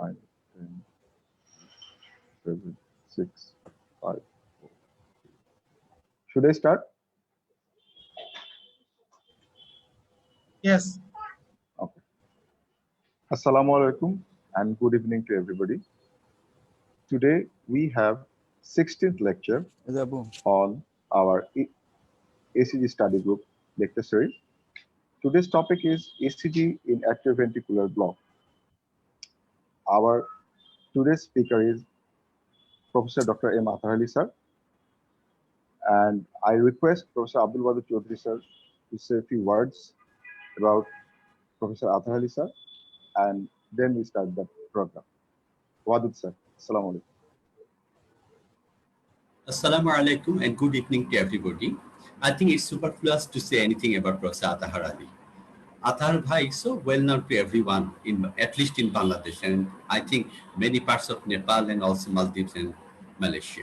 9, 10, 7, 6, 5, 4. Should I start? Yes. Okay. Assalamu alaikum and good evening to everybody. Today we have 16th lecture on our ECG study group lecture series. Today's topic is ECG in atrioventricular block. Our today's speaker is Professor Dr. M. Atahar Ali sir, and I request Professor Abdul Wadud Chowdhury sir to say a few words about Professor Atahar Ali sir, and then we start the program. Wadud sir, assalamu alaikum. Assalamu alaikum and good evening to everybody. I think it's superfluous to say anything about Professor Atahar Ali. Atahar Bhai is so well known to everyone, at least in Bangladesh, and I think many parts of Nepal and also Maldives and Malaysia.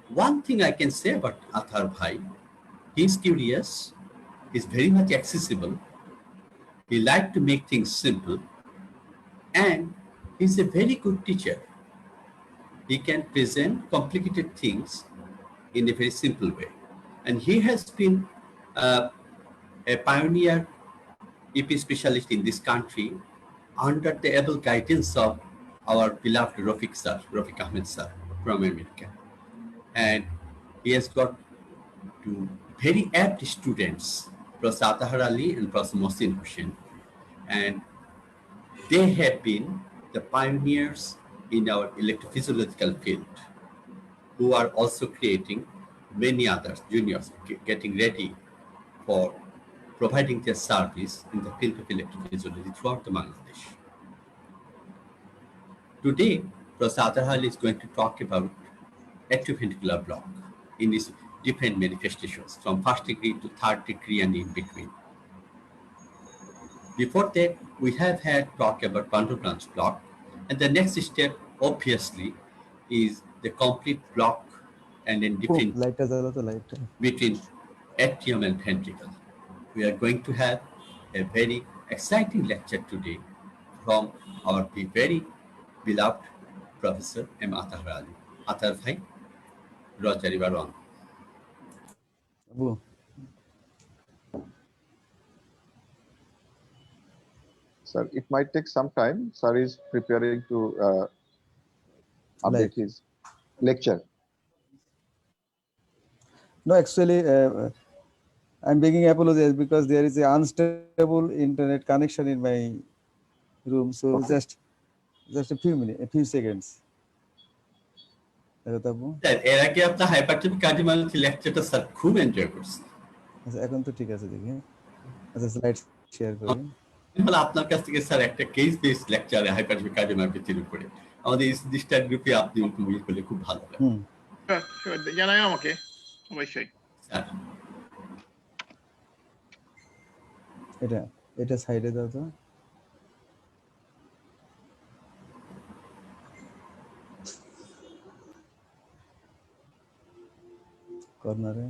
One thing I can say about Atahar Bhai, he's curious, he's very much accessible, he likes to make things simple, and he's a very good teacher. He can present complicated things in a very simple way. And he has been a pioneer EP specialist in this country under the able guidance of our beloved Rafiq Ahmed sir from America. And he has got two very apt students, Professor Atahar Ali and Professor Mohsin Hussain. And they have been the pioneers in our electrophysiological field, who are also creating many others, juniors, getting ready for providing their service in the field of electrophysiology throughout the Bangladesh. Today, Professor Atahar Ali is going to talk about atrioventricular block in its different manifestations, from first degree to third degree and in between. Before that, we have had talk about bundle branch block, and the next step, obviously, is the complete block and then different between atrium and ventricle. We are going to have a very exciting lecture today from our very beloved Professor M. Atahar Ali. Atahar Bhai, Roger, you are on. Sir, it might take some time. Sir is preparing to update his lecture. No, actually, I'm begging apologies because there is an unstable internet connection in my room. So Okay. just a few minutes, a few seconds. এর আগে আপনার hypertrophic cardiomyopathy লেকচারটা sir খুব enjoy করছি। আচ্ছা, এখন তো ঠিক আছে, দেখি। আচ্ছা, স্লাইড শেয়ার করি। তাহলে আপনার কাছ থেকে স্যার একটা কেস বেসড লেকচার হাইপারট্রফিক কার্ডিওমায়োপ্যাথির উপরে আমাদের ডিস্টার্ব গ্রুপে আপনি উপভোগ করলে খুব ভালো লাগে। জানাই আমাকে অবশ্যই। এটা সাইডে দাও তো। কর্নারে।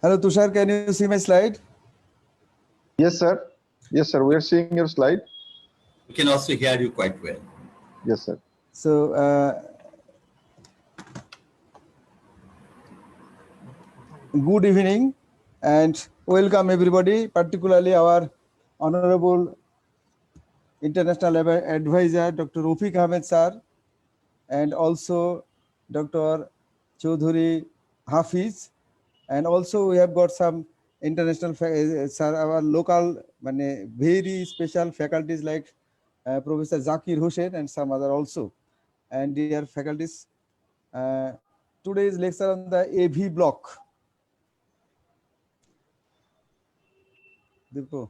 Hello, Tushar, can you see my slide? Yes, sir. Yes, sir. We are seeing your slide. We can also hear you quite well. Yes, sir. So, good evening and welcome everybody, particularly our Honorable International Advisor, Dr. Rafiq Ahmed sir, and also Dr. Chowdhury Hafiz, and also we have got some international, our local, very special faculties like Professor Zakir Hussain and some other also. And dear faculties, today's lecture on the AV block. Deepo.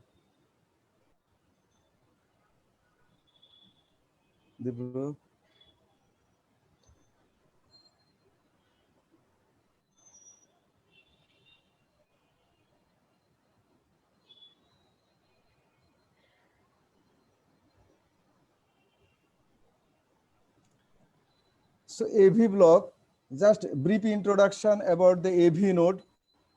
So AV block, just brief introduction about the AV node.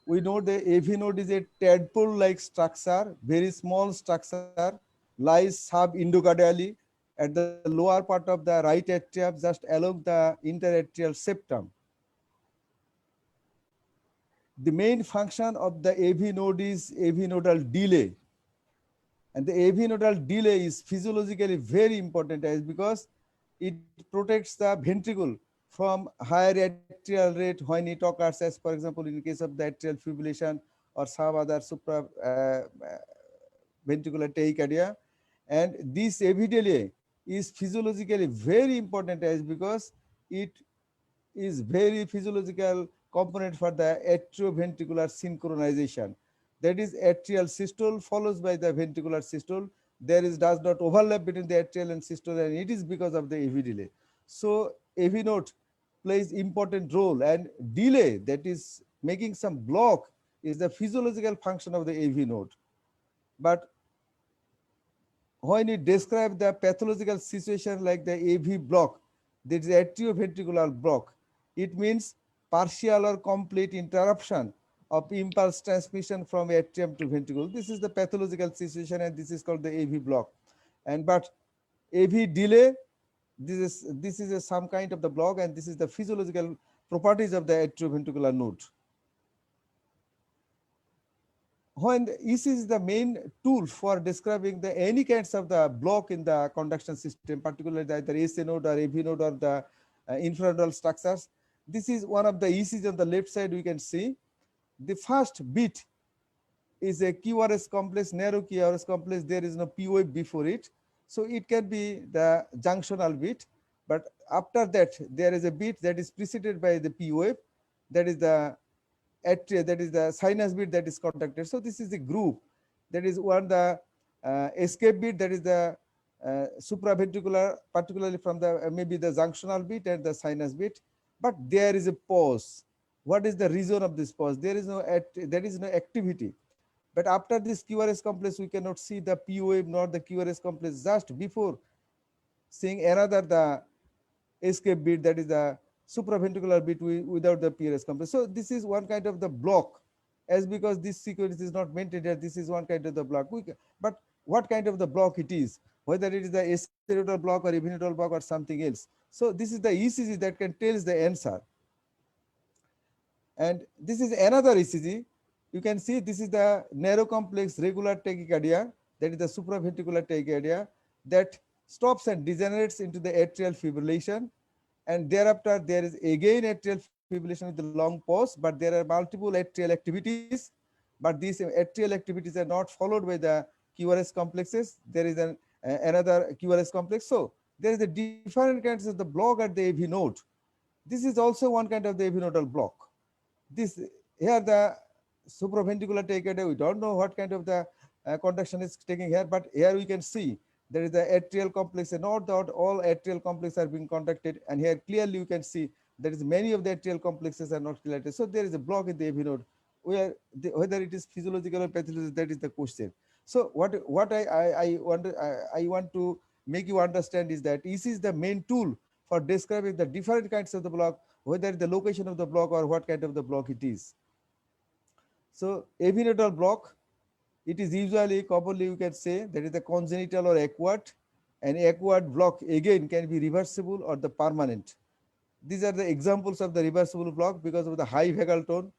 We know the AV node is a tadpole-like structure, very small structure, lies sub-endocardially at the lower part of the right atrium, just along the interatrial septum. The main function of the AV node is AV nodal delay. And the AV nodal delay is physiologically very important as because it protects the ventricle from higher atrial rate when it occurs, as for example, in case of the atrial fibrillation or some other supra ventricular tachycardia. And this AV delay is physiologically very important as because it is very physiological component for the atrioventricular synchronization. That is atrial systole follows by the ventricular systole. There is does not overlap between the atrial and systole, and it is because of the AV delay. So AV node plays important role, and delay, that is making some block, is the physiological function of the AV node. But when it describes the pathological situation like the AV block, that is atrioventricular block, it means partial or complete interruption of impulse transmission from atrium to ventricle. This is the pathological situation, and this is called the AV block. And but AV delay, this is some kind of the block, and this is the physiological properties of the atrioventricular node. When the ECG is the main tool for describing the any kinds of the block in the conduction system, particularly either SA node or AV node or the infranodal structures. This is one of the ECGs on the left side. We can see the first bit is a QRS complex, narrow QRS complex. There is no P wave before it, so it can be the junctional bit. But after that, there is a bit that is preceded by the P wave, that is the that is the sinus bit that is conducted. So this is the group. That is one the escape bit, that is the supraventricular, particularly from the maybe the junctional bit and the sinus bit. But there is a pause. What is the reason of this pause? There is no activity. But after this QRS complex, we cannot see the P wave nor the QRS complex. Just before seeing another the escape bit, that is the supraventricular bit without the PRS complex. So this is one kind of the block, as because this sequence is not maintained here. This is one kind of the block. But what kind of the block it is, whether it is the acertal block or evinodal block or something else. So this is the ECG that can tell us the answer. And this is another ECG. You can see this is the narrow complex regular tachycardia, that is the supraventricular tachycardia, that stops and degenerates into the atrial fibrillation. And thereafter, there is again atrial fibrillation with the long pause, but there are multiple atrial activities. But these atrial activities are not followed by the QRS complexes. There is another QRS complex. So there is a different kinds of the block at the AV node. This is also one kind of the AV nodal block. This here the supraventricular tachycardia, we don't know what kind of the conduction is taking here, but here we can see there is the atrial complex, and not that all atrial complexes are being conducted. And here clearly you can see there is many of the atrial complexes are not related. So there is a block in the AV node. Whether it is physiological or pathological, that is the question. So what I want to make you understand is that ECG is the main tool for describing the different kinds of the block, whether the location of the block or what kind of the block it is. So AV nodal block, it is usually commonly you can say that is the congenital or acquired, and acquired block again can be reversible or the permanent. These are the examples of the reversible block because of the high vagal tone.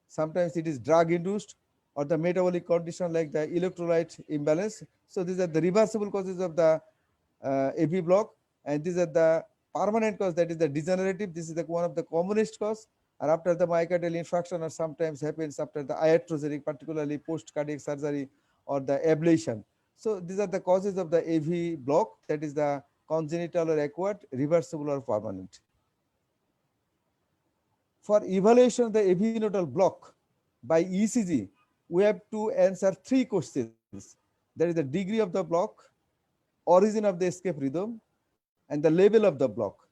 Sometimes it is drug induced or the metabolic condition like the electrolyte imbalance. So these are the reversible causes of the AV block, and these are the permanent cause, that is the degenerative. This is the one of the commonest cause. And after the myocardial infarction, or sometimes happens after the iatrogenic, particularly post cardiac surgery or the ablation. So these are the causes of the AV block, that is the congenital or acquired, reversible or permanent. For evaluation of the AV nodal block by ECG, we have to answer 3 questions. That is the degree of the block, origin of the escape rhythm, and the level of the block.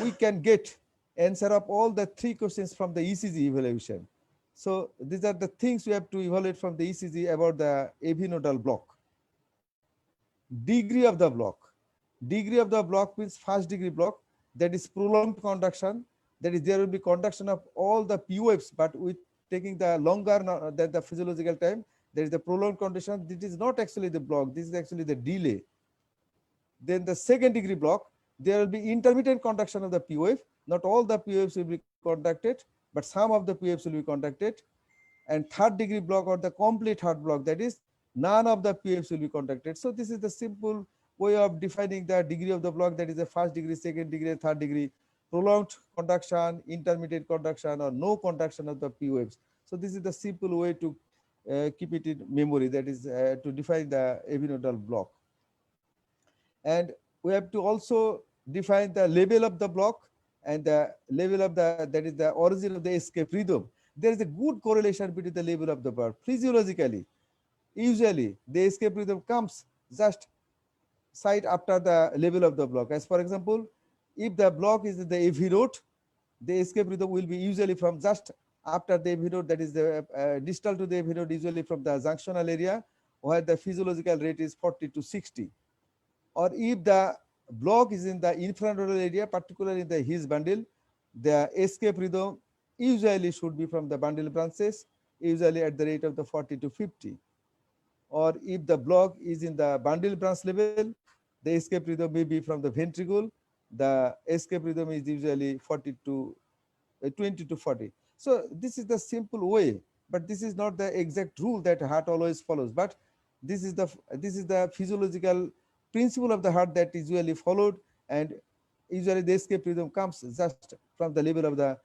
We can get answer of all the 3 questions from the ECG evaluation. So these are the things we have to evaluate from the ECG about the AV nodal block. Degree of the block. Degree of the block means first degree block. that is prolonged conduction. That is, there will be conduction of all the P waves, but with taking the longer than the physiological time. There is the prolonged condition. This is not actually the block. This is actually the delay. Then the second degree block, there will be intermittent conduction of the P wave. Not all the P waves will be conducted, but some of the P waves will be conducted. And third degree block, or the complete heart block, that is, none of the P waves will be conducted. So this is the simple way of defining the degree of the block, that is the first degree, second degree, third degree, prolonged conduction, intermittent conduction, or no conduction of the P waves. So this is the simple way to keep it in memory, that is to define the AV nodal block. And we have to also define the level of the block and the level of the, that is the origin of the escape rhythm. There is a good correlation between the level of the block. Physiologically, usually the escape rhythm comes just side after the level of the block. As for example, if the block is the AV node, the escape rhythm will be usually from just after the AV node, that is the distal to the AV node, usually from the junctional area, where the physiological rate is 40 to 60. Or if the block is in the infranodal area, particularly in the His bundle, the escape rhythm usually should be from the bundle branches, usually at the rate of the 40 to 50. Or if the block is in the bundle branch level, the escape rhythm may be from the ventricle. The escape rhythm is usually 20 to 40. So this is the simple way, but this is not the exact rule that heart always follows. But this is the physiological principle of the heart that is usually followed, and usually the escape rhythm comes just from the level of the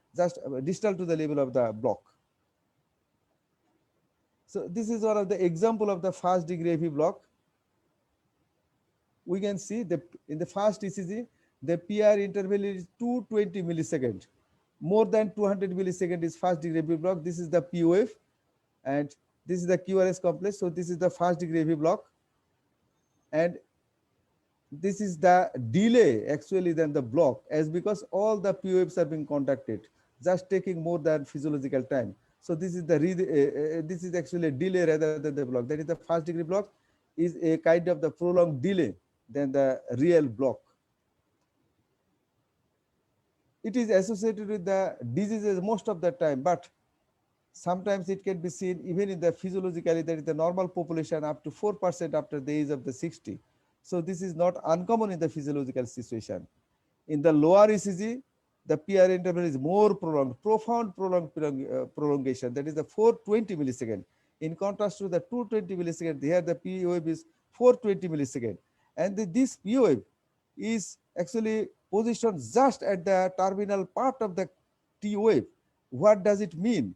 distal to the level of the block. So this is one of the example of the first degree AV block. We can see that in the first ECG, the PR interval is 220 milliseconds. More than 200 milliseconds is first degree AV block. This is the P wave, and this is the QRS complex. So this is the first degree AV block, and this is the delay actually than the block, as because all the P waves are being conducted, just taking more than physiological time. So this is the this is actually a delay rather than the block. That is, the first degree block is a kind of the prolonged delay than the real block. It is associated with the diseases most of the time, but sometimes it can be seen even in the physiologically, that is the normal population up to 4% after the age of the 60. So this is not uncommon in the physiological situation. In the lower ECG, the PR interval is more prolonged, profound prolongation, that is the 420 millisecond. In contrast to the 220 millisecond, here the P wave is 420 millisecond. And this P wave is actually positioned just at the terminal part of the T wave. What does it mean?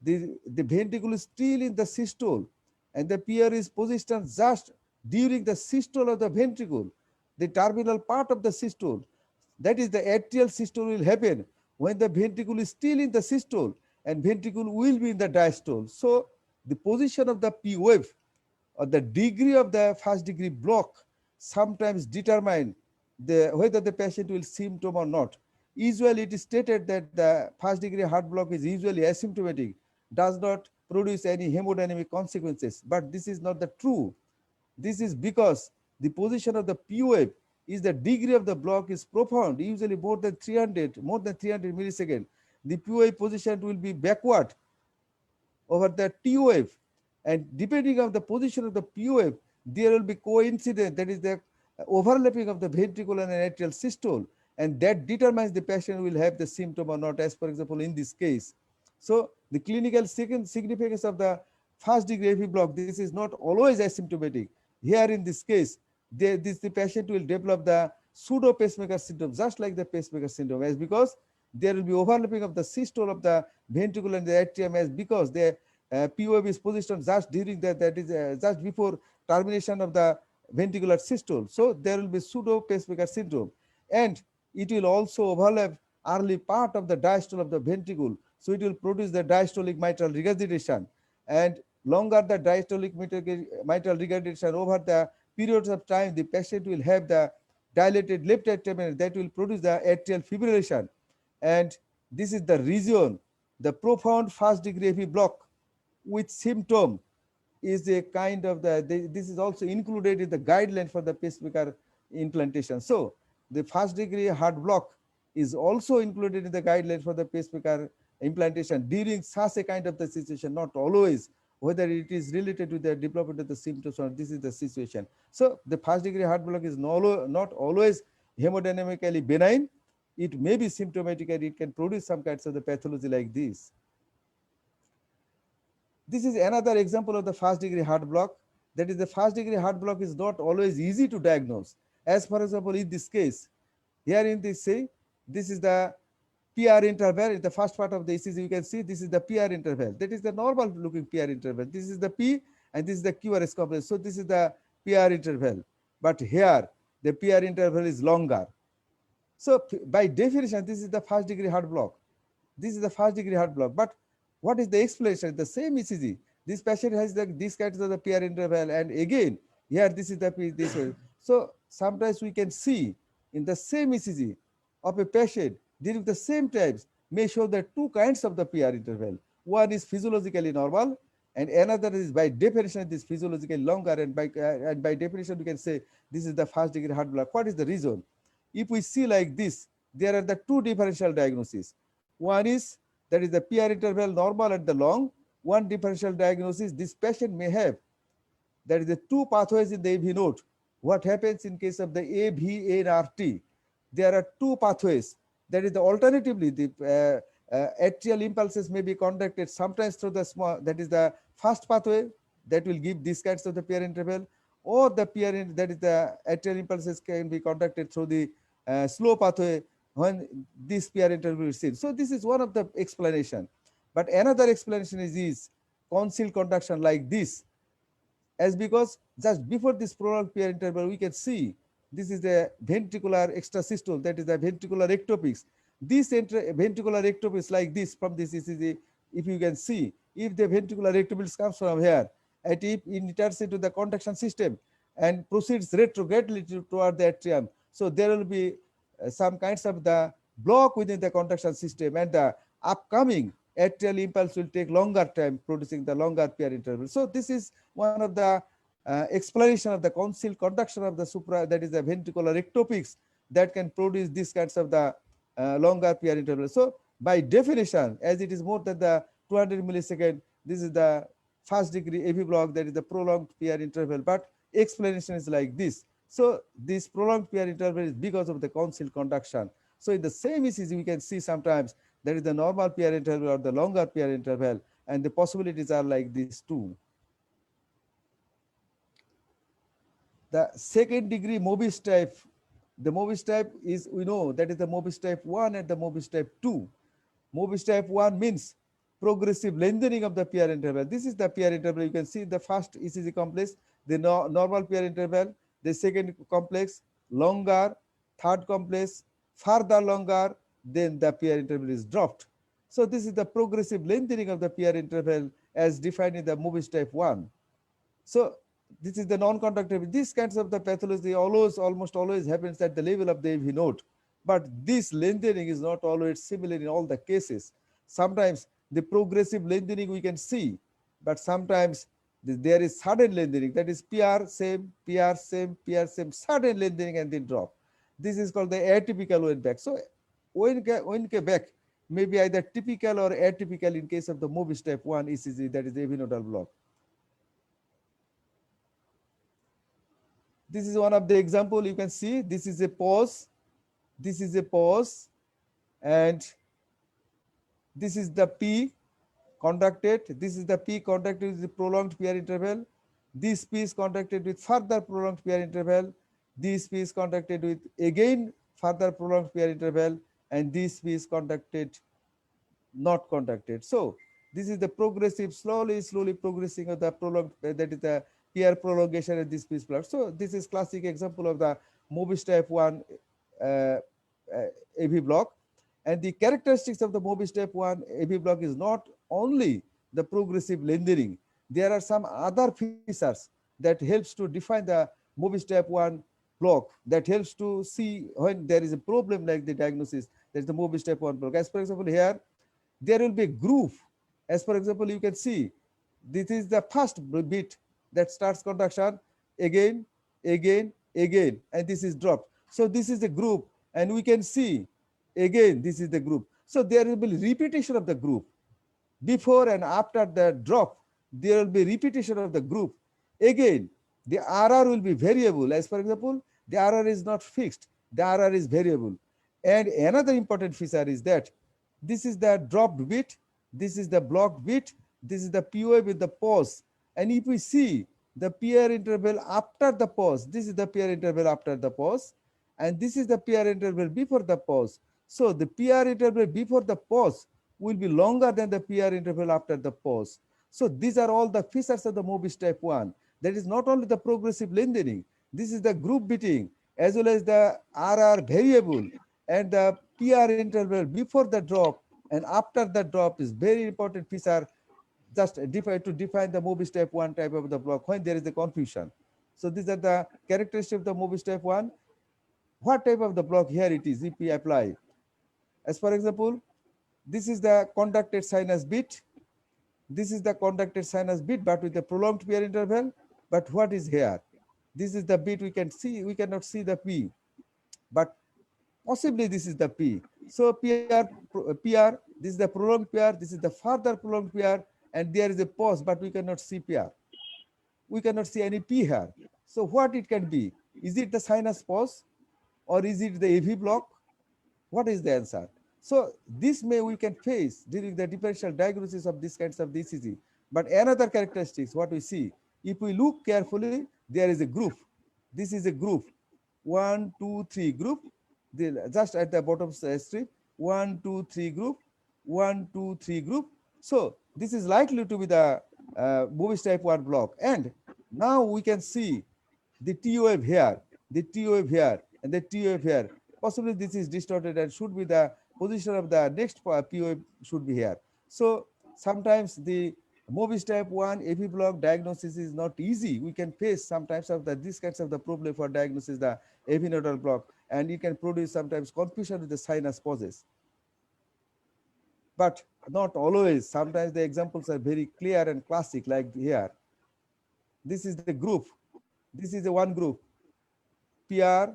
The ventricle is still in the systole, and the PR is positioned just during the systole of the ventricle, the terminal part of the systole. That is, the atrial systole will happen when the ventricle is still in the systole, and ventricle will be in the diastole. So the position of the P wave or the degree of the first degree block sometimes determine whether the patient will symptom or not. Usually it is stated that the first degree heart block is usually asymptomatic, does not produce any hemodynamic consequences, but this is not the true. This is because the position of the P wave is the degree of the block is profound, usually more than 300 milliseconds. The P wave position will be backward over the T wave, and depending on the position of the P wave, there will be coincidence, that is the overlapping of the ventricle and atrial systole, and that determines the patient will have the symptom or not, as for example in this case. So the clinical significance of the first degree AV block, this is not always asymptomatic. Here in this case, the patient will develop the pseudo pacemaker syndrome, just like the pacemaker syndrome, as because there will be overlapping of the systole of the ventricle and the atrium, as because the P wave is positioned just during that is just before termination of the ventricular systole. So there will be pseudo pacemaker syndrome, and it will also overlap early part of the diastole of the ventricle. So it will produce the diastolic mitral regurgitation, and longer the diastolic mitral regurgitation over the periods of time, the patient will have the dilated left atrium that will produce the atrial fibrillation. And this is the region, the profound first degree AV block with symptom is a kind of this is also included in the guideline for the pacemaker implantation. So the first degree heart block is also included in the guidelines for the pacemaker implantation during such a kind of the situation, not always, whether it is related to the development of the symptoms or this is the situation. So the first degree heart block is not always hemodynamically benign. It may be symptomatic and it can produce some kinds of the pathology like this. This is another example of the first degree heart block. That is, the first degree heart block is not always easy to diagnose. As for example, in this case, here in this say, this is the PR interval. In the first part of the ECG, you can see this is the PR interval. That is the normal looking PR interval. This is the P and this is the QRS complex. So this is the PR interval. But here, the PR interval is longer. So by definition, this is the first degree heart block. This is the first degree heart block. But what is the explanation? The same ECG. This patient has this kinds of the PR interval, and again, here this is the P, this way. So sometimes we can see in the same ECG of a patient during the same times may show the two kinds of the PR interval. One is physiologically normal, and another is by definition this physiologically longer, and by definition we can say this is the first degree heart block. What is the reason? If we see like this, there are the two differential diagnoses. One is that is the PR interval normal and the long. One differential diagnosis, this patient may have, that is the two pathways in the AV node. What happens in case of the AVNRT? There are two pathways. That is the alternatively, the atrial impulses may be conducted sometimes through the small, that is the first pathway that will give these kinds of the PR interval, or the PR, that is the atrial impulses can be conducted through the slow pathway when this PR interval is seen. So this is one of the explanation. But another explanation is concealed conduction like this, as because just before this prolonged PR interval, we can see this is the ventricular extrasystole, that is the ventricular ectopics. This ventricular ectopics like this from this ECG, if you can see, if the ventricular ectopics comes from here, and if it enters into the conduction system and proceeds retrogradely toward the atrium, so there will be some kinds of the block within the conduction system, and the upcoming atrial impulse will take longer time producing the longer PR interval. So this is one of the explanation of the concealed conduction of the supra, that is the ventricular ectopics, that can produce these kinds of the longer PR interval. So by definition, as it is more than the 200 millisecond, this is the first degree AV block, that is the prolonged PR interval. But explanation is like this. So this prolonged PR interval is because of the concealed conduction. So in the same ECG, we can see sometimes there is the normal PR interval or the longer PR interval, and the possibilities are like this too. The second degree Mobis type, the Mobis type is, we know that is the Mobis type 1 and the Mobis type 2. Mobis type 1 means progressive lengthening of the PR interval. This is the PR interval. You can see the first ECG complex, the normal PR interval, the second complex, longer, third complex, further longer, then the PR interval is dropped. So this is the progressive lengthening of the PR interval as defined in the Mobis type 1. So this is the non-conductivity. These kinds of the pathology almost always happens at the level of the AV node. But this lengthening is not always similar in all the cases. Sometimes the progressive lengthening we can see, but sometimes there is sudden lengthening, that is PR same, PR same, PR same, sudden lengthening and then drop. This is called the atypical Wayne back. So Wayne back may be either typical or atypical in case of the Mobis type 1 ECG, that is the AV nodal block. This is one of the example. You can see this is a pause, this is a pause, and this is the P conducted. This is the P conducted with the prolonged PR interval. This P is conducted with further prolonged PR interval. This P is conducted with again further prolonged PR interval, and this P is conducted not conducted. So this is the progressive, slowly progressing of the prolonged, that is the PR prolongation and this P is blocked. So this is classic example of the Mobis type 1 AV block. And the characteristics of the Mobis type 1 AV block is not only the progressive lengthening. There are some other features that helps to define the Mobis type 1 block, that helps to see when there is a problem like the diagnosis. That is the Mobis type 1 block. As for example, here there will be a groove. As for example, you can see this is the first bit that starts conduction, again, and this is dropped. So this is the groove, and we can see Again, this is the group. So there will be repetition of the group. Before and after the drop, there will be repetition of the group. Again, the RR will be variable. As for example, the RR is not fixed. The RR is variable. And another important feature is that this is the dropped bit, this is the blocked bit, this is the P wave with the pause. And if we see the PR interval after the pause, this is the PR interval after the pause, and this is the PR interval before the pause. So the PR interval before the pause will be longer than the PR interval after the pause. So these are all the features of the Mobius type 1. That is not only the progressive lengthening, this is the group beating as well as the RR variable, and the PR interval before the drop and after the drop is very important feature, just to define the Mobius type 1 type of the block when there is a confusion. So these are the characteristics of the Mobius type 1. What type of the block here it is if we apply? As for example, this is the conducted sinus beat. This is the conducted sinus beat, but with a prolonged PR interval. But what is here? This is the beat we can see. We cannot see the P, but possibly this is the P. So PR, this is the prolonged PR, this is the further prolonged PR, and there is a pause, but we cannot see PR. We cannot see any P here. So what it can be? Is it the sinus pause, or is it the AV block? What is the answer? So this we can face during the differential diagnosis of these kinds of ECG. But another characteristics, what we see, if we look carefully, there is a group. This is a group. 1, 2, 3 group. Just at the bottom strip. 1, 2, 3 group. 1, 2, 3 group. So this is likely to be the Mobius type 1 block. And now we can see the T wave here, the T wave here, and the T wave here. Possibly this is distorted and should be the position of the next P wave should be here. So sometimes the Mobius type 1 AV block diagnosis is not easy. We can face sometimes of these kinds of the problem for diagnosis the AV nodal block, and you can produce sometimes confusion with the sinus pauses. But not always. Sometimes the examples are very clear and classic, like here. This is the group. This is the one group. PR,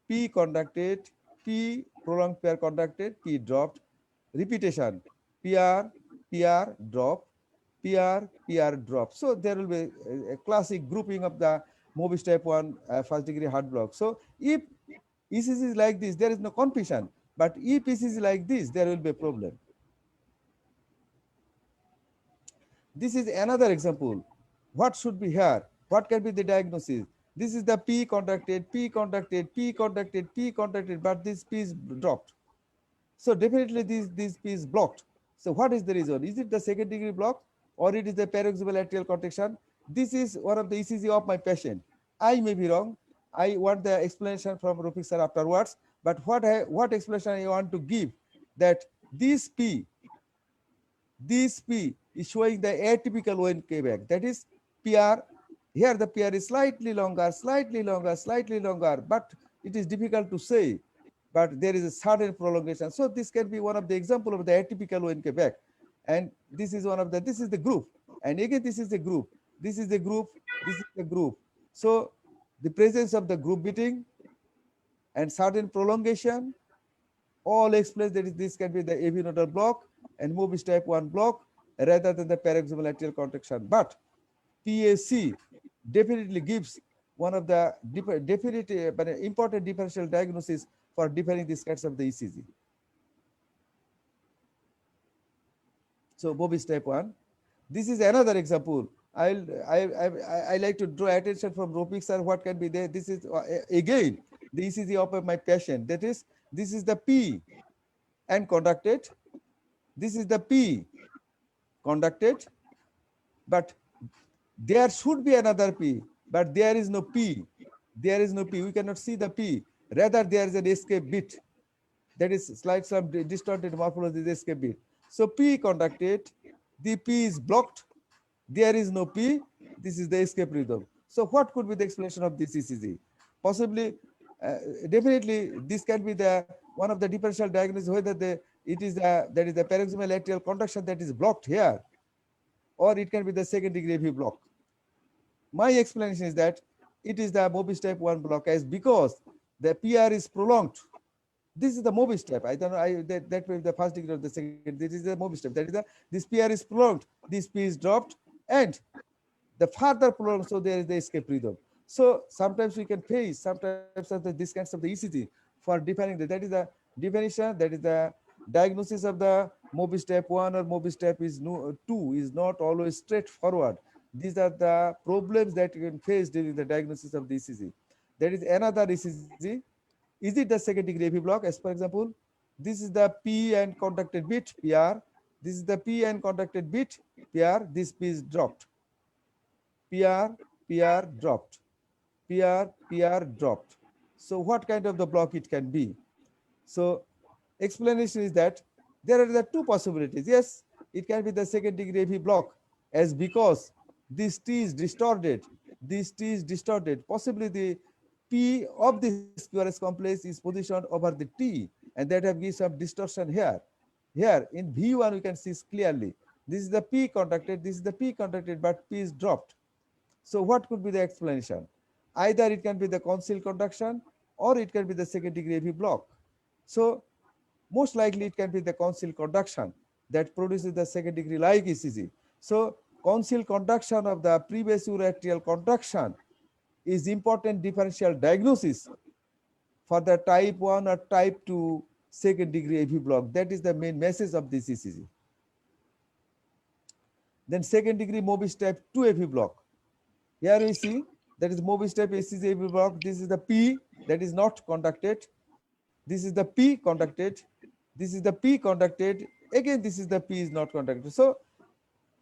P conducted, P prolonged PR conducted, P dropped. Repetition, PR, PR drop, PR, PR drop. So there will be a classic grouping of the Mobius type 1 first degree heart block. So if ECG is like this, there is no confusion. But if ECG is like this, there will be a problem. This is another example. What should be here? What can be the diagnosis? This is the P conducted, P conducted, P conducted, P conducted, but this P is dropped. So definitely this P is blocked. So what is the reason? Is it the second degree block, or it is the paroxysmal atrial contraction? This is one of the ECG of my patient. I may be wrong. I want the explanation from Rufik sir afterwards. But what explanation I want to give, that this P is showing the atypical ONK back. That is PR. Here the PR is slightly longer, but it is difficult to say. But there is a sudden prolongation. So this can be one of the example of the atypical ONK back. And this is one of the, this is the group. And again, this is the group. This is the group. This is the group. So the presence of the group beating and sudden prolongation all explains that this can be the AV nodal block and Mobius type 1 block rather than the paroxysmal atrial contraction. But PAC definitely gives one of the definitive but important differential diagnosis for defining these kinds of the ECG. So Mobius type 1. This is another example. I like to draw attention from Rufik sir. What can be there? This is again the ECG of my patient. That is, this is the P and conducted. This is the P conducted, but there should be another P, but there is no P. There is no P. We cannot see the P. Rather, there is an escape bit. That is slight some distorted morphology is escape bit. So P conducted, the P is blocked. There is no P. This is the escape rhythm. So what could be the explanation of this ECG? Possibly, definitely, this can be the one of the differential diagnosis whether it is that is the paroxysmal atrial contraction that is blocked here, or it can be the second degree AV block. My explanation is that it is the Mobius type 1 block, as because the PR is prolonged This is the Mobius step. I don't know. That may be the first degree of the second. This is the Mobius step. That is this PR is prolonged. This P is dropped, and the further prolonged. So there is the escape rhythm. So sometimes we can face sometimes of these kinds of the ECG for defining that. That is the definition. That is the diagnosis of the Mobius step 1 or Mobius step is 2 is not always straightforward. These are the problems that you can face during the diagnosis of the ECG. There is another ECG. Is it the second degree AV block? As for example, this is the P and conducted bit PR. This is the P and conducted bit PR. This P is dropped. PR, PR dropped. PR, PR dropped. So what kind of the block it can be? So explanation is that there are the two possibilities. Yes, it can be the second degree AV block as because this T is distorted. This T is distorted. Possibly the P of this QRS complex is positioned over the T, and that have given some distortion here. Here in V1 we can see clearly. This is the P conducted, this is the P conducted, but P is dropped. So what could be the explanation? Either it can be the concealed conduction or it can be the second degree AV block. So most likely it can be the concealed conduction that produces the second degree like ECG. So concealed conduction of the previous atrial conduction is important differential diagnosis for the type 1 or type 2 second degree AV block. That is the main message of this ECG. Then second degree Mobius type 2 AV block. Here we see that is Mobius type ECG AV block. This is the P that is not conducted. This is the P conducted. This is the P conducted. Again, this is the P is not conducted. So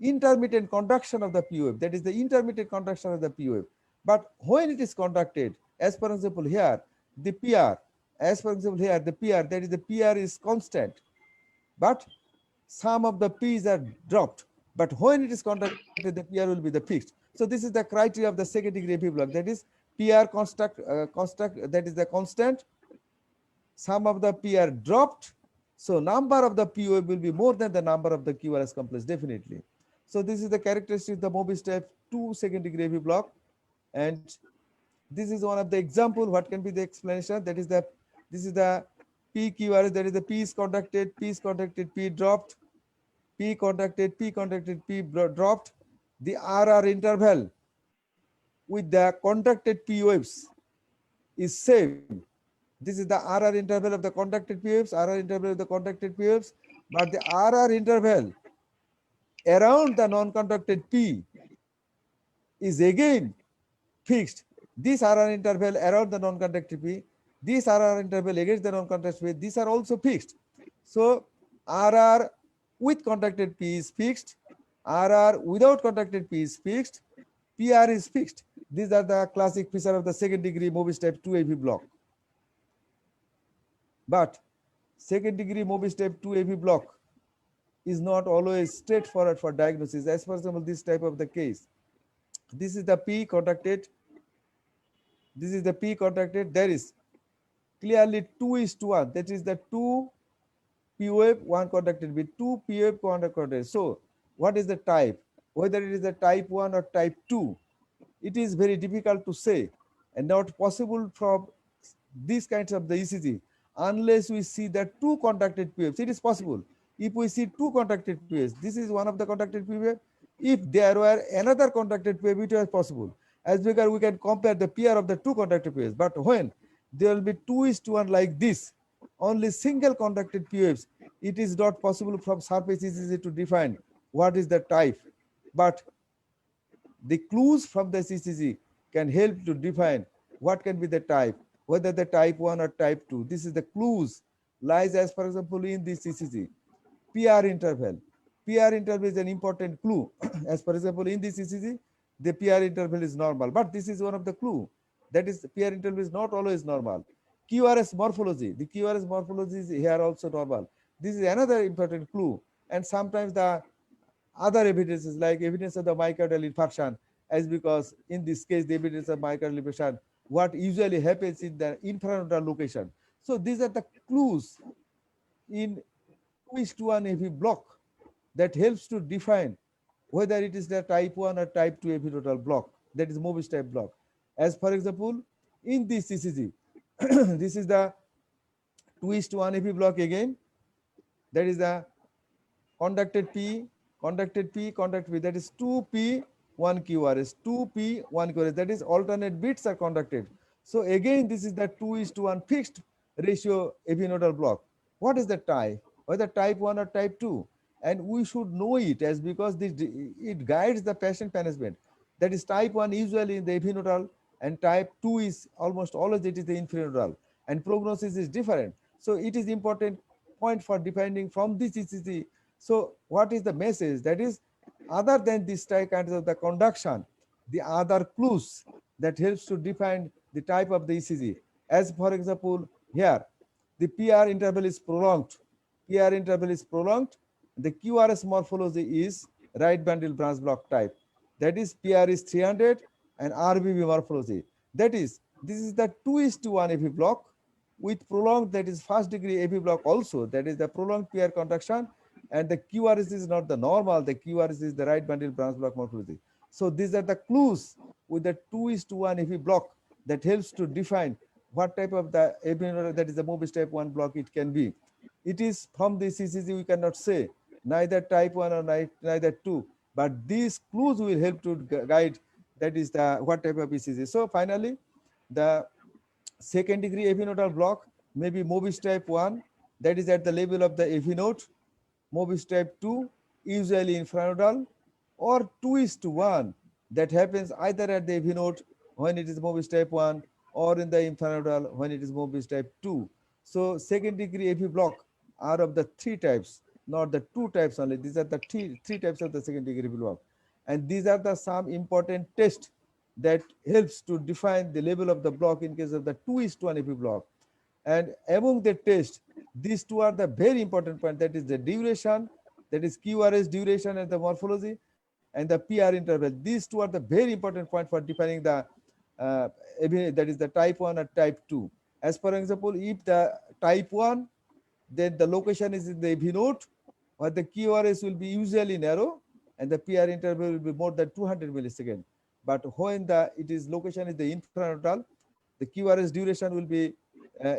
intermittent conduction of the P wave. That is the intermittent conduction of the P wave. But when it is conducted, as for example here, the PR, as for example here, the PR, that is the PR is constant, but some of the P's are dropped. But when it is conducted, the PR will be the fixed. So this is the criteria of the second degree AV block. That is PR that is the constant. Some of the PR dropped. So number of the P wave will be more than the number of the QRS complex, definitely. So this is the characteristic of the Mobius type 2 second degree AV block. And this is one of the example. What can be the explanation? That is this is the P QRS. That is the P is conducted, P dropped, P conducted, P dropped. The RR interval with the conducted P waves is same. This is the RR interval of the conducted P waves, RR interval of the conducted P waves, but the RR interval around the non-conducted P is again fixed. This RR interval around the non-conductive P, this RR interval against the non-conductive P, these are also fixed. So RR with conducted P is fixed, RR without conducted P is fixed, PR is fixed. These are the classic feature of the second degree Mobius type 2 AV block. But second degree Mobius type 2 AV block is not always straightforward for diagnosis. As for example, this type of the case. This is the P conducted. This is the P conducted. There is clearly 2:1. That is the 2 P wave, 1 conducted with 2 P wave, 1 conducted. So what is the type? Whether it is the type 1 or type 2, it is very difficult to say and not possible from these kinds of the ECG unless we see the 2 conducted P waves. It is possible. If we see 2 conducted P waves, this is one of the conducted P wave. If there were another conducted P wave, it was possible. As because we can compare the PR of the 2 conducted P waves. But when there will be 2:1 like this, only single conducted P waves, it is not possible from surface ECG to define what is the type. But the clues from the ECG can help to define what can be the type, whether the type 1 or type 2. This is the clues lies as for example in this ECG. PR interval. PR interval is an important clue. As for example in this ECG, the PR interval is normal, but this is one of the clue. That is PR interval is not always normal. QRS morphology. The QRS morphology is here also normal. This is another important clue. And sometimes the other evidences like evidence of the myocardial infarction, as because in this case the evidence of myocardial infarction, what usually happens in the infranodal location. So these are the clues in 2:1 AV block that helps to define whether it is the type 1 or type 2 AV total block, that is Mobius type block. As for example, in this ECG, this is the 2:1 AP block again. That is the conducted P, conducted P, conducted P. That is 2P, 1 QRS, 2P, 1 QRS. That is alternate bits are conducted. So again, this is the 2:1 fixed ratio epinodal block. What is the type? Whether type 1 or type 2? And we should know it as because it guides the patient management. That is type 1 usually in the epinodal and type 2 is almost always it is the infranodal and prognosis is different. So it is important point for defining from this ECG. So what is the message? That is other than this type kinds of the conduction, the other clues that helps to define the type of the ECG. As for example, here, the PR interval is prolonged. PR interval is prolonged. The QRS morphology is right bundle branch block type. That is PR is 300 and RBB morphology. That is, this is the 2:1 AP block with prolonged, that is first degree AP block also. That is the prolonged PR conduction, and the QRS is not the normal. The QRS is the right bundle branch block morphology. So these are the clues with the 2:1 AP block that helps to define what type of the epinodal, that is the Mobius type 1 block it can be. It is from this ECG we cannot say neither type 1 or neither 2, but these clues will help to guide that is the what type of ECG. So finally, the second degree epinodal block may be Mobius type 1, that is at the level of the AV node. Mobius type 2 usually infranodal, or 2:1 that happens either at the AV node when it is Mobius type 1 or in the infranodal when it is Mobius type 2. So second degree AV block are of the three types, not the two types only. These are the three types of the second degree AV block. And these are the some important tests that helps to define the level of the block in case of the 2:1 AP block. And among the tests, these two are the very important point. That is the duration, that is QRS duration and the morphology, and the PR interval. These two are the very important point for defining the that is the type 1 or type 2. As for example, if the type 1, then the location is in the AV node, where the QRS will be usually narrow and the PR interval will be more than 200 milliseconds. But when it is location is the infranodal, the QRS duration will be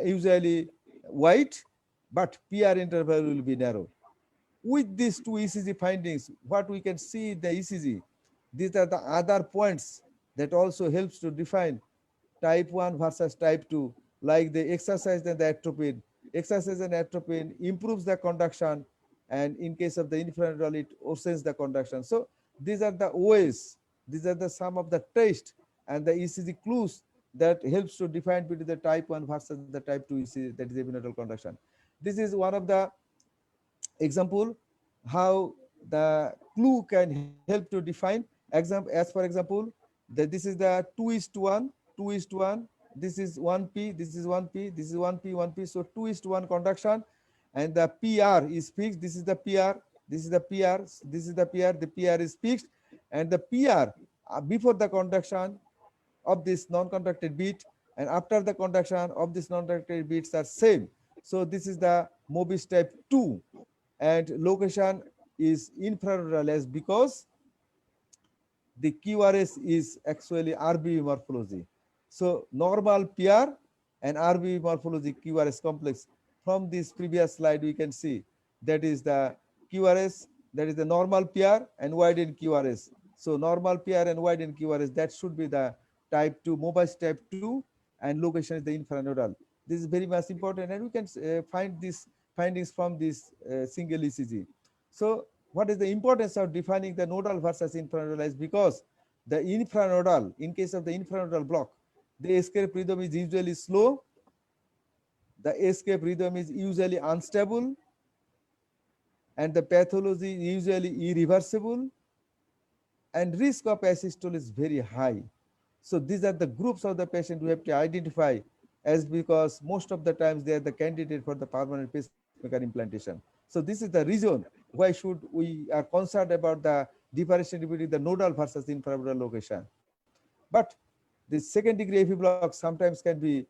usually wide, but PR interval will be narrow. With these two ECG findings, what we can see in the ECG, these are the other points that also helps to define type 1 versus type 2, like the exercise and the atropine. Exercise and atropine improves the conduction, and in case of the infranodal, it worsens the conduction. So these are the ways, these are the some of the tests and the ECG clues that helps to define between the type 1 versus the type 2 ECG, that is epinodal conduction. This is one of the example how the clue can help to define. As for example, this is the 2:1, 2:1. This is 1P, this is 1P, this is 1P, 1P. So 2:1 conduction, and the PR is fixed. This is the PR, this is the PR, this is the PR. The PR is fixed, and the PR before the conduction of this non-conducted bit and after the conduction of this non-conducted bits are same. So this is the Mobius type 2, and location is infranodal as because the QRS is actually RBB morphology. So normal PR and RBB morphology QRS complex. From this previous slide, we can see that is the QRS, that is the normal PR and widened QRS. So normal PR and widened QRS, that should be the type 2, Mobius type 2, and location is the infranodal. This is very much important, and we can find these findings from this single ECG. So what is the importance of defining the nodal versus infranodal is because the infranodal, in case of the infranodal block, the escape rhythm is usually slow, the escape rhythm is usually unstable, and the pathology is usually irreversible, and risk of asystole is very high. So these are the groups of the patient we have to identify, as because most of the times they are the candidate for the permanent pacemaker implantation. So this is the reason why should we are concerned about the differentiation between the nodal versus infranodal location. But the second degree AV block sometimes can be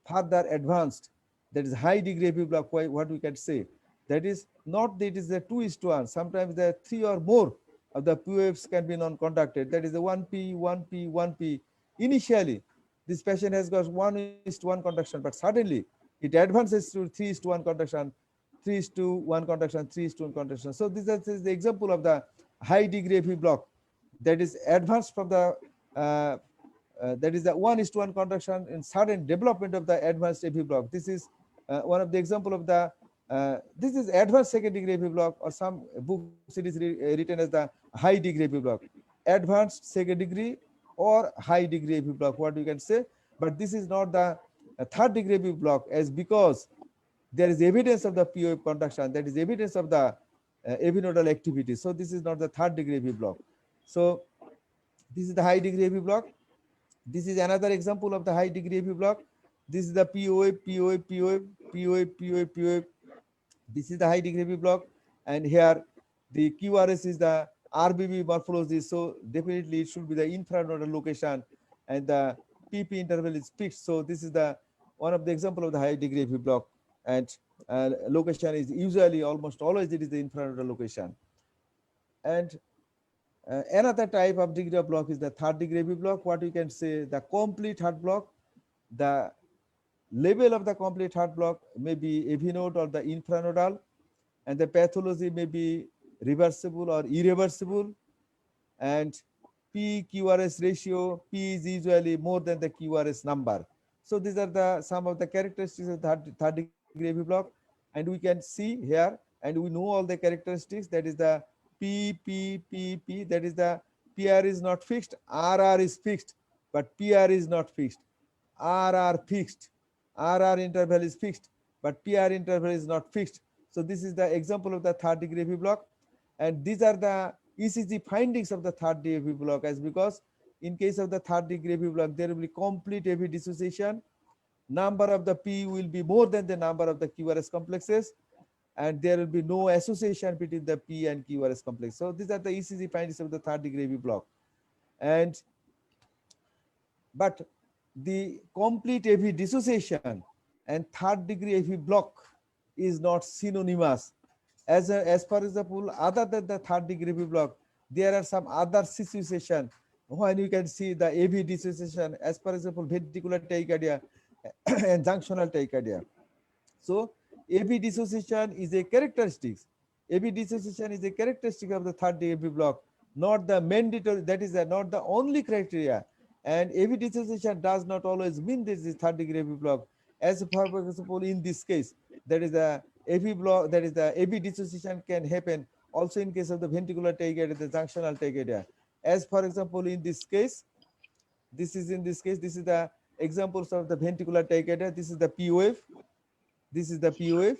further advanced. That is high degree AV block, what we can say. That is not that it is a 2:1. Sometimes there are 3 or more of the P waves can be non-conducted. That is the 1P, 1P, 1P. Initially, this patient has got 1:1 conduction, but suddenly it advances to 3:1 conduction, 3:1 conduction, 3:1 conduction. So this is the example of the high degree AV block that is advanced from the that is the 1:1 conduction in sudden development of the advanced AV block. This is one of the example of the this is advanced second degree AV block, or some books it is written as the high degree AV block, advanced second degree or high degree AV block, what you can say. But this is not the third degree AV block, as because there is evidence of the P wave conduction, that is evidence of the AV nodal activity. So this is not the third degree AV block. So this is the high degree AV block. This is another example of the high degree AV block. This is the P wave, P wave, P wave, P wave, P wave, P wave. This is the high degree AV block, and here the QRS is the RBB morphology. So definitely it should be the infranodal location, and the PP interval is fixed. So this is the one of the example of the high degree AV block, and location is usually almost always it is the infranodal location. And another type of degree of block is the third degree AV block. What you can say, the complete heart block. The level of the complete heart block may be AV node or the infranodal, and the pathology may be reversible or irreversible, and P QRS ratio, P is usually more than the QRS number. So these are the some of the characteristics of the third degree AV block, and we can see here, and we know all the characteristics. That is the P, that is the PR is not fixed, RR is fixed, but PR is not fixed. RR fixed, RR interval is fixed, but PR interval is not fixed. So this is the example of the third degree AV block, and these are the ECG findings of the third degree AV block, as because in case of the third degree AV block, there will be complete AV dissociation. Number of the P will be more than the number of the QRS complexes, and there will be no association between the P and QRS complex. So these are the ECG findings of the third degree AV block. And but the complete AV dissociation and third degree AV block is not synonymous. As for example, other than the third degree AV block, there are some other situations when you can see the AV dissociation, as for example, ventricular tachycardia and junctional tachycardia. So AV dissociation is a characteristic. AV dissociation is a characteristic of the third degree AV block, not the mandatory, that is not the only criteria. And AV dissociation does not always mean this is third degree AV block. As for example, in this case, that is the AV block, that is the AV dissociation can happen also in case of the ventricular tachycardia, the junctional tachycardia. As for example, in this case, this is the examples of the ventricular tachycardia. This is the P wave, this is the P wave,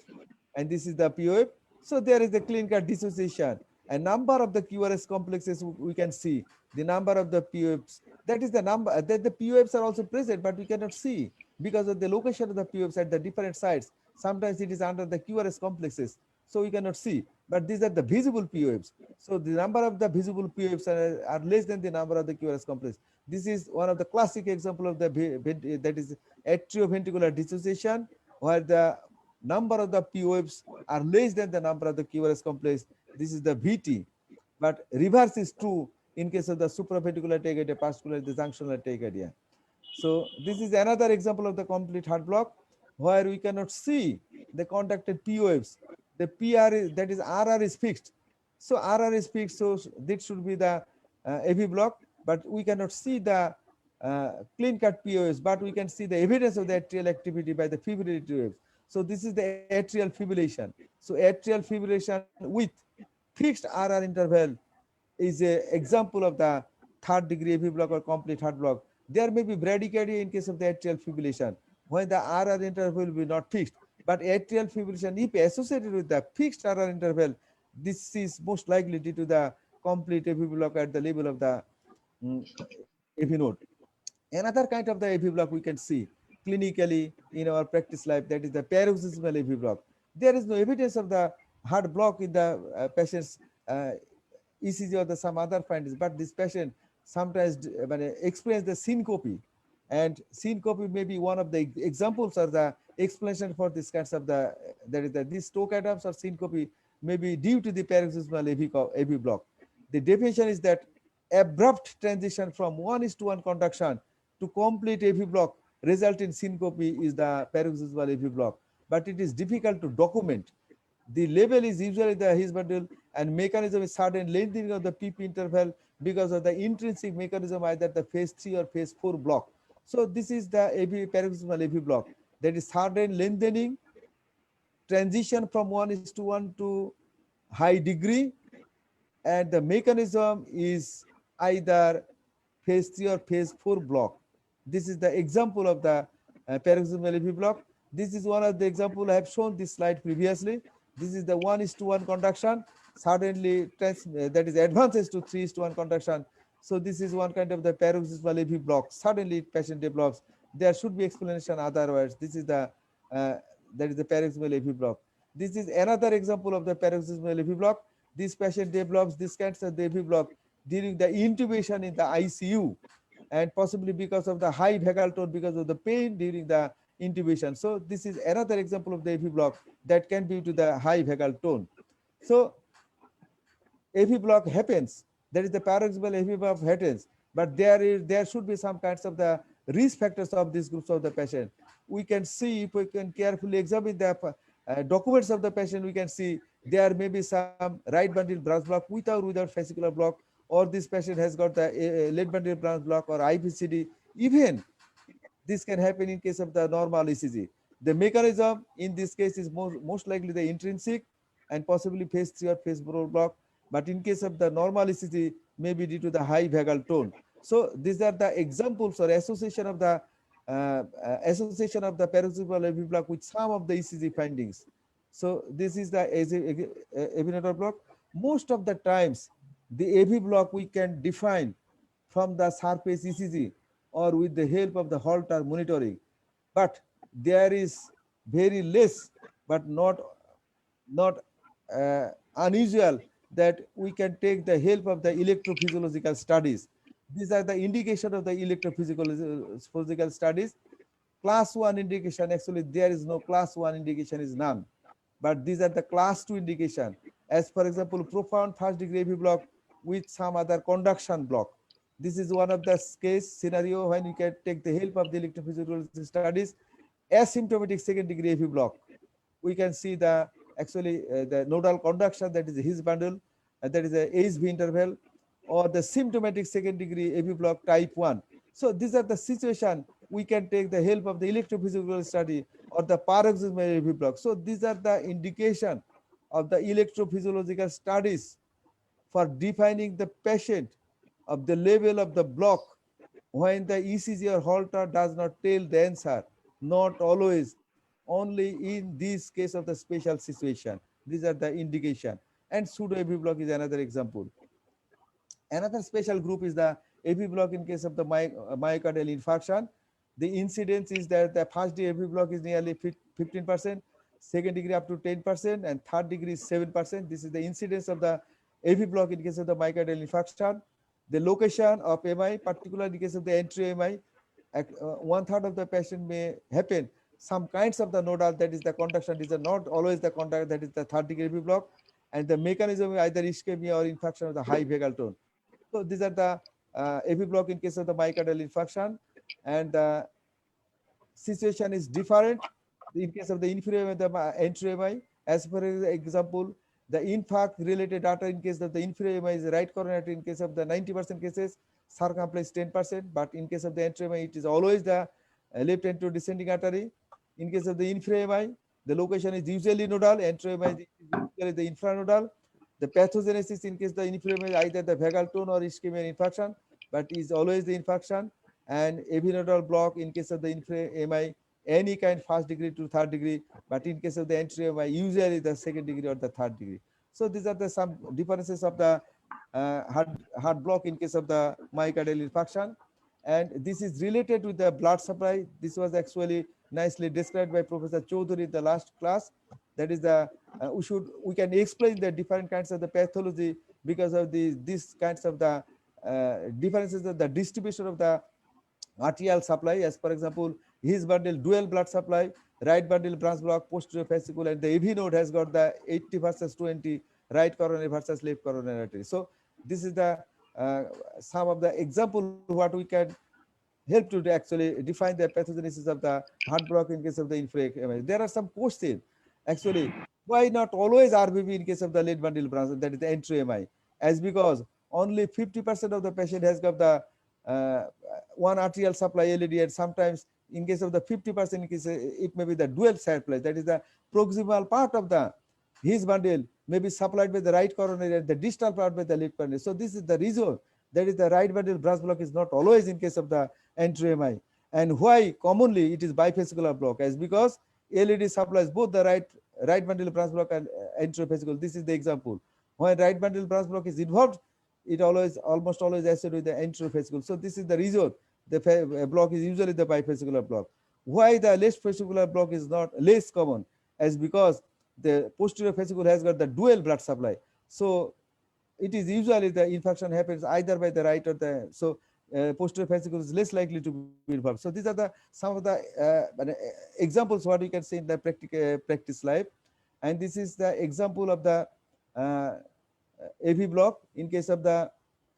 and this is the P wave. So there is the clinical dissociation. A number of the QRS complexes we can see, the number of the P waves. That is the number that the P waves are also present, but we cannot see because of the location of the P waves at the different sites. Sometimes it is under the QRS complexes, so we cannot see. But these are the visible P waves. So the number of the visible P waves are less than the number of the QRS complex. This is one of the classic example of the that is atrioventricular dissociation, where the number of the P waves are less than the number of the QRS complex. This is the VT, but reverse is true in case of the supraventricular tachycardia, particularly the junctional tachycardia. So this is another example of the complete heart block, where we cannot see the conducted P waves. The PR is, that is RR is fixed. So RR is fixed, so this should be the AV block, but we cannot see the clean cut P waves, but we can see the evidence of the atrial activity by the fibrillatory waves. So this is the atrial fibrillation. So atrial fibrillation with fixed RR interval is an example of the third degree AV block or complete heart block. There may be bradycardia in case of the atrial fibrillation, when the RR interval will be not fixed. But atrial fibrillation, if associated with the fixed RR interval, this is most likely due to the complete AV block at the level of the AV node. Another kind of the AV block we can see clinically in our practice life, that is the paroxysmal AV block. There is no evidence of the heart block in the patient's ECG or the some other findings, but this patient sometimes experience the syncope, and syncope may be one of the examples or the explanation for this kinds of the, that is that these stochasms or syncope may be due to the paroxysmal AV block. The definition is that abrupt transition from 1:1 conduction to complete AV block result in syncope is the paroxysmal AV block, but it is difficult to document. The level is usually the His bundle, and mechanism is sudden lengthening of the PP interval because of the intrinsic mechanism, either the phase 3 or phase 4 block. So this is the AV paroxysmal AV block, that is sudden lengthening, transition from 1:1 to high degree, and the mechanism is either phase 3 or phase 4 block. This is the example of the paroxysmal AV block. This is one of the example I have shown this slide previously. This is the 1:1 conduction, suddenly that is advances to 3:1 conduction. So this is one kind of the paroxysmal AV block. Suddenly patient develops. There should be explanation otherwise. This is the that is the paroxysmal AV block. This is another example of the paroxysmal AV block. This patient develops this cancer AV block during the intubation in the ICU, and possibly because of the high vagal tone, because of the pain during the intubation. So this is another example of the AV block that can be due to the high vagal tone. So AV block happens, that is the paroxysmal AV block happens, but there should be some kinds of the risk factors of these groups of the patient. We can see, if we can carefully examine the documents of the patient, we can see there may be some right bundle branch block with or without fascicular block, or this patient has got the left bundle branch block or IVCD. Even this can happen in case of the normal ECG. The mechanism in this case is most likely the intrinsic and possibly phase 3 or phase 4 block, but in case of the normal ECG, maybe due to the high vagal tone. So these are the examples or association of the paroxysmal AV block with some of the ECG findings. So this is the AV nodal block. Most of the times, the AV block we can define from the surface ECG or with the help of the Holter monitoring, but there is very less, but not unusual, that we can take the help of the electrophysiological studies. These are the indication of the electrophysiological studies. Class 1 indication, actually there is no class 1 indication, is none, but these are the class 2 indication, as for example profound first degree AV block with some other conduction block. This is one of the case scenario when you can take the help of the electrophysiological studies. Asymptomatic second degree AV block, we can see the actually the nodal conduction, that is His bundle, and that is a HV interval, or the symptomatic second degree AV block type 1. So these are the situation we can take the help of the electrophysiological study or the paroxysmal AV block. So these are the indication of the electrophysiological studies for defining the patient of the level of the block when the ECG or Holter does not tell the answer. Not always, only in this case of the special situation. These are the indication. And pseudo AV block is another example. Another special group is the AV block in case of the myocardial infarction. The incidence is that the first degree AV block is nearly 15%, second degree up to 10%, and third degree is 7%. This is the incidence of the AV block in case of the myocardial infarction. The location of MI, particularly in case of the entry MI, 1/3 of the patient may happen some kinds of the nodal, that is the conduction, is not always the conduct, that is the third degree AV block, and the mechanism is either ischemia or infarction of the high vagal tone. So these are the AV block in case of the myocardial infarction, and the situation is different in case of the inferior MI, the entry MI. As for example, the infarct related data in case of the inferior MI is right coronary artery in case of the 90% cases, circumflex 10%, but in case of the entry MI, it is always the left antero descending artery. In case of the inferior MI, the location is usually nodal, entry MI is usually the infranodal. The pathogenesis in case the inferior MI is either the vagal tone or ischemia infarction, but is always the infarction. And AV nodal block in case of the inferior MI, any kind first degree to third degree, but in case of the entry MI, usually the second degree or the third degree. So these are the some differences of the heart block in case of the myocardial infarction. And this is related with the blood supply. This was actually nicely described by Professor Chowdhury in the last class. That is the we can explain the different kinds of the pathology because of these kinds of the differences of the distribution of the arterial supply. As for example, His bundle dual blood supply, right bundle branch block, posterior fascicle, and the AV node has got the 80 versus 20, right coronary versus left coronary artery. So this is the some of the example what we can help to actually define the pathogenesis of the heart block in case of the infrared MI. There are some questions actually. Why not always RBB in case of the late bundle branch, that is the entry MI? As because only 50% of the patient has got the one arterial supply LED, and sometimes in case of the 50% in case it may be the dual supply, that is the proximal part of the his bundle may be supplied by the right coronary and the distal part by the left coronary. So this is the reason that is the right bundle branch block is not always in case of the entry MI. And why commonly it is bifascicular block, as because LED supplies both the right bundle branch block and entrovesical. This is the example. When right bundle branch block is involved, it almost always associated with the entrovesical. So this is the reason the block is usually the bifascicular block. Why the left fascicular block is not less common, as because the posterior fascicle has got the dual blood supply. So it is usually the infection happens either by the right or the, so posterior fascicle is less likely to be involved. So these are the some of the examples what we can see in the practice life. And this is the example of the AV block in case of the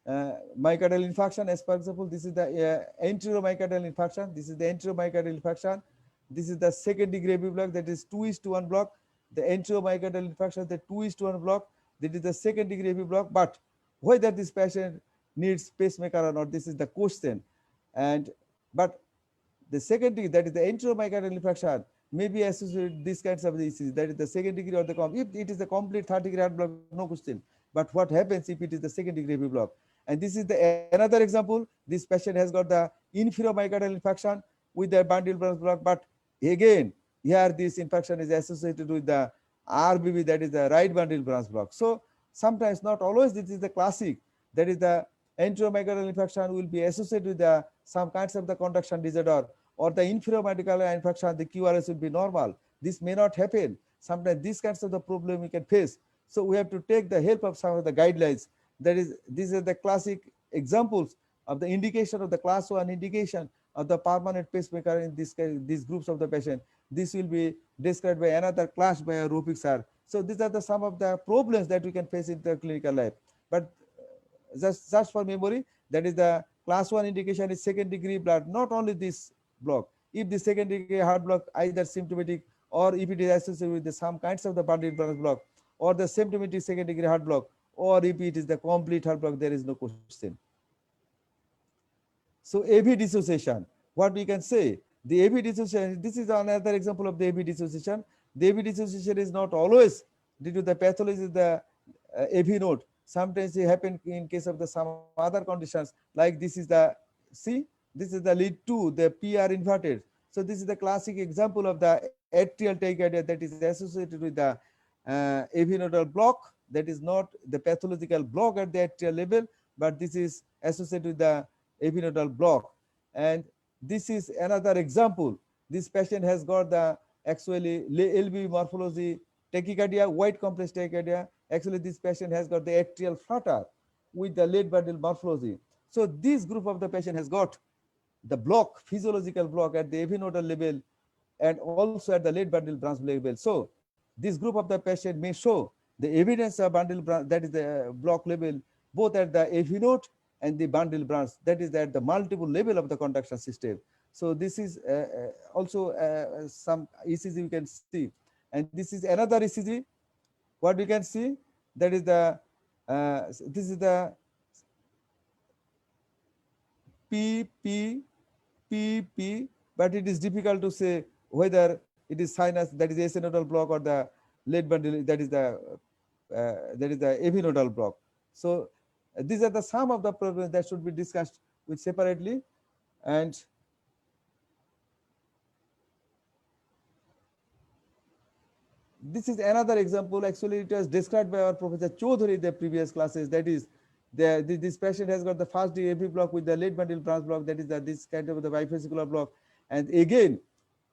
myocardial infarction. As for example, this is the anterior myocardial infarction. This is the anterior myocardial infarction. This is the second degree AV block, that is 2:1 block. The anterior myocardial infarction, the 2:1 block, that is the second degree AV block. But whether this patient needs pacemaker or not, this is the question. And but the second degree, that is the anterior myocardial infarction, may be associated with these kinds of diseases, that is the second degree or the if it is the complete third degree heart block, no question. But what happens if it is the second degree AV block? And this is the another example. This patient has got the inferior myocardial infarction with the bundle branch block, but again here this infection is associated with the RBB, that is the right bundle branch block. So sometimes, not always, this is the classic, that is the anterior myocardial infarction will be associated with the some kinds of the conduction disorder, or the inferior myocardial infarction, the QRS will be normal. This may not happen. Sometimes these kinds of the problem we can face. So we have to take the help of some of the guidelines. That is, these are the classic examples of the indication of the class 1 indication of the permanent pacemaker in these groups of the patient. This will be described by another class by Rofik sir. So these are the some of the problems that we can face in the clinical life. But just for memory, that is the class 1 indication is second degree blood, not only this block. If the second degree heart block either symptomatic, or if it is associated with some kinds of the bundle branch block, or the symptomatic second degree heart block, or if it is the complete heart block, there is no question. So AV dissociation, what we can say, the AV dissociation, this is another example of the AV dissociation. The AV dissociation is not always due to the pathology of the AV node. Sometimes it happens in case of the some other conditions, like this is the, see, this is the lead 2, the PR inverted. So this is the classic example of the atrial tachycardia that is associated with the AV nodal block. That is not the pathological block at the atrial level, but this is associated with the AV nodal block. And this is another example. This patient has got the actually LV morphology tachycardia, white complex tachycardia. Actually, this patient has got the atrial flutter with the late bundle morphology. So this group of the patient has got the block, physiological block at the AV nodal level and also at the late bundle branch level. So this group of the patient may show the evidence of bundle branch, that is the block level, both at the AV node and the bundle branch, that is at the multiple level of the conduction system. So this is also some ECG we can see. And this is another ECG. What we can see, that is the, this is the PP, but it is difficult to say whether it is sinus, that is AC nodal block, or the late bundle, that is the AV nodal block. So these are the some of the problems that should be discussed with separately. And this is another example. Actually, it was described by our Professor Chowdhury in the previous classes. That is, this patient has got the first degree AV block with the late bundle branch block. That is this kind of the bifascicular block. And again,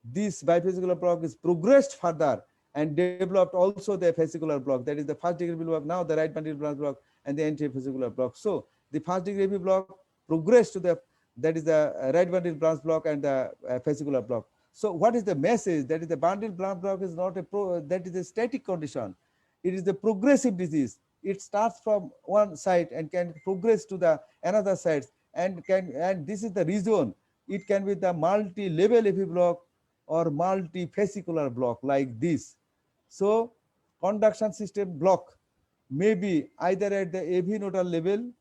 this bifascicular block is progressed further and developed also the fascicular block. That is the first degree block, now the right bundle branch block and the antifascicular block. So the first degree AV block progressed to the, that is the right bundle branch block and the fascicular block. So what is the message? That is the bundle branch block is not that is a static condition. It is the progressive disease. It starts from one side and can progress to the another side, and this is the reason It can be the multi-level AV block or multi-fascicular block like this. So conduction system block may be either at the AV nodal level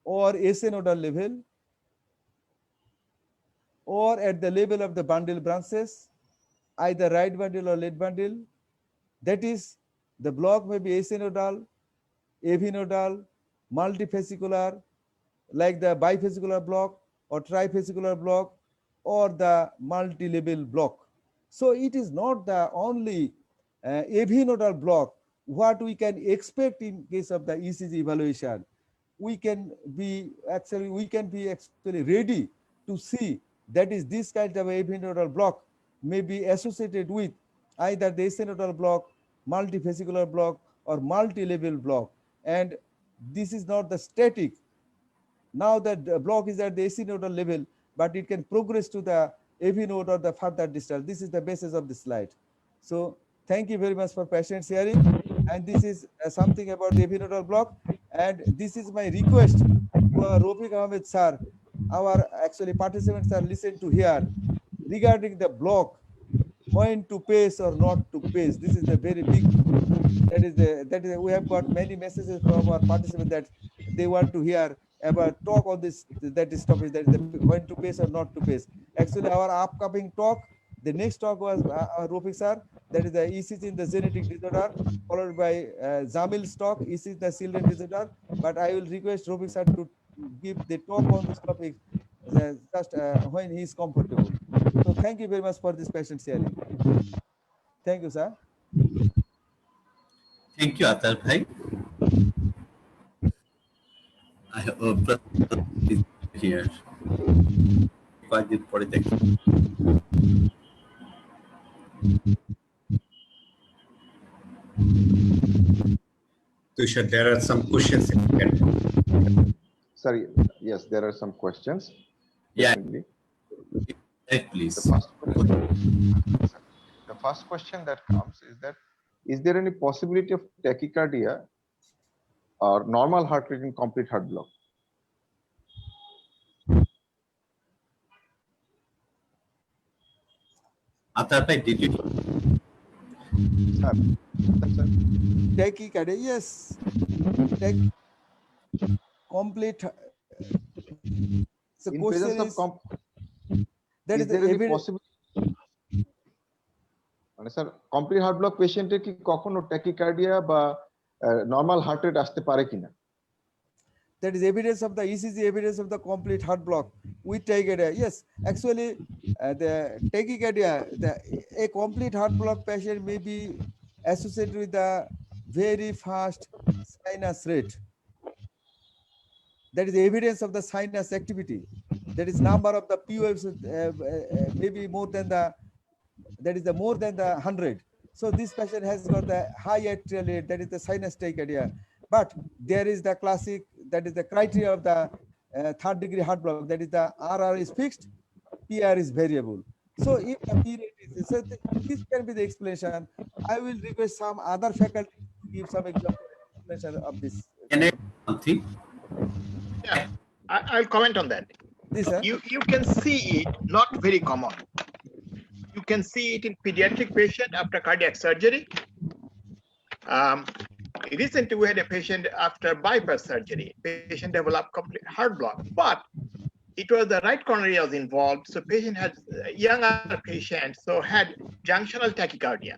or SA nodal level, or at the level of the bundle branches, either right bundle or left bundle. That is, the block may be SA nodal, AV nodal, multifascicular, like the bifascicular block or trifascicular block, or the multi-level block. So it is not the only AV nodal block what we can expect in case of the ECG evaluation. We can be actually ready to see that is this kind of AV nodal block may be associated with either the SA nodal block, multifascicular block, or multi-level block. And this is not the static. Now that the block is at the AC nodal level, but it can progress to the AV node or the further distal. This is the basis of the slide. So thank you very much for patient sharing. And this is something about the AV nodal block. And this is my request to Rafiq Ahmed sir. Our actually participants are listened to here regarding the block, when to pace or not to pace. This is the very big. That is we have got many messages from our participants that they want to hear about talk on this topic, that is the when to pace or not to pace. Actually, our upcoming talk, the next talk was Rafiq sir, that is the ECG in the genetic disorder, followed by Jamil's talk, ECG in the children disorder. But I will request Rafiq sir to give the talk on this topic just when he is comfortable. So thank you very much for this patient sharing. Thank you, sir. Thank you, Atahar bhai. I hope is here. Tushar, there are some questions in the chat. Sorry, yes, there are some questions. Yeah. Definitely. Right, please. The first question that comes is that, is there any possibility of tachycardia or normal heart rate in complete heart block? Atahar bhai, did you? Sir, Tachycardia, yes. Complete. So in question presence is, of that is is there the any evidence. possibility? মানে sir complete heart block পেশেন্টের কি কখনো tachycardia বা normal heart rate আসতে পারে কিনা? That is evidence of the ECG, evidence of the complete heart block with tachycardia. Yes, actually, the tachycardia, a complete heart block patient may be associated with the very fast sinus rate. That is the evidence of the sinus activity. That is number of the P waves maybe more than the, that is the more than the 100. So this patient has got the high atrial rate, that is the sinus tachycardia. But there is the classic, that is the criteria of the third degree heart block, that is the RR is fixed, PR is variable. So if the P rate is, so this can be the explanation. I will request some other faculty to give some example explanation of this. Can I something? Yeah, I'll comment on that. This, sir? You can see it, not very common. You can see it in pediatric patient after cardiac surgery. Recently, we had a patient after bypass surgery. Patient developed complete heart block, but it was the right coronary was involved. So patient had younger patient, so had junctional tachycardia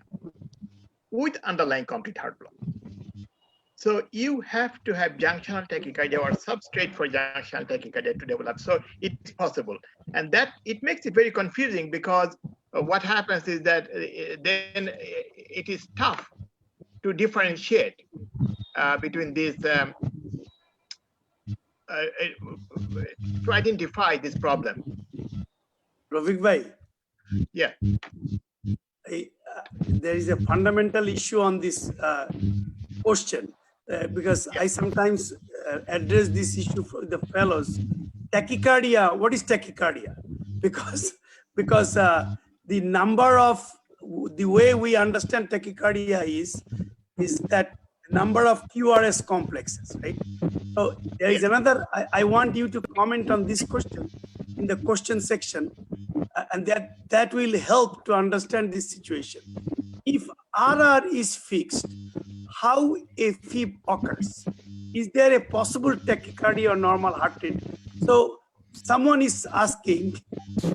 with underlying complete heart block. So you have to have junctional tachycardia or substrate for junctional tachycardia to develop. So it's possible. And that it makes it very confusing because what happens is that then it is tough to differentiate between these, to identify this problem. Rafiq bhai, Yeah. There is a fundamental issue on this question because I sometimes address this issue for the fellows. Tachycardia, what is tachycardia? Because the number of, the way we understand tachycardia is that number of QRS complexes, right? So there is another, I want you to comment on this question in the question section, and that will help to understand this situation. If RR is fixed, how AFib occurs? Is there a possible tachycardia or normal heart rate? So someone is asking,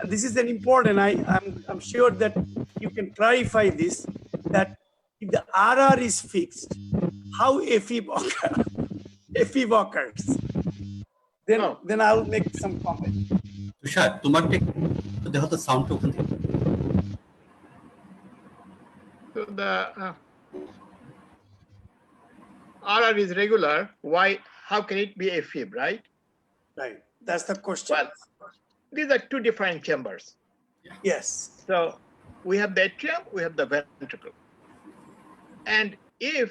and this is an important, I'm sure that you can clarify this, that if the RR is fixed, how AFib occurs? AFib occurs. Then I'll make some comment. তুষার তোমারটা দেখো তো sound ওখান থেকে So the RR is regular. Why? How can it be AFib, right? Right. That's the question. Well, these are two different chambers. Yes. So we have the atrium, we have the ventricle. And if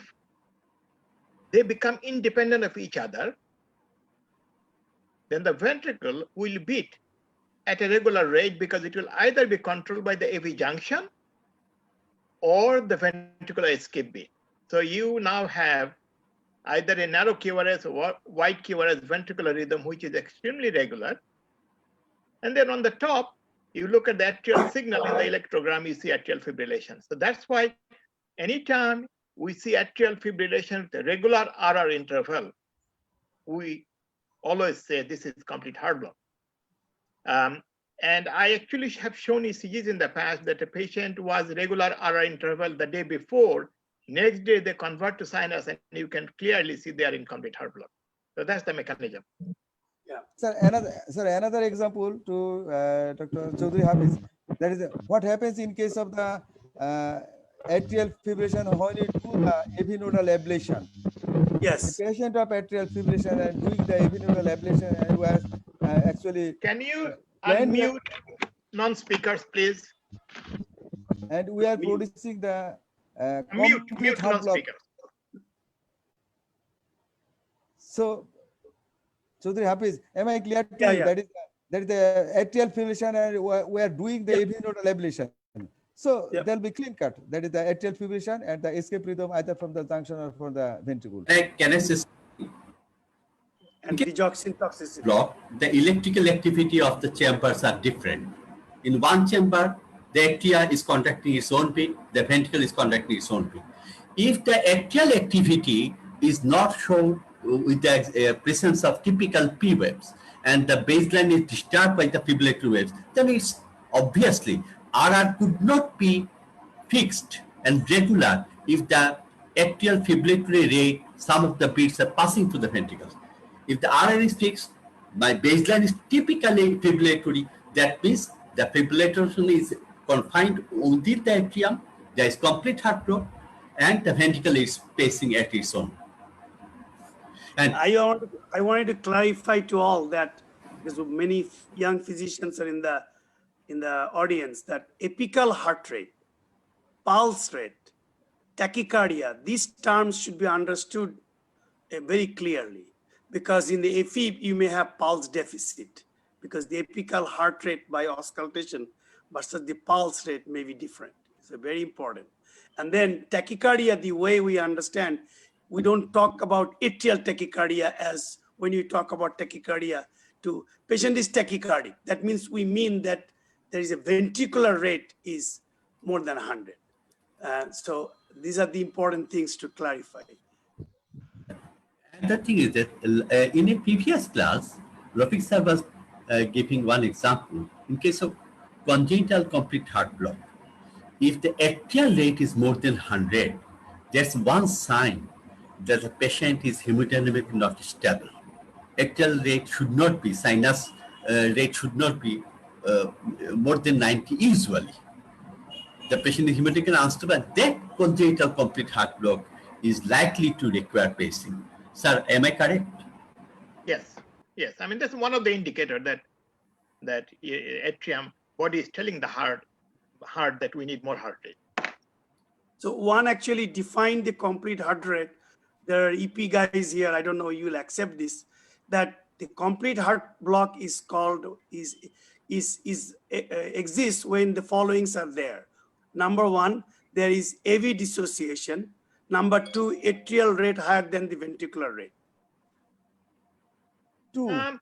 they become independent of each other, then the ventricle will beat at a regular rate because it will either be controlled by the AV junction or the ventricular escape beat. So you now have either a narrow QRS or wide QRS ventricular rhythm, which is extremely regular. And then on the top, you look at the atrial signal in the electrogram, you see atrial fibrillation. So that's why anytime we see atrial fibrillation with a regular RR interval, we always say this is complete heart block. And I actually have shown ECGs in the past that a patient was regular RR interval the day before, next day they convert to sinus and you can clearly see they are in complete heart block. So that's the mechanism. Yeah. Sir, another example to Dr. Chowdhury Hafiz, that is what happens in case of the atrial fibrillation when you do the AV nodal ablation. Yes. The patient of atrial fibrillation and doing the AV nodal ablation and was actually. Can you unmute non-speakers, please? And we are producing the mute non-speakers. So, Chowdhury Hafiz, am I clear to you? Yeah. That is the atrial fibrillation and we are doing the AV nodal ablation. So there'll be clean cut. That is the atrial fibrillation and the escape rhythm either from the junction or from the ventricle. can I say And digoxin toxicity. block, the electrical activity of the chambers are different. In one chamber, the atria is conducting its own beat, the ventricle is conducting its own beat. If the atrial activity is not shown with the presence of typical P waves and the baseline is disturbed by the fibrillatory waves, then it's obviously RR could not be fixed and regular if the atrial fibrillatory rate, some of the beats are passing through the ventricles. If the RR is fixed, my baseline is typically fibrillatory, that means the fibrillation is confined within the atrium, there is complete heart block, and the ventricle is pacing at its own. And I wanted to clarify to all that, because many young physicians are in the audience, that apical heart rate, pulse rate, tachycardia, these terms should be understood very clearly, because in the AFib you may have pulse deficit, because the apical heart rate by auscultation versus the pulse rate may be different. It's very important. And then tachycardia, the way we understand, we don't talk about atrial tachycardia as when you talk about tachycardia to patient is tachycardic. That means we mean that there is a ventricular rate is more than 100. So these are the important things to clarify. the thing is that in a previous class, Rafiq sir was giving one example. In case of congenital complete heart block, if the atrial rate is more than 100, that's one sign that the patient is hemodynamically not stable. Atrial rate should not be, sinus rate should not be more than 90 usually. The patient is hemodynamically unstable, and that congenital complete heart block is likely to require pacing. Sir, am I correct? Yes, yes. I mean, that's one of the indicators that atrium body is telling the heart that we need more heart rate. So one actually defined the complete heart rate. There are EP guys here, I don't know you'll accept this, that the complete heart block is called, exists when the followings are there. Number one, there is AV dissociation. Number two, atrial rate higher than the ventricular rate. True.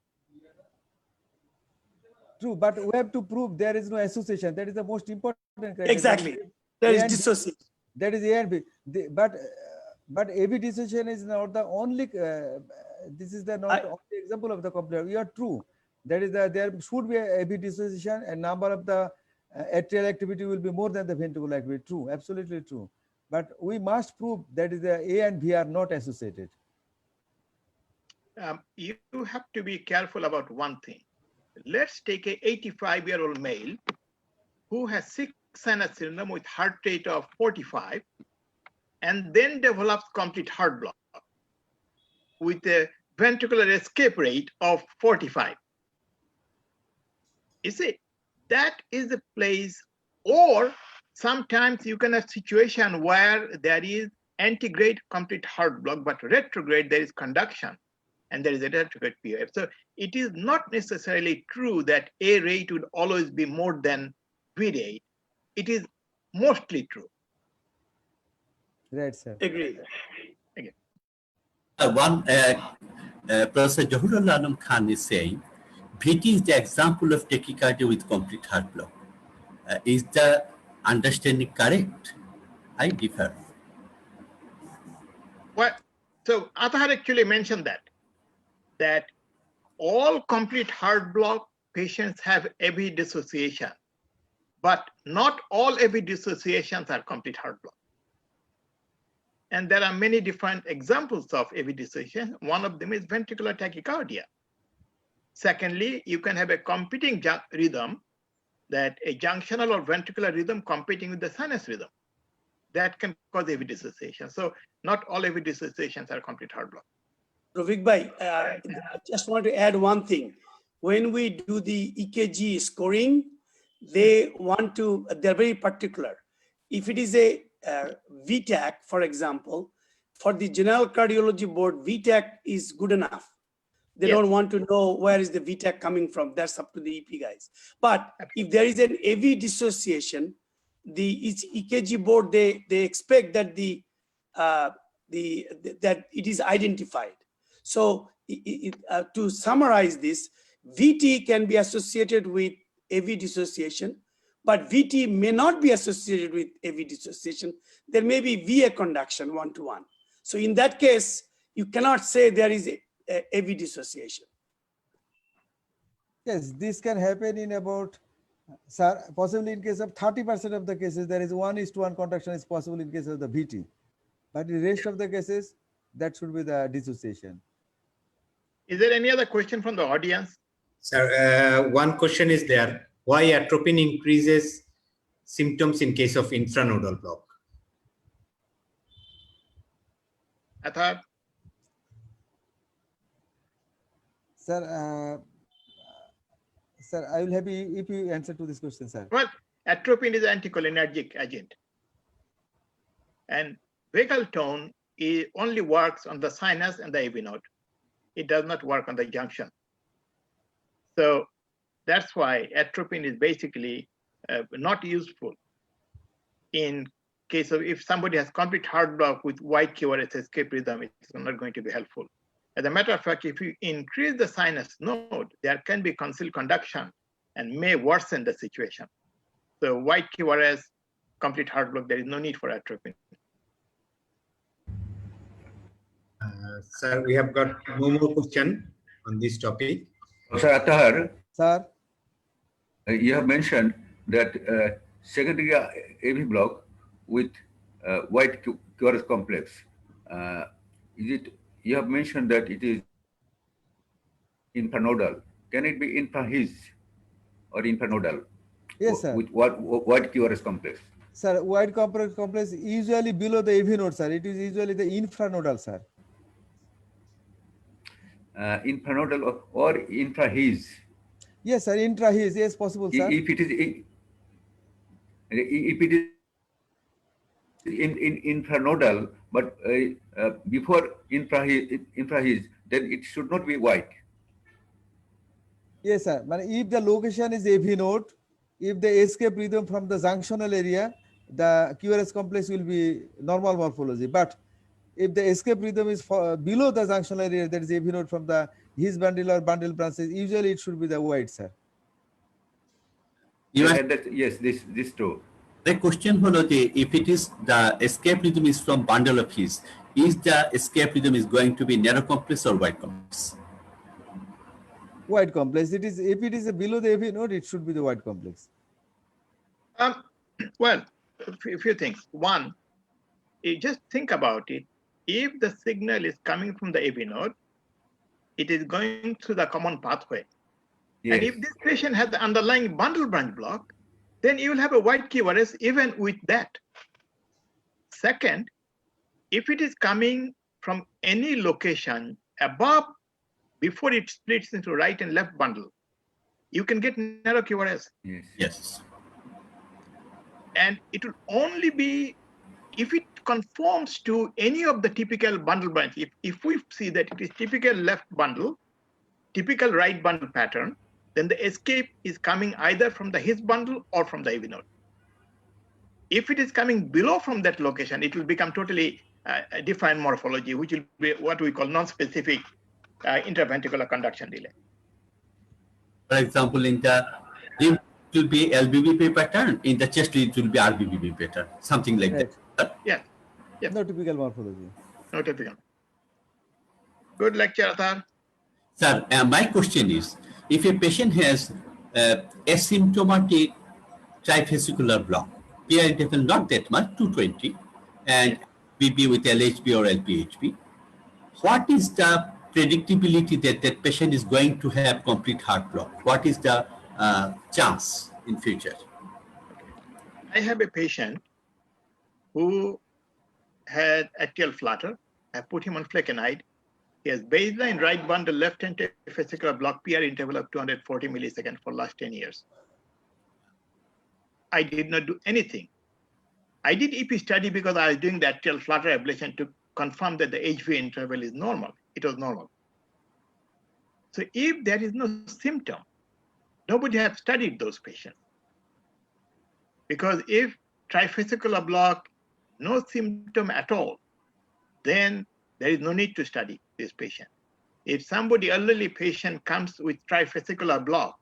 True, but we have to prove there is no association. That is the most important criteria. Exactly. There is dissociation. That is A and B. But AV dissociation is not the only. This is the not only example of the complete. You are true. That is there should be a AV dissociation, and number of the atrial activity will be more than the ventricular activity. True, absolutely true. But we must prove that is the A and B are not associated. You have to be careful about one thing. Let's take a 85-year-old male who has 6 sinus syndrome with heart rate of 45 and then develops complete heart block with a ventricular escape rate of 45. You see, that is the place, or sometimes you can have a situation where there is antegrade complete heart block, but retrograde there is conduction and there is a retrograde POF. So it is not necessarily true that A rate would always be more than V rate. It is mostly true. Right, sir. Agree. Again. Professor Jahurul Alam Khan is saying, VT is the example of tachycardia with complete heart block. Is the understanding correct? I differ. Well, so Atahar actually mentioned that all complete heart block patients have AV dissociation, but not all AV dissociations are complete heart block. And there are many different examples of AV dissociation. One of them is ventricular tachycardia. Secondly, you can have a competing rhythm, that a junctional or ventricular rhythm competing with the sinus rhythm. That can cause AV dissociation. So not all AV dissociations are complete heart block. Rovik Bhai, I just want to add one thing. When we do the EKG scoring, they're very particular. If it is a VTAC, for example, for the general cardiology board, VTAC is good enough. They don't want to know where is the VTAC coming from. That's up to the EP guys. But if there is an AV dissociation, the EKG board, they expect that that it is identified. So to summarize this, VT can be associated with AV dissociation, but VT may not be associated with AV dissociation. There may be VA conduction 1-to-1. So in that case, you cannot say there is a AV dissociation. Yes, this can happen in about, sir, possibly in case of 30% of the cases, there is 1:1 conduction is possible in case of the VT. But in the rest of the cases, that should be the dissociation. Is there any other question from the audience? Sir, one question is there. Why atropine increases symptoms in case of infranodal block? Atahar? Sir, sir, I will have you if you answer to this question, sir. Well, atropine is an anticholinergic agent. And vagal tone only works on the sinus and the AV node. It does not work on the junction. So that's why atropine is basically not useful in case of if somebody has complete heart block with wide QRS escape rhythm, it's not going to be helpful. As a matter of fact, if you increase the sinus node, there can be concealed conduction and may worsen the situation. So wide QRS, complete heart block, there is no need for atropine. Sir, we have got no more question on this topic. Sir Atahar, Sir, you have mentioned that secondary AV block with white QRS complex. You have mentioned that it is infranodal. Can it be infrahis or infranodal? yes, sir. With white QRS complex? Sir, wide complex usually below the AV node, sir. It is usually the infranodal, sir. Infranodal or infrahis? Yes, sir. Intrahis, yes, possible, sir. If it is in infranodal, but before infrahis, then it should not be white. Yes, sir. But if the location is AV node, if the escape rhythm from the junctional area, the QRS complex will be normal morphology. But if the escape rhythm is below the junctional area, that is AV node from the his bundle or bundle branches, usually it should be the white, sir. You are, Yes, this true. the question holo je, if it is the escape rhythm is from bundle of his, is the escape rhythm is going to be narrow complex or wide complex? White complex. It is, if it is below the AV node, it should be the white complex. Well, a few things. One, you just think about it. If the signal is coming from the AV node, it is going through the common pathway. Yes. And if this patient has the underlying bundle branch block, then you will have a white QRS even with that. Second, if it is coming from any location above, before it splits into right and left bundle, you can get narrow QRS. Yes. Yes. And it will only be if it conforms to any of the typical bundle branch. If we see that it is typical left bundle, typical right bundle pattern, then the escape is coming either from the his bundle or from the AV node. If it is coming below from that location, it will become totally a different morphology, which will be what we call non-specific interventricular conduction delay. For example, in the limb it will be LBBP pattern, in the chest it will be RBBP pattern, something like Right. that. Yes. Yes. No typical morphology. No typical. Good lecture, Atahar. Sir, my question is, if a patient has asymptomatic trifascicular block, PR interval not that much, 220, and BB with LHB or LPHB, what is the predictability that that patient is going to have complete heart block? What is the chance in future? I have a patient who had atrial flutter. I put him on flecainide. He has baseline right bundle left antifascicular block PR interval of 240 milliseconds for last 10 years. I did not do anything. I did EP study because I was doing the atrial flutter ablation to confirm that the HV interval is normal. It was normal. So if there is no symptom, nobody has studied those patients. Because if trifascicular block, no symptom at all, then there is no need to study this patient. If somebody elderly patient comes with trifascicular block,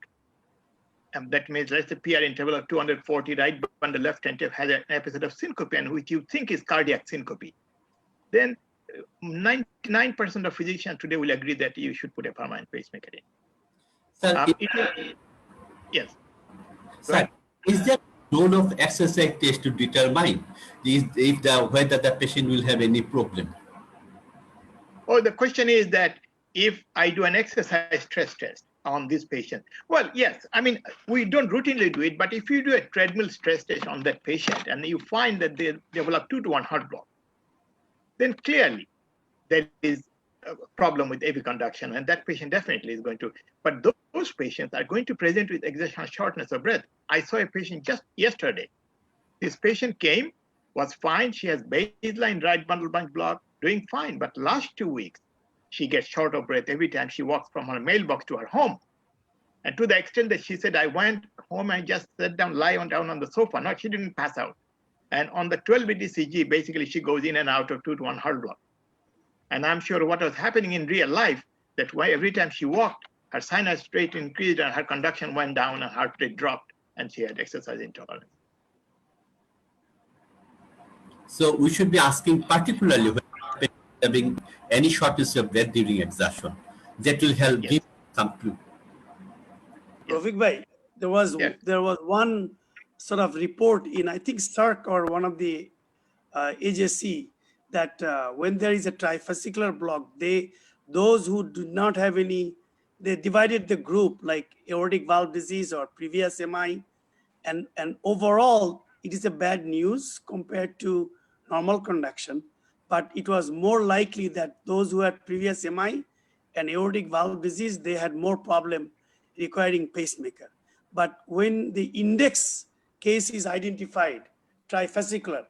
and that means let's say PR interval of 240, right bundle left anterior has an episode of syncope, and which you think is cardiac syncope, then 99% of physicians today will agree that you should put a permanent pacemaker in. Sir, Yes. sir, is there role of exercise test to determine whether the patient will have any problem? Oh, the question is that if I do an exercise stress test on this patient, well, yes, I mean, we don't routinely do it, but if you do a treadmill stress test on that patient and you find that they develop 2-to-1 heart block, then clearly there is a problem with AV conduction, and that patient definitely is going to, but those patients are going to present with exertional shortness of breath. I saw a patient just yesterday. This patient came, was fine. She has baseline right bundle branch block, doing fine. But last 2 weeks, she gets short of breath every time she walks from her mailbox to her home. And to the extent that she said, I went home and just sat down, down on the sofa. No, she didn't pass out. And on the 12-beat ECG, basically she goes in and out of 2-to-1 heart block. And I'm sure what was happening in real life, that why every time she walked, her sinus rate increased and her conduction went down and heart rate dropped, and she had exercise intolerance. So we should be asking particularly when having any shortness of breath during exertion. That will help give some clue. Rafik bhai, there was one sort of report in, I think, Stark or one of the AJC, that when there is a trifascicular block, those who do not have any, they divided the group like aortic valve disease or previous MI, and overall it is a bad news compared to normal conduction, but it was more likely that those who had previous MI and aortic valve disease, they had more problem requiring pacemaker. But when the index case is identified, trifascicular,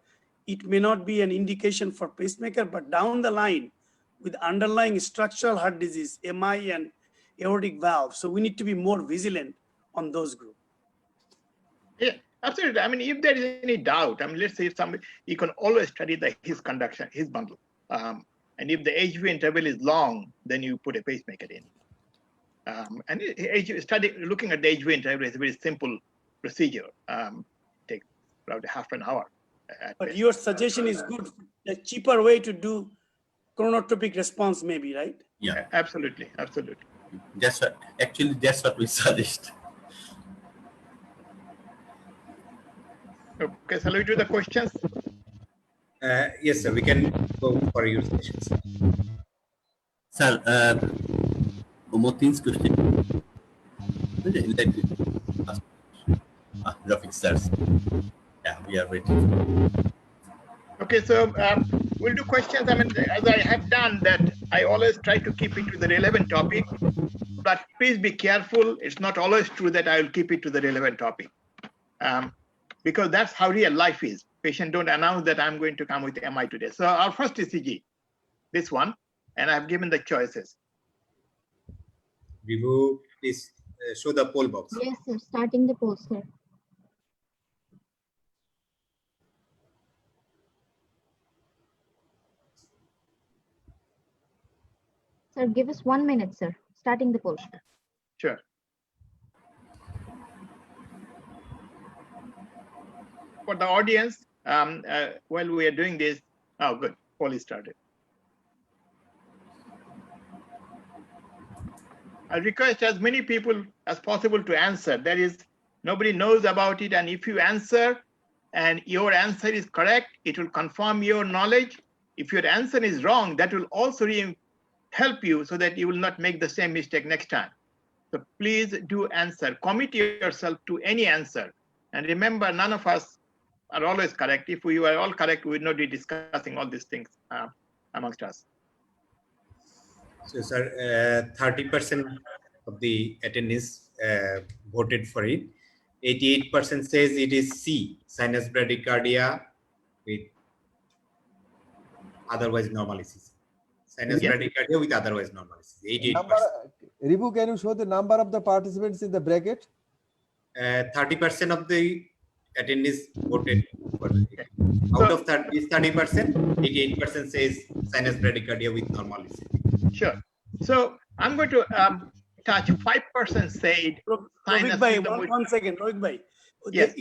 it may not be an indication for pacemaker, but down the line with underlying structural heart disease, MI and aortic valve. So we need to be more vigilant on those groups. Yeah, Absolutely. I mean, if there is any doubt, I mean, let's say if somebody, you can always study his conduction, his bundle. And if the HV interval is long, then you put a pacemaker in. And looking at the HV interval is a very simple procedure. Takes about half an hour. But your suggestion is good. A cheaper way to do chronotropic response, maybe, right? Yeah, Absolutely, absolutely. that's what we suggest. Okay, shall we do the questions? Yes, sir. We can go for your sessions. Sir, Motin's question. Graphics, sir. Yeah, we are waiting. Okay, so we'll do questions. I mean, as I have done that, I always try to keep it to the relevant topic, but please be careful. It's not always true that I will keep it to the relevant topic, because that's how real life is. Patient don't announce that I'm going to come with MI today. So our first ECG, this one, and I've given the choices. Vivu, please show the poll box. Yes, sir. Starting the poll, sir. Sir, give us 1 minute, sir. Starting the poll. Sure. For the audience, while we are doing this, oh, good, poll is started. I request as many people as possible to answer. That is, nobody knows about it, and if you answer and your answer is correct, it will confirm your knowledge. If your answer is wrong, that will also help you so that you will not make the same mistake next time. So please do answer. Commit yourself to any answer. And remember, none of us are always correct. If we were all correct, we would not be discussing all these things amongst us. So, sir, 30% of the attendees voted for it. 88% says it is C, sinus bradycardia with otherwise normal ECG. Sinus bradycardia with otherwise normal ECG. 88%. Ribu, can you show the number of the participants in the bracket? 30% of the attendees voted for it. Out of 30%, 88% says sinus bradycardia with normal ECG. Sure. So I'm going to touch 5% said sinus. Rohit bhai, one second, Rohit bhai. Yes.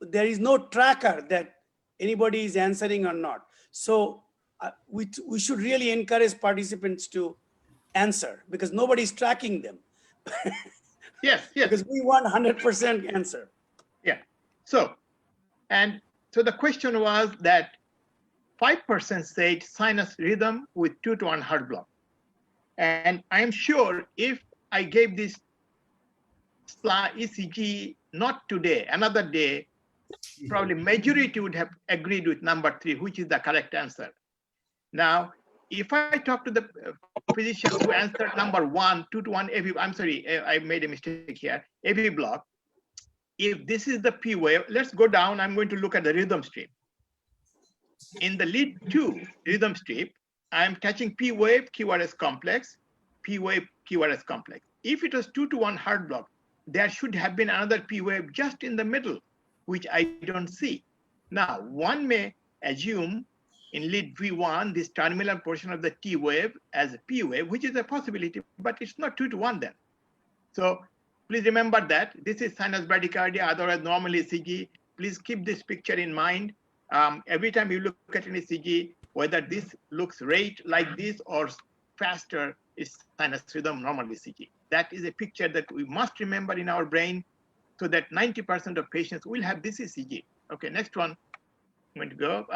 There is no tracker that anybody is answering or not. So we should really encourage participants to answer because nobody is tracking them. Yes, yes. Because we want 100% answer. Yeah. So the question was that 5% said sinus rhythm with 2-to-1 heart block. And I'm sure if I gave this ECG not today, another day, probably majority would have agreed with number 3, which is the correct answer. Now, if I talk to the physician who answered number 1, 2-to-1 AV, I'm sorry, I made a mistake here, AV block. If this is the P wave, let's go down. I'm going to look at the rhythm strip. In the lead 2 rhythm strip, I'm catching P wave, QRS complex, P wave, QRS complex. If it was 2-to-1 heart block, there should have been another P wave just in the middle, which I don't see. Now, one may assume in lead V1, this terminal portion of the T wave as a P wave, which is a possibility, but it's not 2-to-1 then. So please remember that this is sinus bradycardia, otherwise normal ECG. Please keep this picture in mind. Every time you look at an ECG, whether this looks rate like this or faster, is sinus rhythm normal ECG. That is a picture that we must remember in our brain so that 90% of patients will have this ECG. Okay, next one. I'm going to go.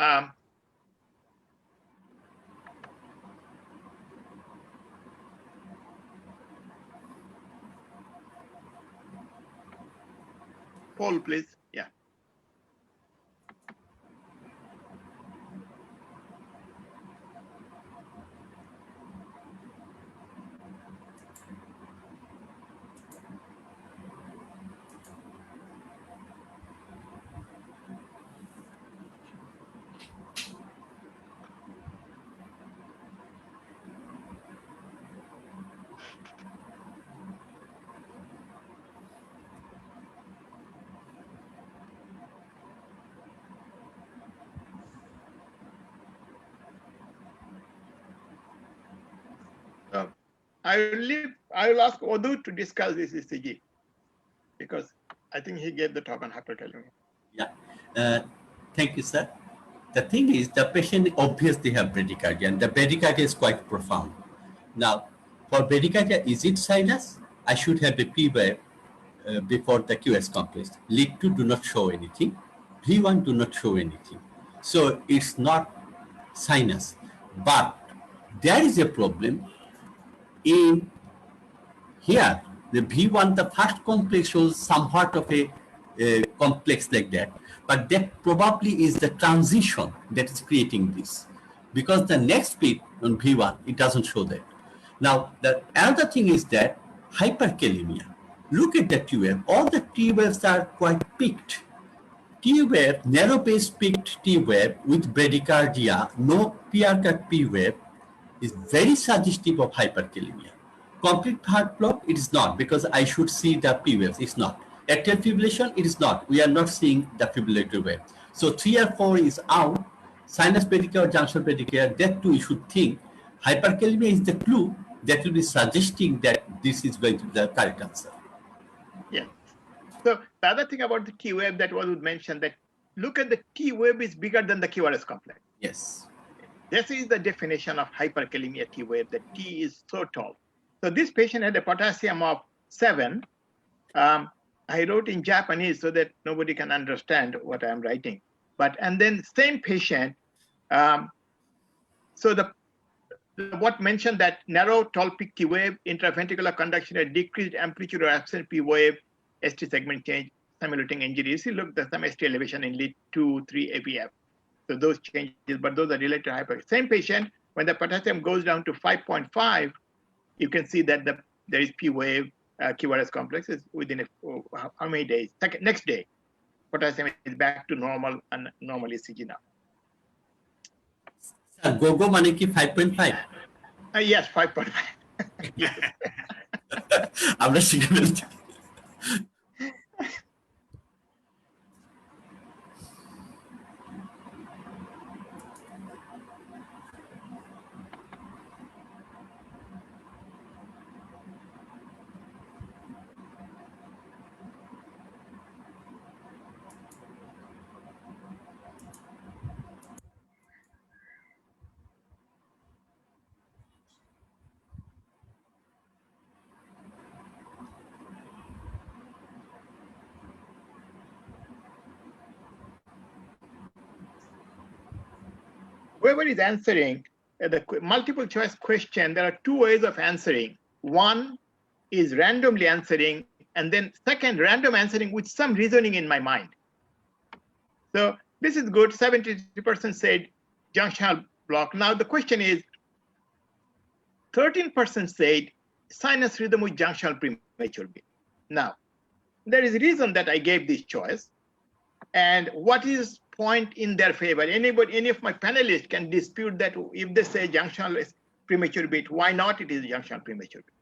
Poll, please. Yeah. I will ask Wadud to discuss this ECG because I think he gave the talk on hyperkalemia. Yeah. Thank you, sir. The thing is, the patient obviously have bradycardia, and the bradycardia is quite profound. Now, for bradycardia, is it sinus? I should have a P wave before the QS complex. Lead 2 do not show anything. V1 do not show anything. So it's not sinus. But there is a problem in here. The V1, the first complex shows somewhat of a complex like that. But that probably is the transition that is creating this. Because the next bit on V1, it doesn't show that. Now, the another thing is that hyperkalemia. Look at the T wave. All the T waves are quite peaked. T wave, narrow base peaked T wave with bradycardia, no PR cut P wave is very suggestive of hyperkalemia. Complete heart block, it is not because I should see the P waves. It's not. Atrial fibrillation, it is not. We are not seeing the fibrillatory wave. So 3 or 4 is out. Sinus bradycardia or junction bradycardia, that too you should think. Hyperkalemia is the clue that will be suggesting that this is going to be the correct answer. Yeah. So the other thing about the T wave that was mentioned, that look at the T wave is bigger than the QRS complex. Yes. This is the definition of hyperkalemia T wave. The T is so tall. So this patient had a potassium of 7. I wrote in Japanese so that nobody can understand what I'm writing. And then same patient, so what mentioned that narrow tall peak T wave, intraventricular conduction at decreased amplitude or absent P wave, ST segment change, simulating injury. You see, look, there's some ST elevation in lead 2, 3 AVF. So those changes, but those are related to hyper. Same patient, when the potassium goes down to 5.5, you can see that there is P wave, QRS complex is within how many days? Next day, potassium is back to normal and normal ECG now. Go mane ki 5.5? Yes, 5.5. Yes. আমরা শিখে ফেলছি। Whoever is answering the multiple choice question, there are 2 ways of answering. One is randomly answering, and then second, random answering with some reasoning in my mind. So this is good. 73% said junctional block. Now the question is, 13% said sinus rhythm with junctional premature beat. Now, there is a reason that I gave this choice. And what is point in their favor? Any of my panelists can dispute that if they say junctional is premature beat, why not it is junctional premature beat?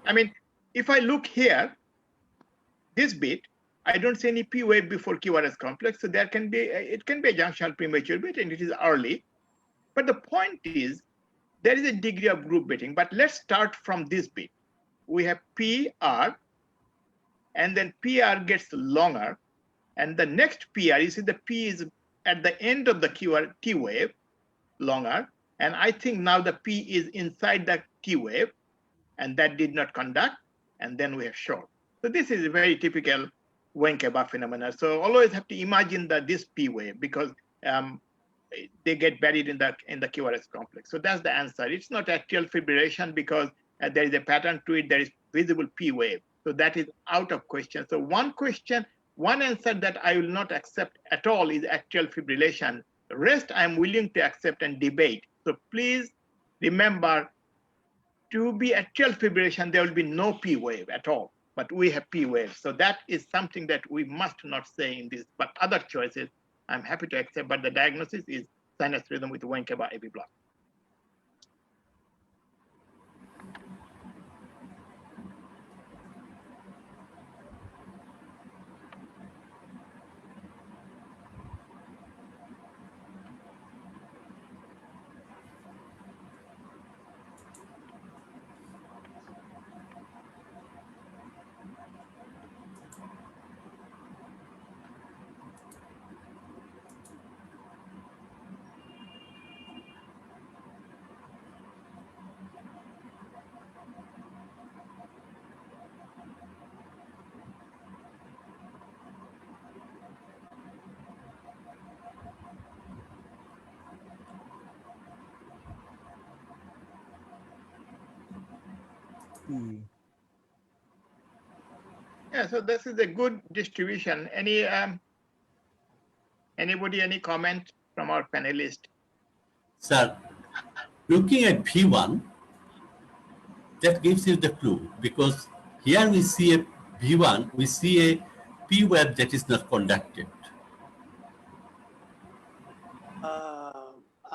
I mean, if I look here, this bit, I don't see any P wave before QRS complex, so there can be, it can be a junctional premature beat and it is early. But the point is, there is a degree of group beating, but let's start from this bit. We have PR, and then PR gets longer, and the next PR, you see the P is at the end of the T wave, longer, and I think now the P is inside the T wave, and that did not conduct, and then we have short. So this is a very typical Wenckebach phenomena. So always have to imagine that this P wave, because they get buried in the QRS complex. So that's the answer. It's not atrial fibrillation because there is a pattern to it. There is visible P wave. So that is out of question. So one answer that I will not accept at all is atrial fibrillation. The rest I'm willing to accept and debate. So please remember, to be atrial fibrillation, there will be no P wave at all, but we have P wave. So that is something that we must not say in this, but other choices I'm happy to accept, but the diagnosis is sinus rhythm with Wenckebach AV block. Yeah, so this is a good distribution. Anybody, any comment from our panelist? Sir, looking at V1, that gives you the clue, because here we see a V1, we see a P wave that is not conducted.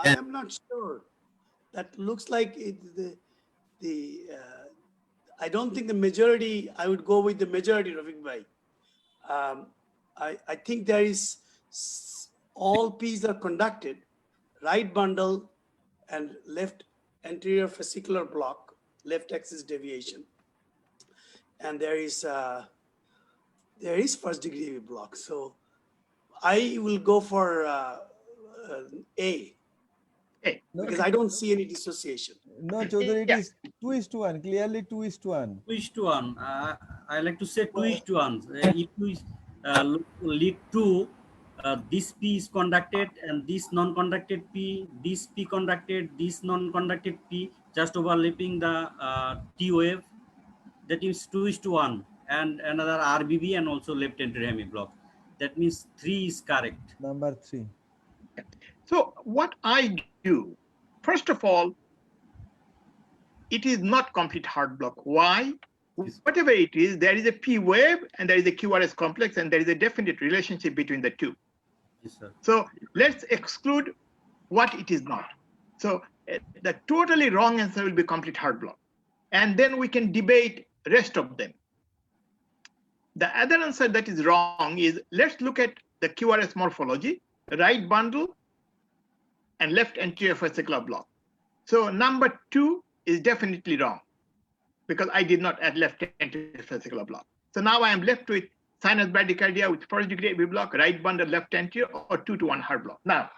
I am not sure. That looks like I don't think the majority, I would go with the majority, Rafiq Bhai. I think there is, all P's are conducted, right bundle and left anterior fascicular block, left axis deviation. And there is first degree block. So I will go for A. Because I don't see any dissociation. No, Chowdhury, it is 2:1. Clearly 2:1. 2:1. I like to say 2:1. If we lead to this P is conducted and this non-conducted P, this P conducted, this non-conducted P, just overlapping the T wave, that is 2:1, and another RBB and also left anterior hemiblock. That means 3 is correct. Number 3. So what I do, first of all, it is not complete heart block. Why? Whatever it is, there is a P wave and there is a QRS complex, and there is a definite relationship between the two. Yes, sir. So let's exclude what it is not. So the totally wrong answer will be complete heart block. And then we can debate rest of them. The other answer that is wrong is, let's look at the QRS morphology, right bundle and left anterior fascicular block. So number 2 is definitely wrong, because I did not add left anterior fascicular block. So now I am left with sinus bradycardia with first degree AV block, right bundle, left anterior, or 2:1 heart block. Now,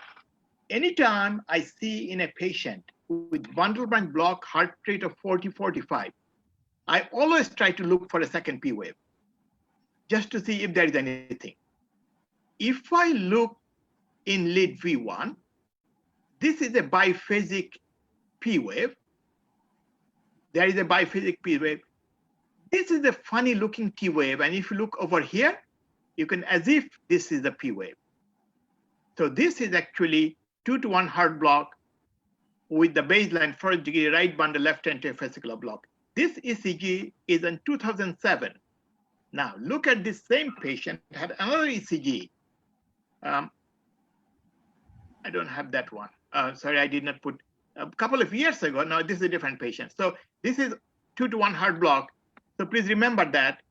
anytime I see in a patient with bundle branch block heart rate of 40-45, I always try to look for a second P wave, just to see if there is anything. If I look in lead V1, this is a biphasic P wave. There is a biphasic P wave. This is a funny looking T wave. And if you look over here, you can, as if this is a P wave. So this is actually 2:1 heart block with the baseline first degree right bundle left anterior fascicular block. This ECG is in 2007. Now look at this same patient had another ECG. I don't have that one. Sorry, I did not put a couple of years ago. Now this is a different patient. So this is 2:1 heart block. So please remember that.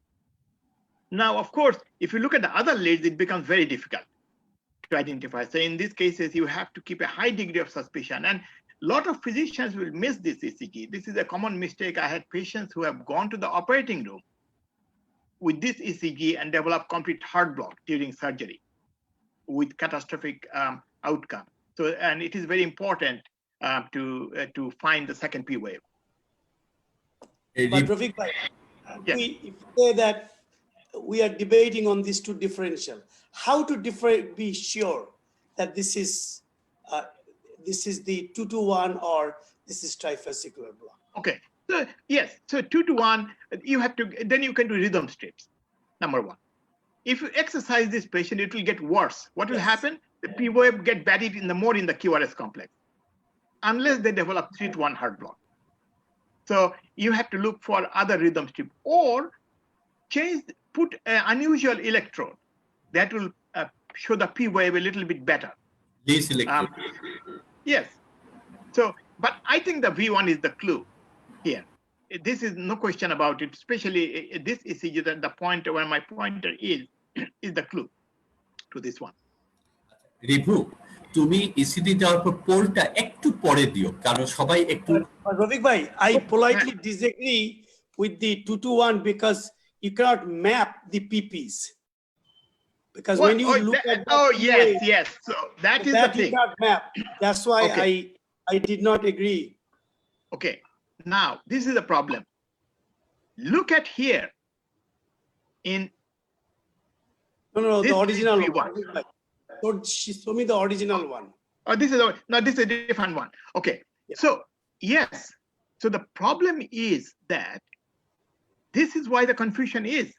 Now, of course, if you look at the other leads, it becomes very difficult to identify. So in these cases, you have to keep a high degree of suspicion. And a lot of physicians will miss this ECG. This is a common mistake. I had patients who have gone to the operating room with this ECG and developed complete heart block during surgery with catastrophic outcome. So, and it is very important to find the second P wave. But Rafiq Bhai, if we say that we are debating on these two differential, how to be sure that this is the 2:1 or this is trifascicular block? Okay, so yes, so 2:1, you have to, then you can do rhythm strips, number 1. If you exercise this patient, it will get worse. What will happen? The P wave get buried in the more in the QRS complex, unless they develop 3:1 heart block. So you have to look for other rhythm strip, or put an unusual electrode that will show the P wave a little bit better. This electrode. Yes. So, but I think the V1 is the clue here. This is no question about it, especially this ECG, that the pointer where my pointer is the clue to this one. Review, তুমি ECD যাওয়ার পর পোলটা একটু পরে দিও, কারণ সবাই একটু Rafiq Bhai, I politely disagree with the 2:1 because you cannot map the PPs. Because when you look at yes. So that is the thing. You cannot map. That's why I did not agree. Okay. Now this is the problem. Look at here. No, the original one. So show me the original one. Oh, this is a different one. Okay. Yes. So the problem is that this is why the confusion is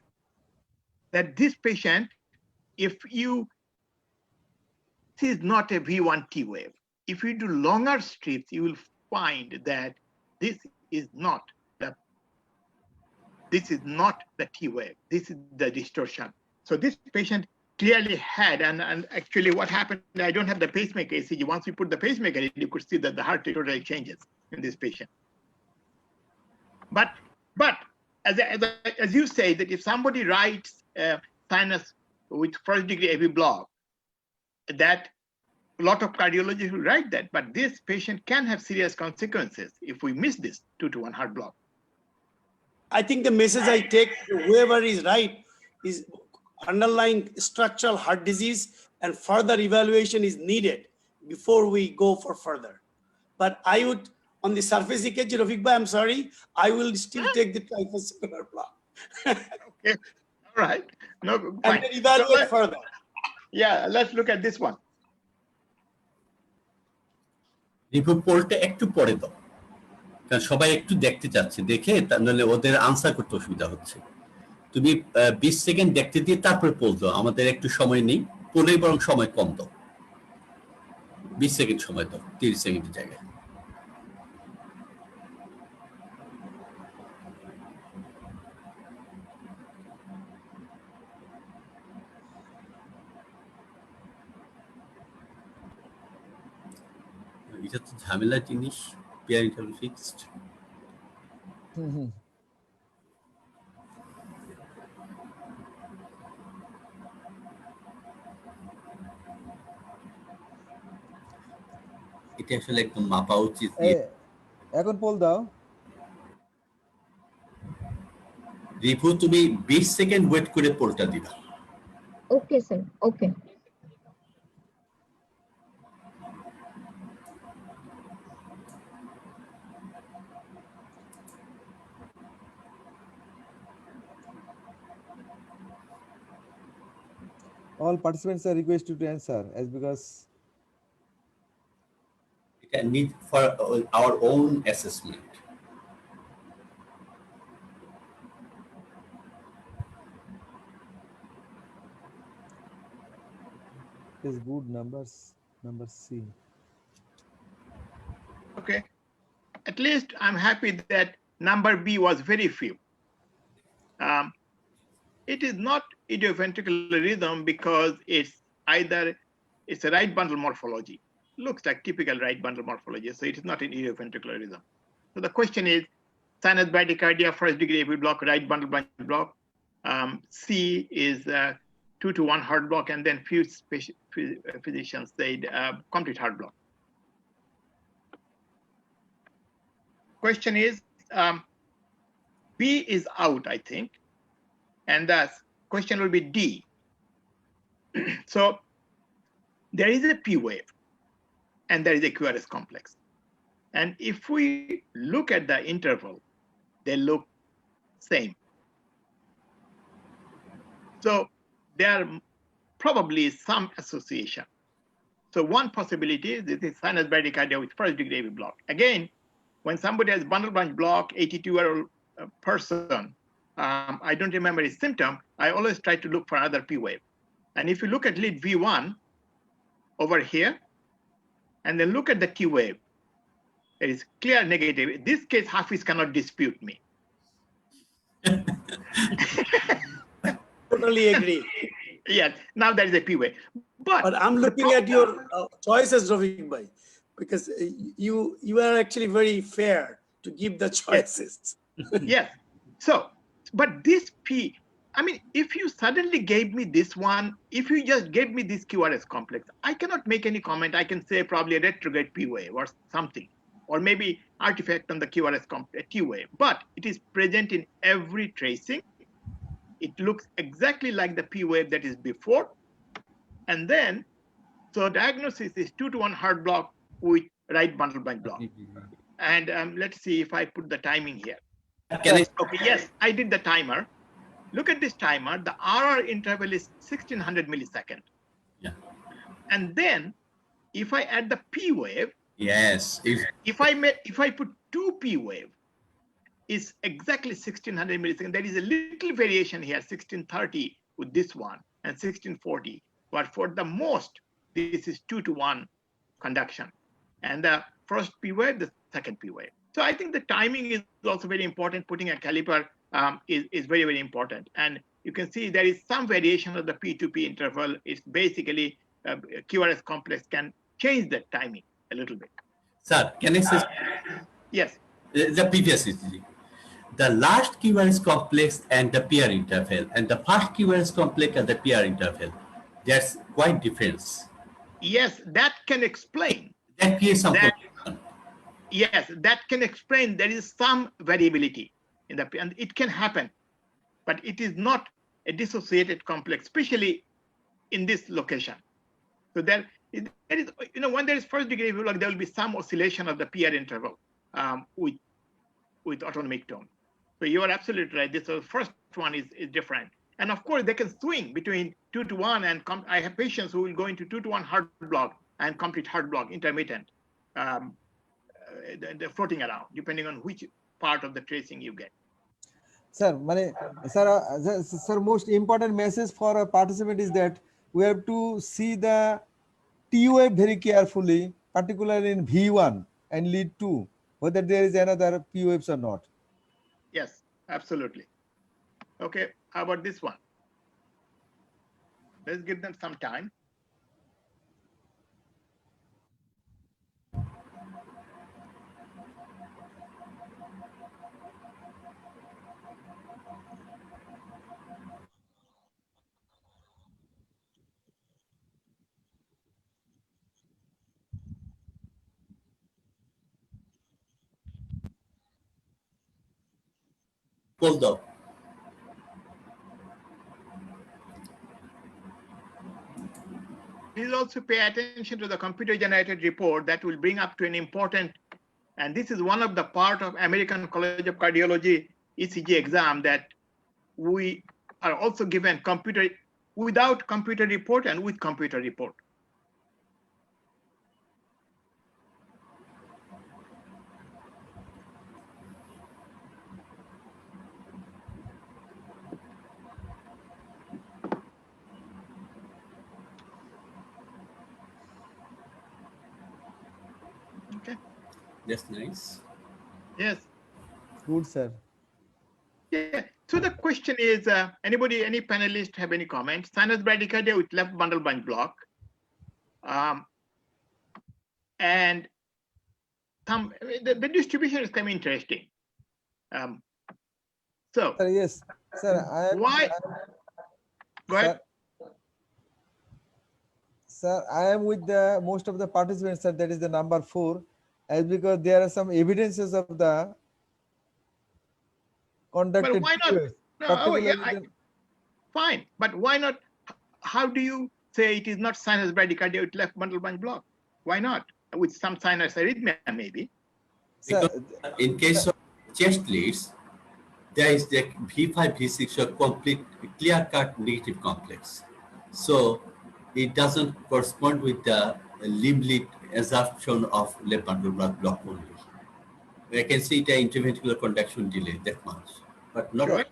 that this patient, if you, this is not a V1 T wave. If you do longer strips, you will find that this is not the T wave. This is the distortion. So this patient clearly had, and actually what happened, I don't have the pacemaker ECG. Once you put the pacemaker in, you could see that the heart rate totally changes in this patient. But as you say, that if somebody writes sinus with first degree AV block, that a lot of cardiologists will write that, but this patient can have serious consequences if we miss this 2 to 1 heart block. I think the message I take, whoever is right, is underlying structural heart disease and further evaluation is needed before we go for further. But I would, on the surface EKG, Rafiq bhai, I'm sorry, I will still take the trifascicular block. Okay, all right. No, fine. And then evaluate So further. Yeah, let's look at this one. Report পোলটা একটু পরে দাও, কারণ সবাই একটু দেখতে চাচ্ছে, দেখে তাহলে ওদের আনসার করতে অসুবিধা হচ্ছে। তুমি 20 সেকেন্ড দেখতে দিয়ে তারপরে পোল দাও, আমাদের একটু সময় নেই, পোলে বরং সময় কম দাও, 20 সেকেন্ড সময় দাও 30 সেকেন্ডের জায়গায়। এটা তো ঝামেলা জিনিস, পেয়ার ইন্টারভ্যাল ফিক্সড। এটা আসলে একদম মাপা উচিত। এখন পোল দাও। রিপু, তুমি 20 সেকেন্ড ওয়েট করে পোলটা দিবা। Okay, sir. Okay. All participants are requested to answer as because এটা need for our own assessment. is good numbers, number C. Okay, at least I'm happy that number B was very few. It is not idioventricular rhythm because it's a right bundle morphology. Looks like typical right bundle morphology, so it is not an idioventricular rhythm. So the question is, sinus bradycardia, first degree AV block, right bundle branch block. C is 2 to 1 heart block, and then few physicians said complete heart block. Question is, B is out, I think, and the question will be D. So there is a P wave, and there is a QRS complex. And if we look at the interval, they look same. So there probably is some association. So one possibility is this is sinus bradycardia with first degree AV block. Again, when somebody has bundle branch block, 82-year-old person, I don't remember his symptom, I always try to look for another P wave. And if you look at lead V1 over here, and then look at the T wave, it is clear negative. In this case, Hafiz cannot dispute me. Totally agree. Yes, now there is a P wave. But I'm looking at your choices, Rafiq bhai, because you are actually very fair to give the choices. Yes. So, but this P, I mean, if you suddenly gave me this one, if you just gave me this QRS complex, I cannot make any comment. I can say probably a retrograde P wave or something, or maybe artifact on the QRS T wave, but it is present in every tracing. It looks exactly like the P wave that is before. And then, so diagnosis is 2 to 1 heart block with right bundle branch block. And let's see if I put the timing here. Okay, yes, I did the timer. Look at this timer. The RR interval is 1600 millisecond. Yeah. And then, if I add the P wave, Yes. if I put 2 P wave, is exactly 1600 milliseconds. There is a little variation here, 1630 with this one and 1640. But for the most, this is 2-to-1 conduction. And the first P wave, the second P wave. So I think the timing is also very important. Putting a caliper is very, very important. And you can see there is some variation of the P2P interval. It's basically QRS complex can change the timing a little bit. Sir, can I say? Yes. The previous ECG. The last QRS complex and the PR interval, and the first QRS complex and the PR interval, there's quite difference. Yes, that can explain. That creates some confusion. Yes, that can explain there is some variability in the, and it can happen, but it is not a dissociated complex, especially in this location. So there is, when there is first degree village, there will be some oscillation of the PR interval with autonomic tone. So you are absolutely right. This first one is different. And of course, they can swing between 2-to-1 and I have patients who will go into 2-to-1 heart block and complete heart block, intermittent. They're floating around, depending on which part of the tracing you get. Sir, sir, most important message for a participant is that we have to see the T wave very carefully, particularly in V1 and lead 2, whether there is another P waves or not. Yes, absolutely. Okay, how about this one? Let's give them some time. Hold on. Please also pay attention to the computer-generated report that will bring up to an important, and this is one of the part of American College of Cardiology ECG exam that we are also given computer without computer report and with computer report. Okay. That's nice. Yes. Good, sir. Yeah. So the question is, any panelist have any comments? Sinus bradycardia with left bundle branch block. And the distribution is kind of interesting. So yes, sir. Go ahead. Sir, I am with the most of the participants, sir. That is the number 4, as because there are some evidences of the conducted. But why not? No, yeah, fine. But why not? How do you say it is not sinus bradycardia with left bundle branch block? Why not? With some sinus arrhythmia, maybe. Because in case of chest leads, there is the V5, V6 are complete clear-cut negative complex. So it doesn't correspond with the limb lead assumption of left bundle branch block only. I can see the interventricular conduction delay that much, but not Right.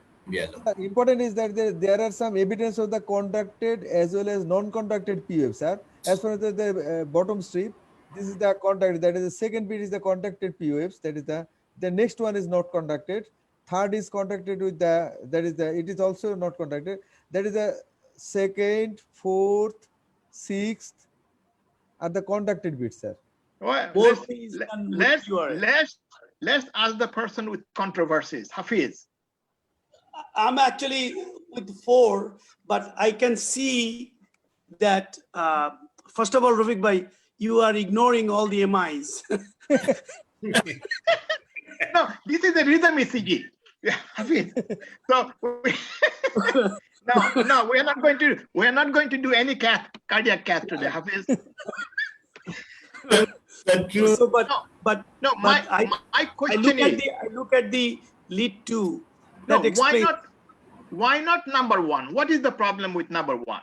Important is that there are some evidence of the conducted as well as non-conducted P waves, sir. As far as the bottom strip, this is the conducted. That is the second bit is the conducted P waves. That is the next one is not conducted. Third is conducted with it is also not conducted. That is the second, fourth, sixth are the conducted bits, sir. Well, let's ask the person with controversies. Hafiz. I'm actually with 4, but I can see that, first of all, Rafiq bhai, you are ignoring all the MIs. No, this is a rhythm ECG. Hafiz. So no, we are not going to do any cardiac cath today, Hafiz. So, my question is, I look at the lead 2. No, why not number 1? What is the problem with number 1?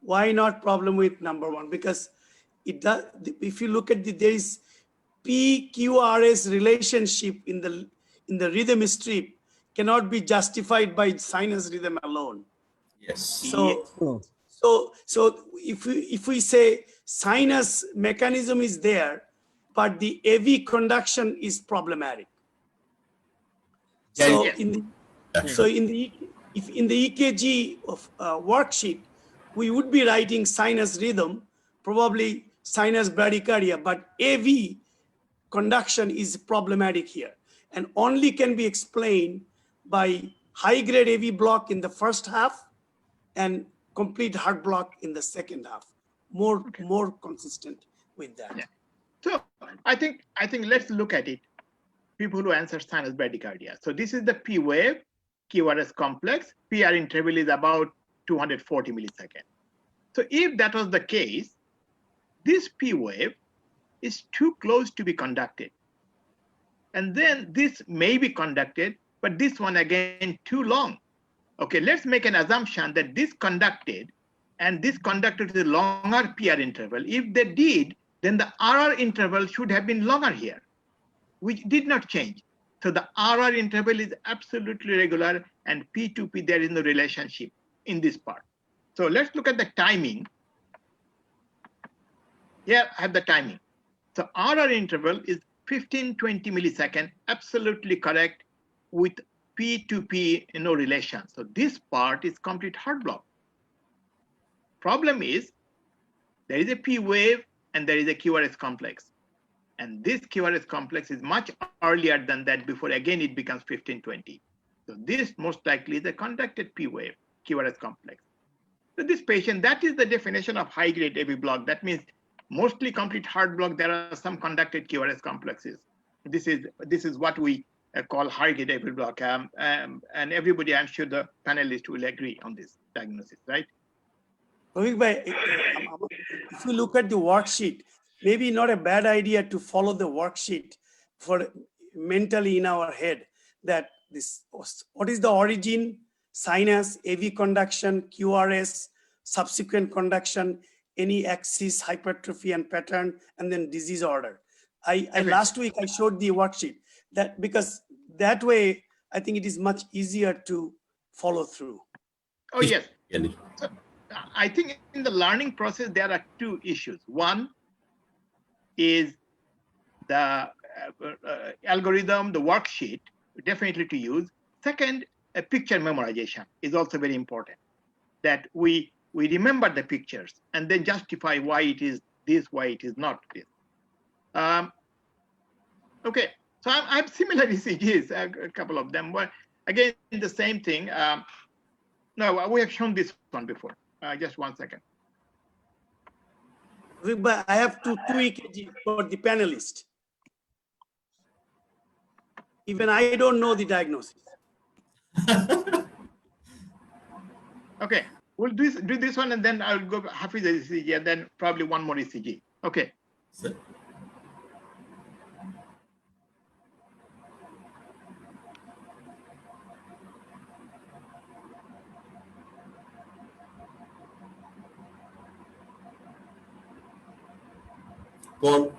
Why not problem with number 1? Because it does. If you look at there is PQRS relationship in the rhythm strip cannot be justified by sinus rhythm alone. Yes. So if we say sinus mechanism is there, but the AV conduction is problematic. So Yeah. in the EKG of worksheet, we would be writing sinus rhythm, probably sinus bradycardia, but AV conduction is problematic here, and only can be explained by high-grade AV block in the first half and complete heart block in the second half. More consistent with that. Yeah. So I think let's look at it. People who answer sinus bradycardia. So this is the P wave, QRS complex. PR interval is about 240 milliseconds. So if that was the case, this P wave is too close to be conducted. And then this may be conducted, but this one again too long. Okay, let's make an assumption that this conducted and this conducted is a longer PR interval. If they did, then the RR interval should have been longer here, which did not change. So the RR interval is absolutely regular, and P to P, there is no relationship in this part. So let's look at the timing. Here I have the timing. So RR interval is 15-20 milliseconds, absolutely correct, with P to P no relation. So this part is complete heart block. Problem is, there is a P wave and there is a QRS complex. And this QRS complex is much earlier than that before again it becomes 15-20. So this most likely is a conducted P wave, QRS complex. So this patient, that is the definition of high-grade AV block. That means mostly complete heart block, there are some conducted QRS complexes. This is what we call high-grade AV block. And everybody, I'm sure the panelists will agree on this diagnosis, right? If you look at the worksheet, maybe not a bad idea to follow the worksheet for mentally in our head that this, what is the origin, sinus, AV conduction, QRS, subsequent conduction, any axis, hypertrophy and pattern, and then disease order. Last week I showed the worksheet that because that way I think it is much easier to follow through. Oh yes. So, I think in the learning process there are two issues. One is the algorithm, the worksheet, definitely to use. Second, a picture memorization is also very important. That we remember the pictures and then justify why it is this, why it is not this. Okay, so I have similar ECGs, a couple of them. But again, the same thing. No, we have shown this one before. Just 1 second. But I have two EKG for the panelist. Even I don't know the diagnosis. Okay, we'll do this one and then I'll go Hafiz ECG and then probably one more ECG. Okay. Sir. Call.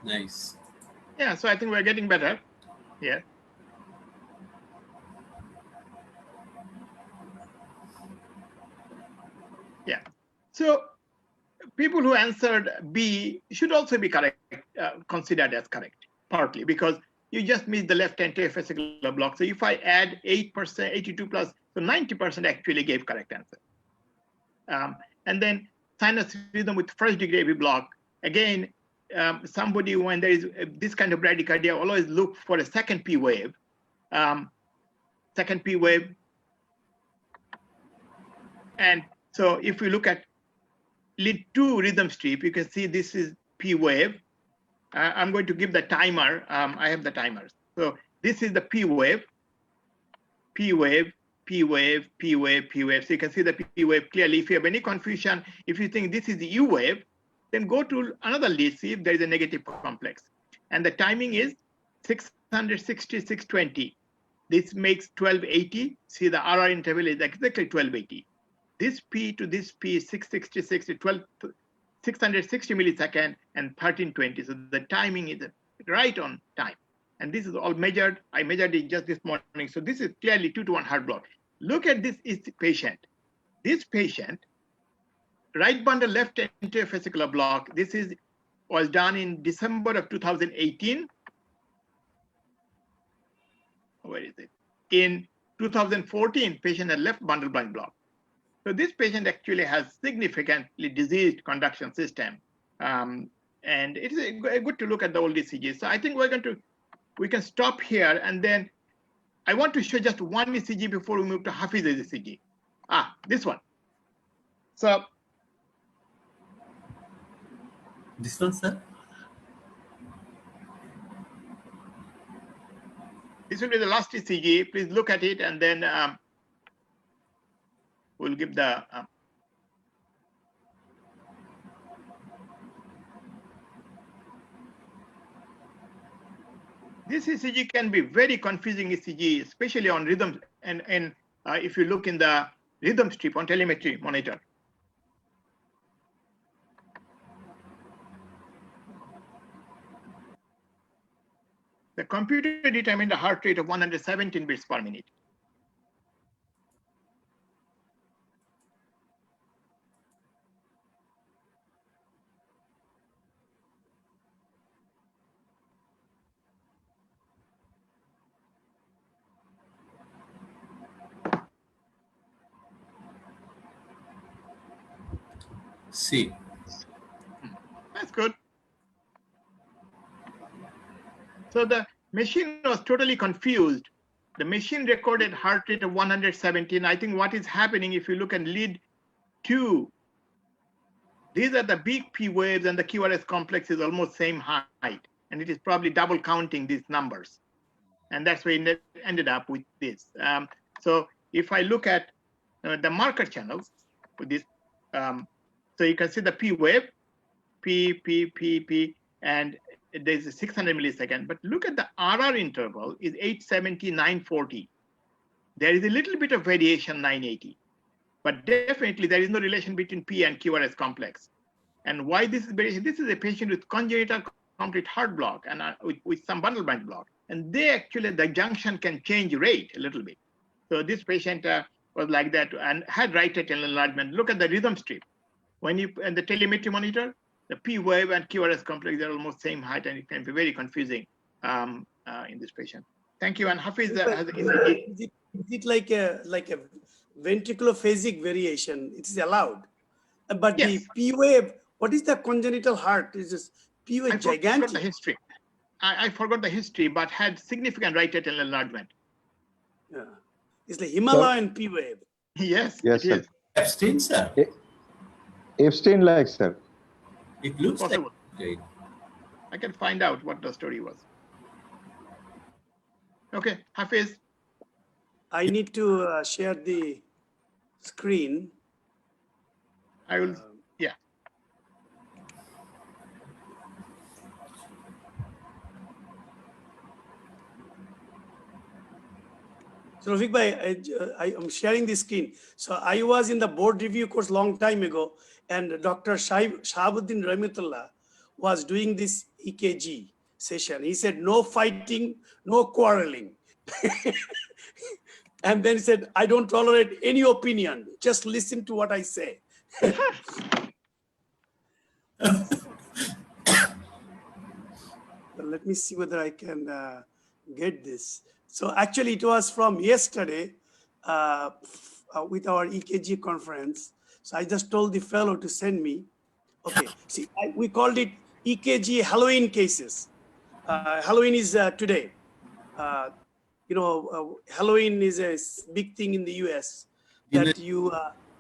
Nice. Yeah, so I think we're getting better. Yeah. Yeah. So people who answered B should also be correct, considered as correct, partly because you just missed the left antivesicular block. So if I add 8%, 82 plus, so 90% actually gave correct answer. And then sinus rhythm with first degree AV block, again, somebody, when there is this kind of bradycardia, always look for a second P wave. Second P wave. And so if we look at lead 2 rhythm strip, you can see this is P wave. I'm going to give the timer. I have the timers. So this is the P wave, P wave, P wave, P wave, P wave. So you can see the P wave clearly. If you have any confusion, if you think this is the U wave, then go to another lead, see if there is a negative complex. And the timing is 660, 620. This makes 1280. See, the RR interval is exactly 1280. This P to this P is 666 to 660 millisecond and 1320. So the timing is right on time. And this is all measured. I measured it just this morning. So this is clearly 2-to-1 heart block. Look at this patient. This patient, right bundle left anterior block. This was done in December of 2018. Where is it? In 2014, patient had left bundle blind block. So this patient actually has significantly diseased conduction system. And it is good to look at the old ECG. So I think we can stop here, and then I want to show just one ECG before we move to Hafiz's ECG. This one. So This one, sir? this will be the last ECG. Please look at it, and then we'll give the this ECG can be very confusing ECG, especially on rhythm, and if you look in the rhythm strip on telemetry monitor. The computer determined a heart rate of 117 beats per minute. See. That's good. So the machine was totally confused. The machine recorded heart rate of 117. I think what is happening, if you look at lead 2, these are the big P waves, and the QRS complex is almost same height. And it is probably double counting these numbers. And that's why it ended up with this. So if I look at the marker channels with this, so you can see the P wave, P, and there's a 600 millisecond. But look at the RR interval is 870, 940. There is a little bit of variation, 980. But definitely there is no relation between P and QRS complex. And why this is variation? This is a patient with congenital complete heart block and with some bundle band block. And they actually, the junction can change rate a little bit. So this patient was like that and had right atrial enlargement. Look at the rhythm strip. When you, and the telemetry monitor, the P wave and QRS complex, they're almost same height, and it can be very confusing in this patient. Thank you. And Hafiz has is it like a ventricular phasic variation? It is allowed. But yes. The P wave, what is the congenital heart? Is this P wave gigantic? I forgot the history. I forgot the history, but had significant right atrial enlargement. Yeah. It's the Himalayan P wave. Yes, yes, it sir. is. Epstein, sir. Epstein-like, sir. It looks Possible. like. I can find out what the story was. Okay, Hafiz. I need to share the screen. I will, yeah. So Rafiq bhai, I am sharing the screen. So I was in the board review course long time ago, and Dr. Shahabuddin Rahmatullah was doing this EKG session. He said, no fighting, no quarreling. And then he said, I don't tolerate any opinion. Just listen to what I say. Let me see whether I can get this. So actually it was from yesterday with our EKG conference. So I just told the fellow to send me. Okay, see, we called it EKG Halloween cases. Halloween is today. Halloween is a big thing in the US. That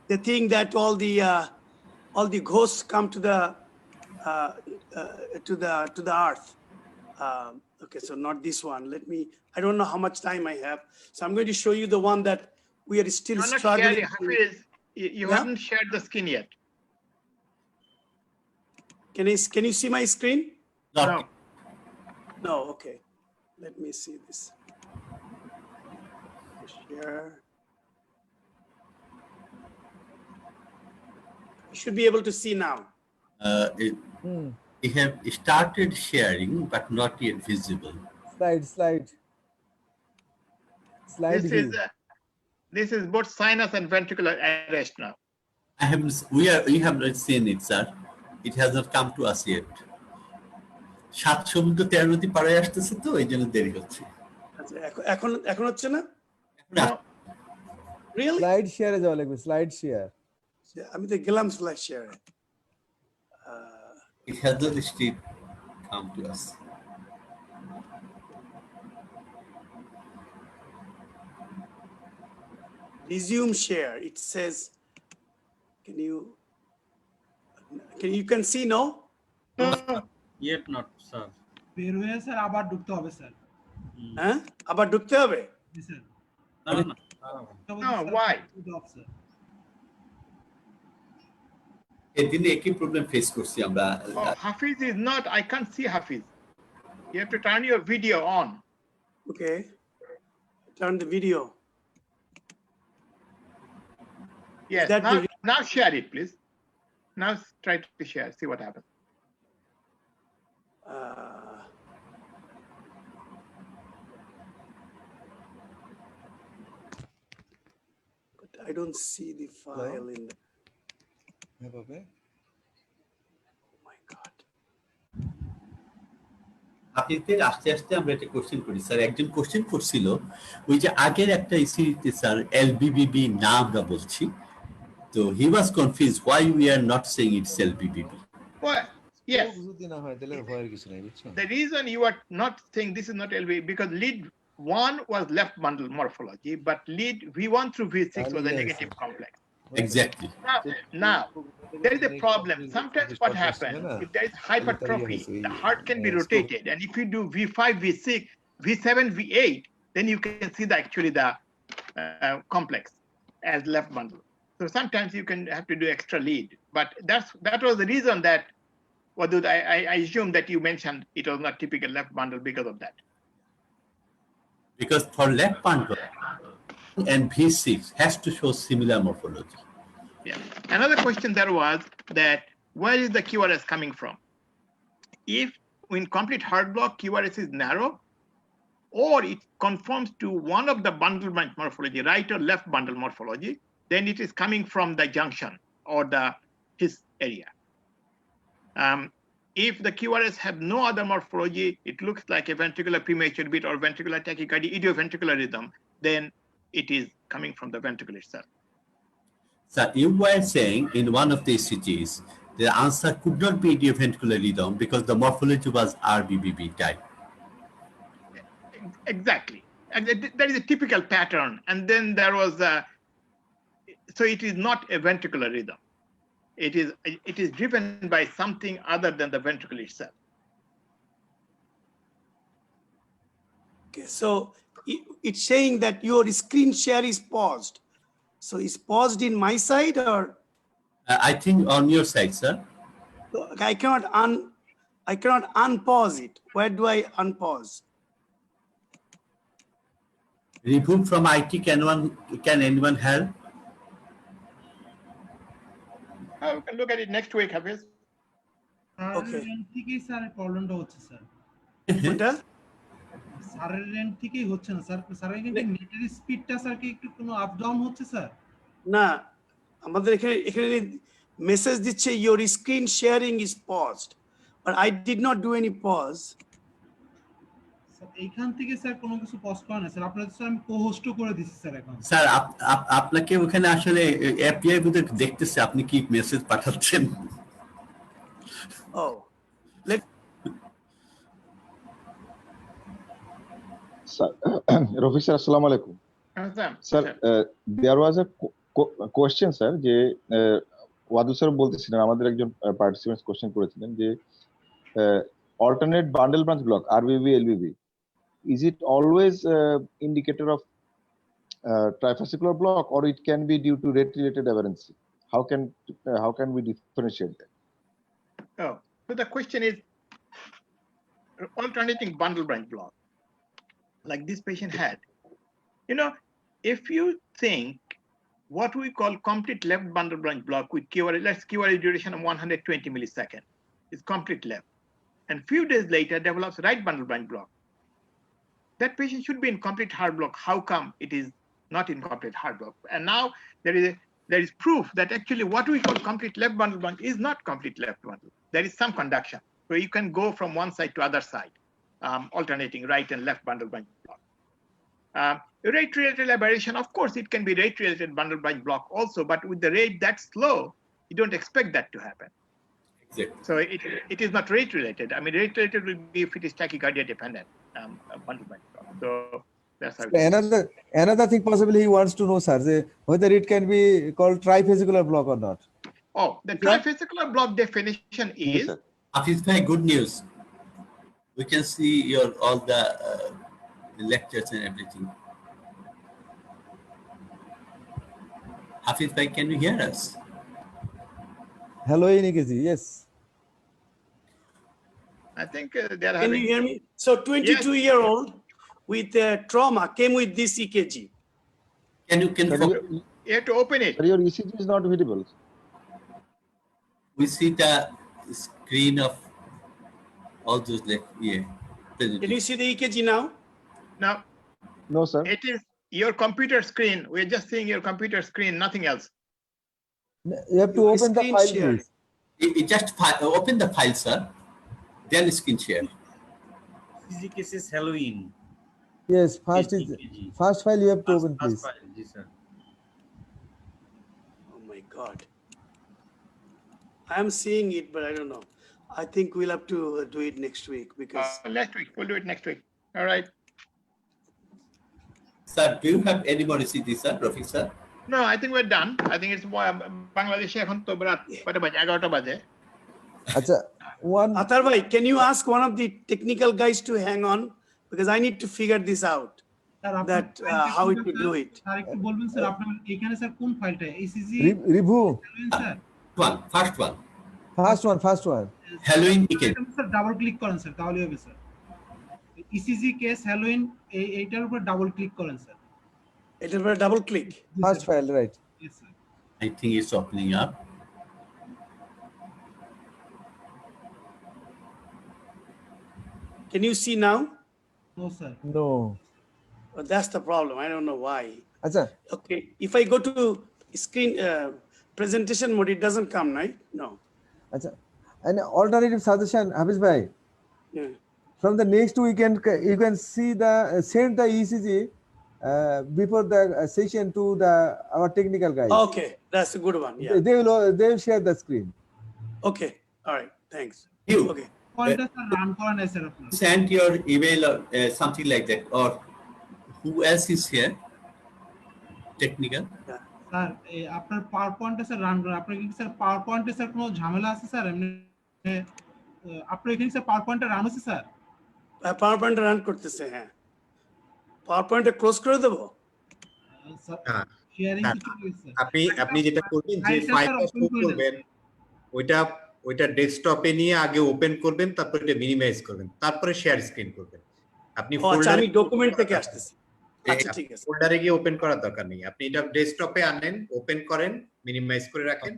they think that all the ghosts come to the earth. Okay, so not this one. I don't know how much time I have. So I'm going to show you the one that we are still You're not struggling. sharing, Hafiz. You haven't shared the skin yet. Can you see my screen? No. No, okay. Let me see this. Share. You should be able to see now. We have started sharing, but not yet visible. Slide view. This is both sinus and ventricular arrest now. We have not seen it, sir. It has not come to us yet. 7 সমুদ্র 13 নদী পাড়ায় আসতেছে তো এই জন্য দেরি হচ্ছে। আচ্ছা এখন হচ্ছে না? Really? Slide share যাওয়া লাগবে, slide share. আমি তো গেলাম slide share. It has not still come to us. Resume share. It says, you can see no? Yet not, sir. বের হয়ে স্যার আবার ঢুকতে হবে স্যার। হ্যাঁ আবার ঢুকতে হবে? জি স্যার। No, why? এদিনে একই প্রবলেম ফেস করছি আমরা। Hafiz is not, I can't see Hafiz. You have to turn your video on. Okay. Turn the video. Yes, now share it, please. Now try to share, see what happens. But I don't see the file in the... Okay. Oh my God. আপনাদের আস্তে আস্তে আমরা একটা question করি sir. একজন question করছিল ওই যে আগের একটা ইসিতে স্যার এলবিবিবি না আমরা বলছি, তো হি ওয়াজ confused why we are not saying it's LBBB. Well, yes. The reason you are not saying this is not LBBB because lead 1 was left bundle morphology, but lead V1 through V6 was a negative complex. Exactly. Now, there is a problem. Sometimes what happens, if there is hypertrophy, the heart can be rotated. And if you do V5, V6, V7, V8, then you can see the complex as left bundle. So sometimes you can have to do extra lead. But that was the reason that, Wadud, I assume that you mentioned it was not typical left bundle because of that. Because for left bundle and V6 has to show similar morphology. Yeah. Another question there was that where is the QRS coming from? If in complete heart block QRS is narrow, or it conforms to one of the bundlement morphology, right or left bundle morphology, then it is coming from the junction or his area. If the QRS have no other morphology, it looks like a ventricular premature beat or ventricular tachycardia, idioventricular rhythm, then it is coming from the ventricle itself. So you were saying in one of the ECGs, the answer could not be idioventricular rhythm because the morphology was RBBB type. Exactly. And that is a typical pattern. And then there was so it is not a ventricular rhythm. It is driven by something other than the ventricle itself. Okay, so it's saying that your screen share is paused. So it's paused in my side or? I think on your side, sir. So I cannot unpause it. Where do I unpause? Remove from IT. Can anyone help? We can look at it next week, Hafiz. Okay. থেকেই sir প্রবলেমটা হচ্ছে sir. ওটা স্যারের and থেকেই হচ্ছে না sir. স্যারের কিন্তু নেটের স্পিডটা স্যার কি একটু কোনো আপ ডাউন হচ্ছে স্যার? না, আমাদের এখানে মেসেজ দিচ্ছে your screen sharing is paused, but I did not do any pause. Sir এইখান থেকে স্যার কোনো কিছু পজ করা না স্যার। আপনাদের স্যার আমি কো-হোস্টও করে দিছি স্যার এখন। স্যার আপনাকে ওখানে আসলে এপিআই বুঝে দেখতেছে আপনি কি মেসেজ পাঠাচ্ছেন। Oh, Let Sir, Rafi sir, assalamu alaikum. Sir, there was a question, sir, যে ওয়াদুদ স্যার বলতেছিলেন আমাদের একজন পার্টিসিপেন্টস কোশ্চেন করেছিলেন যে alternate bundle branch block RBB LBB, is it always indicator of trifascicular block, or it can be due to rate related aberrancy? How can we differentiate that? Oh, so the question is alternating bundle branch block, like this patient had. You know, if you think what we call complete left bundle branch block with QRS, let's QRS duration of 120 milliseconds, is complete left, and few days later develops right bundle branch block. That patient should be in complete heart block. How come it is not in complete heart block? And now there is proof that actually what we call complete left bundle branch is not complete left bundle. There is some conduction, so you can go from one side to other side, alternating right and left bundle branch block. Rate-related aberration, of course, it can be rate-related bundle branch block also, but with the rate that slow, you don't expect that to happen. Exactly. So it is not rate-related. I mean, rate-related will be if it is tachycardia dependent bundle branch block. So that's how. Another thing possibly he wants to know, sir, whether it can be called trifascicular block or not. Oh, the trifascicular block definition is. Yes, Hafiz bhai, good news. We can see your all the lectures and everything. Hafiz bhai, can you hear us? Hello, ECG. Yes. I think they are Can having. you hear me? So 22-year-old with trauma came with this EKG. You have to open it. Your ECG is not visible. We see the screen of all those Can you see the EKG now? No, sir. It is your computer screen. We're just seeing your computer screen, nothing else. You have to open the file, please. Just open the file, sir. Then screen share. ECG cases Halloween. Yes, first file you have to open, please. Yes, sir. Oh my God. I'm seeing it, but I don't know. I think we'll have to do it next week because. Next week, we'll do it next week. All right. Sir, do you have any more ECG, sir, Prof, sir? No, I think we're done. I think it's Bangladesh এখন তো রাত কয়টা বাজে 11টা বাজে আচ্ছা Atahar bhai, can you ask one of the technical guys to hang on because I need to figure this out that how it to do it. Sir একটু বলবেন sir আপনার এখানে স্যার কোন ফাইলটা ECG review sir first one Halloween EKG sir double click করেন sir তাহলে হবে sir ECG case Halloween এইটার উপর ডাবল ক্লিক করেন স্যার এটার উপর double click first file right yes sir I think it's opening up. Can you see now? No, sir. No. Well, that's the problem. I don't know why. Achha. Okay, if I go to screen presentation mode, it doesn't come, right? No. Achha. An alternative suggestion, Hafiz bhai. Yeah. From the next weekend, you can see send the ECG before the session to our technical guys. Okay, that's a good one. Yeah. They will share the screen. Okay. All right. Thanks. Okay. Send your email or something like that, or who else is here? Technical. Sir আপনার পাওয়ার পয়েন্টে sir run করেন আপনার কি sir পাওয়ার পয়েন্টে sir কোনো ঝামেলা আছে sir এমনি আপনার এখানে স্যার পাওয়ার পয়েন্টে রান হচ্ছে স্যার পাওয়ার পয়েন্টে রান করতেছে হ্যাঁ পাওয়ার পয়েন্টে ক্লোজ করে দেব আপনি যেটা করবেন যে ফাইলটা ওপেন করবেন ওইটা ডেস্কটপে নিয়ে আগে ওপেন করবেন তারপর এটা মিনিমাইজ করবেন তারপরে শেয়ার স্ক্রিন করবেন আপনি ফোল্ডারে আমি ডকুমেন্ট থেকে আসতেছি আচ্ছা ঠিক আছে ফোল্ডারে গিয়ে ওপেন করার দরকার নেই আপনি এটা ডেস্কটপে আনেন ওপেন করেন মিনিমাইজ করে রাখেন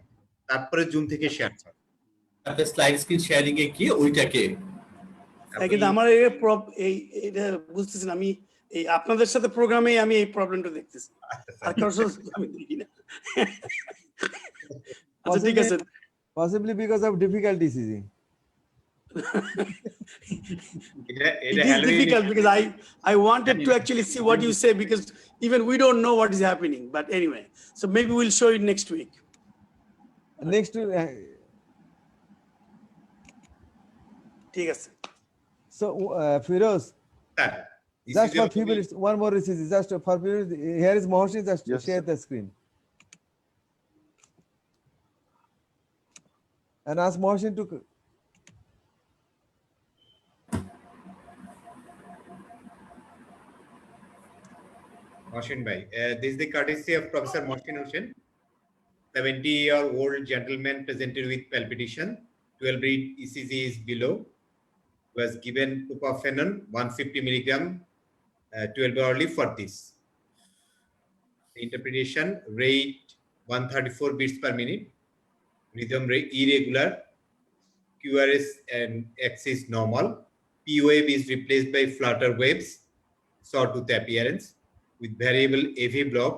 তারপরে জুম থেকে শেয়ার করেন তারপরে স্লাইড স্ক্রিন শেয়ারিং এ গিয়ে ওইটাকে কিন্তু আমার এটা বুঝতেছেন আমি এই আপনাদের সাথে প্রোগ্রামে আমি এই প্রবলেমটা দেখতেছি আর কারোর সাথে আমি দেখি না আচ্ছা ঠিক আছে Possibly because of difficulties. It is difficult because I wanted to actually see what you say because even we don't know what is happening. But anyway, so maybe we'll show it next week. Next week. ঠিক আছে। So, Firoz, Sir, just ECG for of few the- minutes, one more ECG, just for few minutes. Here is Mohsin, just Yes, share sir. the screen. And ask Mohsin to. Mohsin Bhai. This is the courtesy of Professor Mohsin Hussain, 70-year-old gentleman presented with palpitation. 12 read ECG is below. Was given propafenone 150 milligram 12 hourly for this. The interpretation rate 134 beats per minute. Rhythm rate irregular. QRS and axis normal. P wave is replaced by flutter waves, sawtooth appearance with variable AV block,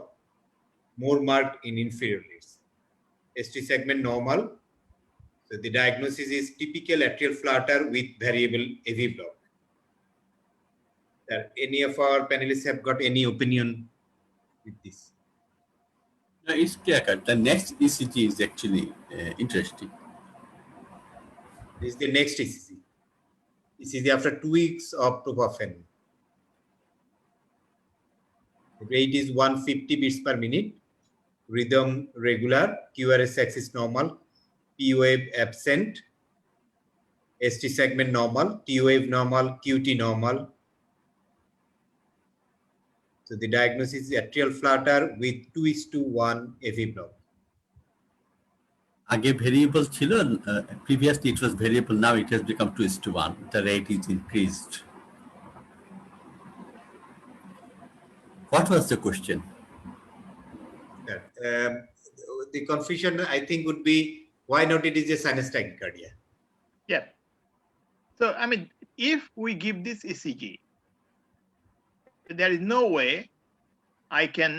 more marked in inferior leads. ST segment normal. So the diagnosis is typical atrial flutter with variable AV block. That any of our panelists have got any opinion with this? No, it's clear cut. The next ECG is actually interesting. This is the next ECG. ECG after 2 weeks of propafenone. The rate is 150 beats per minute. Rhythm regular. QRS axis normal. P wave absent. ST segment normal. T wave normal. QT normal. So the diagnosis is atrial flutter with 2:1 AV block. আগে variable ছিল, previously it was variable, now it has become 2:1. The rate is increased. What was the question? The confusion I think would be why not it is a sinus tachycardia. Yeah. So I mean, if we give this ECG, there is no way I can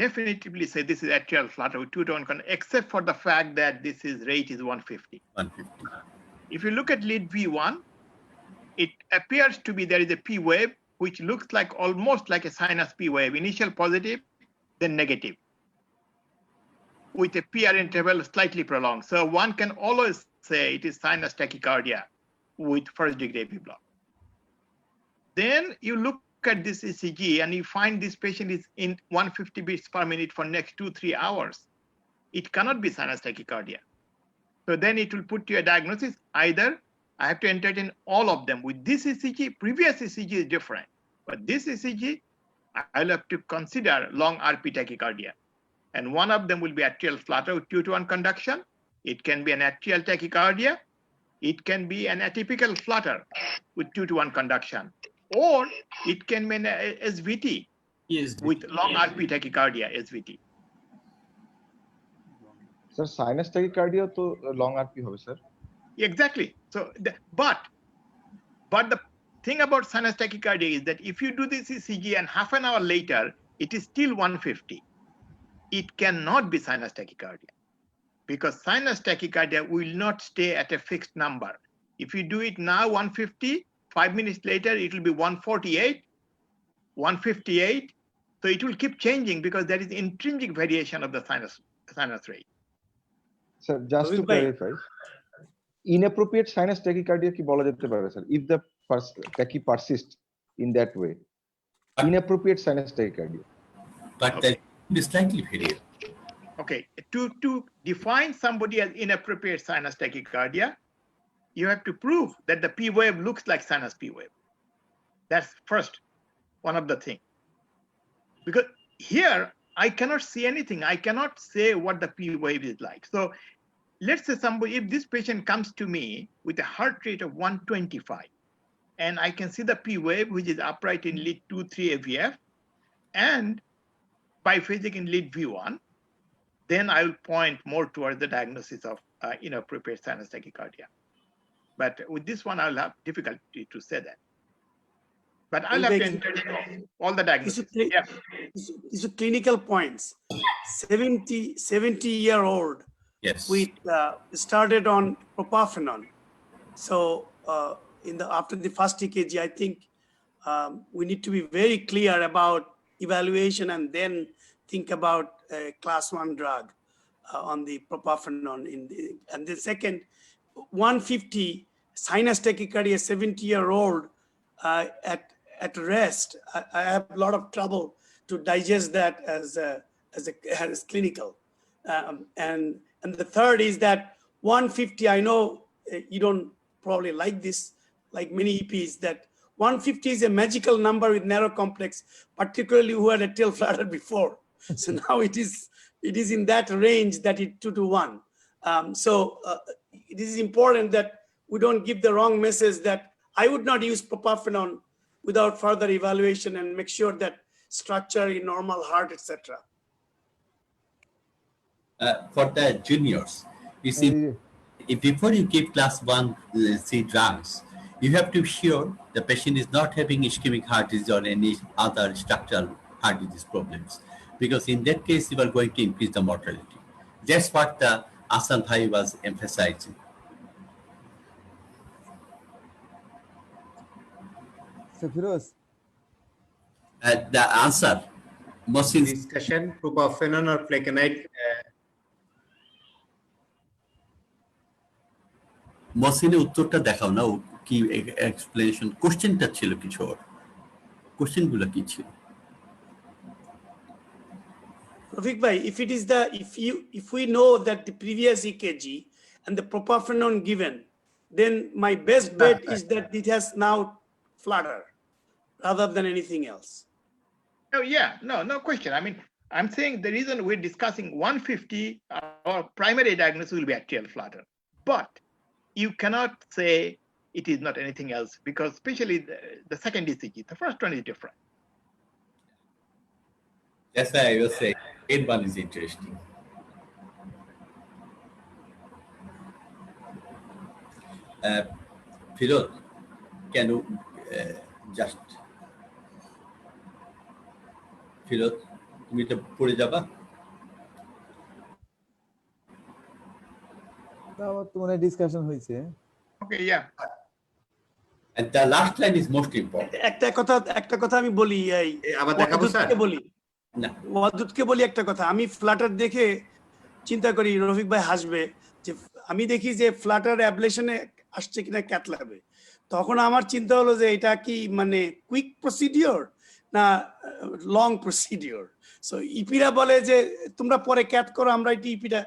definitively say this is atrial flutter with 2:1 except for the fact that this is rate is 150. 150. If you look at lead V1, it appears to be there is a P wave which looks like almost like a sinus P wave, initial positive, then negative, with a PR interval slightly prolonged. So one can always say it is sinus tachycardia with first degree AV block. Then you look at this ECG and you find this patient is in 150 beats per minute for next 2-3 hours. It cannot be sinus tachycardia. So then it will put you a diagnosis. Either I have to entertain all of them. With this ECG, previous ECG is different. But this ECG, I'll have to consider long RP tachycardia. And one of them will be atrial flutter with 2:1 conduction. It can be an atrial tachycardia. It can be an atypical flutter with 2:1 conduction. Or it can be an SVT with long RP tachycardia, SVT. Sir, sinus tachycardia to long RP hobe, sir. Exactly. So, but the thing about sinus tachycardia is that if you do this ECG and half an hour later, it is still 150. It cannot be sinus tachycardia because sinus tachycardia will not stay at a fixed number. If you do it now 150, 5 minutes later, it will be 148, 158. So it will keep changing because there is intrinsic variation of the sinus rate. Sir, just to clarify, inappropriate sinus tachycardia ki bola jete pare, sir, if the tachy persists in that way. Inappropriate sinus tachycardia. But Okay. that is slightly variable. Okay, to define somebody as inappropriate sinus tachycardia, you have to prove that the P wave looks like sinus P wave. That's first, one of the things. Because here, I cannot see anything. I cannot say what the P wave is like. So let's say if this patient comes to me with a heart rate of 125, and I can see the P wave, which is upright in lead 2-3 AVF, and biphasic in lead V1, then I will point more towards the diagnosis of inappropriate sinus tachycardia. But with this one, I'll have difficulty to say that. But I'll have to entertain all the diagnosis. Yeah. These are clinical points. 70-year-old Yes. we started on propafenone. So after the first EKG, I think we need to be very clear about evaluation and then think about a class 1 drug on the propafenone. And the second, 150 sinus tachycardia, 70-year-old at rest. I have a lot of trouble to digest that as clinical. And the third is that 150, I know you don't probably like this, like many EPs, that 150 is a magical number with narrow complex, particularly who had a tail flutter before. So now it is in that range that it's 2 to 1. So it is important that we don't give the wrong message that I would not use propafenone without further evaluation and make sure that structure in normal heart, etc. For the juniors, you see, if before you give class 1 C drugs, you have to be sure the patient is not having ischemic heart disease or any other structural heart disease problems, because in that case you are going to increase the mortality. That's what the Asal Bhai was emphasizing. So Firoz, The answer, Mohsin, Discussion, propafenone or flecainide. মহসিনের উত্তরটা দেখাও না, ও কি explanation, কোশ্চেনটা ছিল কিছু, ওর কোশ্চেনগুলো কি ছিল? Rafiq bhai, if we know that the previous EKG and the propafenone given, then my best bet is that it has now flutter rather than anything else. Oh yeah, no question. I mean, I'm saying the reason we're discussing 150, our primary diagnosis will be atrial flutter, but you cannot say it is not anything else, because especially the second ECG, the first one is different. That's why I was saying, that one is interesting. Firoz, can you just Firoz, তুমি এটা পড়ে যাবা? তোমার discussion হয়েছে। Okay, yeah. And the last line is most important. একটা কথা আমি বলি, এই আবার দেখাবো স্যার? ওয়াদুদকে বলি একটা কথা। আমি ফ্লাটার দেখে চিন্তা করি, রফিক ভাই হাসবে, যে আমি দেখি যে ফ্লাটার অ্যাবলেশনে আসছে কিনা ক্যাথ ল্যাবে, তখন আমার চিন্তা হলো যে এটা কি মানে কুইক প্রসিডিওর না লং প্রসিডিওর। সো ইপিরা বলে যে তোমরা পরে ক্যাথ করো, আমরা এই ইপিটা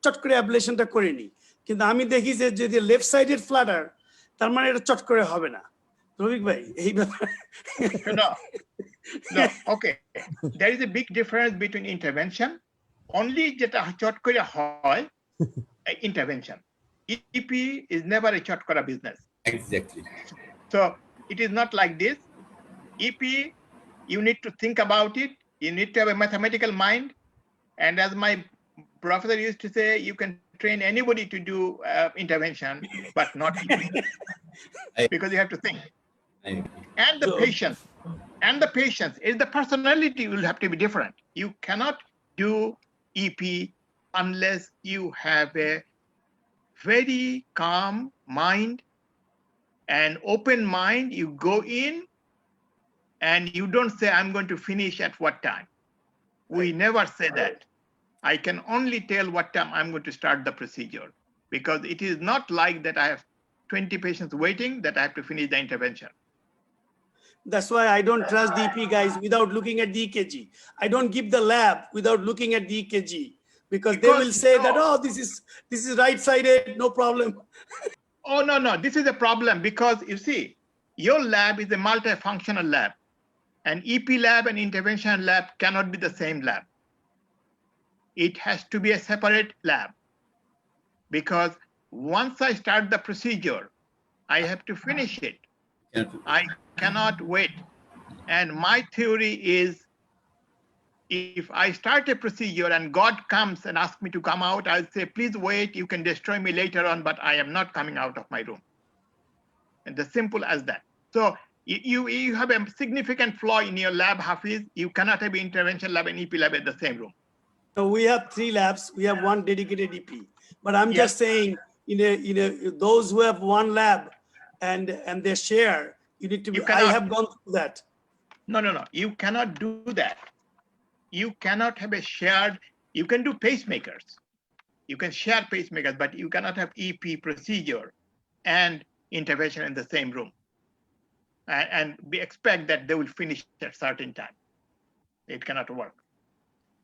চট করে অ্যাবলেশনটা করে নিই, কিন্তু আমি দেখি যে যদি লেফট সাইডের ফ্লাটার, তার মানে এটা চট করে হবে না। রফিক ভাই এই ব্যাপারে No, okay. There is a big difference between intervention. Only যেটা চট করে হয় intervention. EP is never a chot kora business. Exactly. So it is not like this. EP, you need to think about it. You need to have a mathematical mind. And as my professor used to say, you can train anybody to do intervention, but not EP. Because you have to think. And the patients, is the personality will have to be different. You cannot do EP unless you have a very calm mind and open mind. You go in and you don't say, I'm going to finish at what time. We never say that. I can only tell what time I'm going to start the procedure, because it is not like that I have 20 patients waiting that I have to finish the intervention. That's why I don't trust the EP guys without looking at the EKG. I don't give the lab without looking at the EKG, because they will say that, oh, this is right-sided, no problem. Oh, no, this is a problem, because you see, your lab is a multifunctional lab, and EP lab and intervention lab cannot be the same lab. It has to be a separate lab, because once I start the procedure, I have to finish it. I cannot wait. And my theory is, if I start a procedure and God comes and asks me to come out, I'll say, please wait, you can destroy me later on, but I am not coming out of my room. And as simple as that. So you have a significant flaw in your lab, Hafiz. You cannot have intervention lab and EP lab in the same room. So we have 3 labs. We have 1 dedicated EP. But I'm just saying, those who have 1 lab and they share, you need to be, I have gone through that. No. You cannot do that. You cannot have a shared, you can do pacemakers. You can share pacemakers, but you cannot have EP procedure and intervention in the same room. And we expect that they will finish at certain time. It cannot work.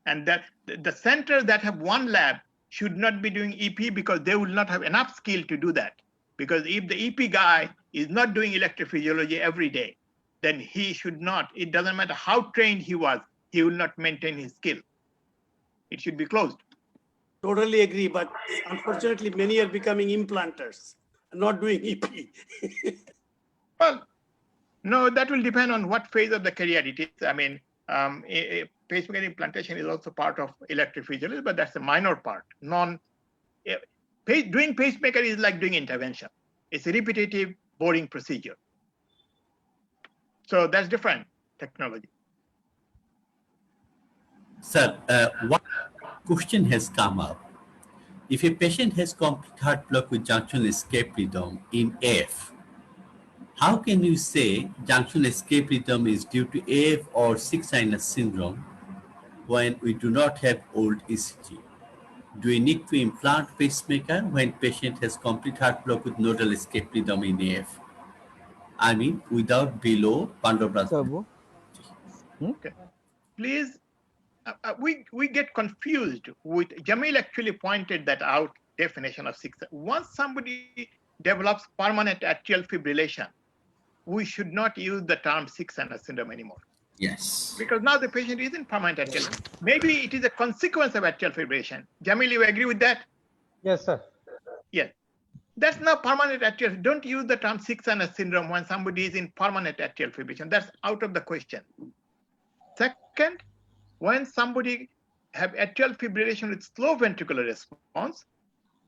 And that the centers that have one lab should not be doing EP because they will not have enough skill to do that. Because if the EP guy is not doing electrophysiology every day, then he should not, it doesn't matter how trained he was, he will not maintain his skill. It should be closed. Totally agree, but unfortunately, many are becoming implanters, not doing EP. Well, no, that will depend on what phase of the career it is. I mean, pacemaker implantation is also part of electrophysiology, but that's a minor part. Doing pacemaker is like doing intervention. It's a repetitive, boring procedure. So that's different technology. Sir, one question has come up. If a patient has complete heart block with junction escape rhythm in AF, how can you say junction escape rhythm is due to AF or sick sinus syndrome when we do not have old ECG? Do we need to implant pacemaker when patient has complete heart block with nodal escape rhythm in AF? I mean, without below Pandobras. Okay. Please, we get confused with, Jamil actually pointed that out, definition of sick. Once somebody develops permanent atrial fibrillation, we should not use the term sick sinus syndrome anymore. Yes. Because now the patient is in permanent atrial. Maybe it is a consequence of atrial fibrillation. Jamil, you agree with that? Yes, sir. Yes. That's not permanent atrial. Don't use the term sick sinus syndrome when somebody is in permanent atrial fibrillation. That's out of the question. Second, when somebody have atrial fibrillation with slow ventricular response,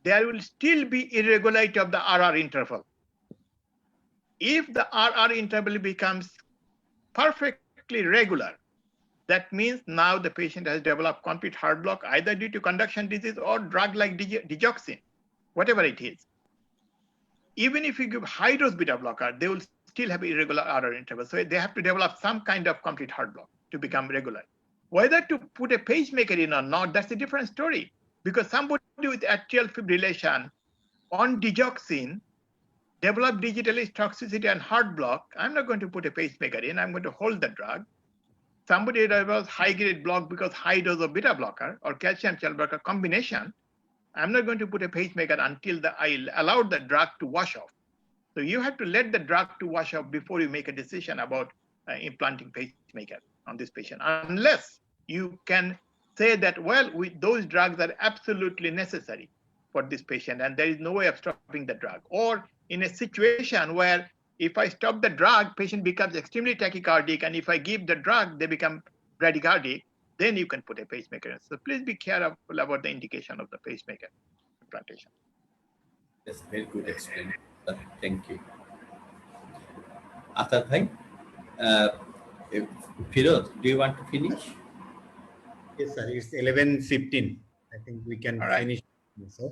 there will still be irregularity of the RR interval. If the RR interval becomes perfectly regular, that means now the patient has developed complete heart block, either due to conduction disease or drug like digoxin, whatever it is. Even if you give high dose beta blocker, they will still have irregular RR interval. So they have to develop some kind of complete heart block to become regular. Whether to put a pacemaker in or not, that's a different story. Because somebody with atrial fibrillation on digoxin develop digital toxicity and heart block, I'm not going to put a pacemaker in, I'm going to hold the drug. Somebody develops high-grade block because high dose of beta blocker or calcium channel blocker combination, I'm not going to put a pacemaker until I allow the drug to wash off. So you have to let the drug to wash off before you make a decision about implanting pacemaker on this patient, unless you can say that, well, those drugs are absolutely necessary for this patient and there is no way of stopping the drug. Or in a situation where if I stop the drug, patient becomes extremely tachycardic, and if I give the drug, they become bradycardic, then you can put a pacemaker in. So please be careful about the indication of the pacemaker implantation. That's very good explanation. Thank you. Atahar bhai, Firoz, do you want to finish? Yes, sir. It's 11:15. I think we can finish. Yes, sir.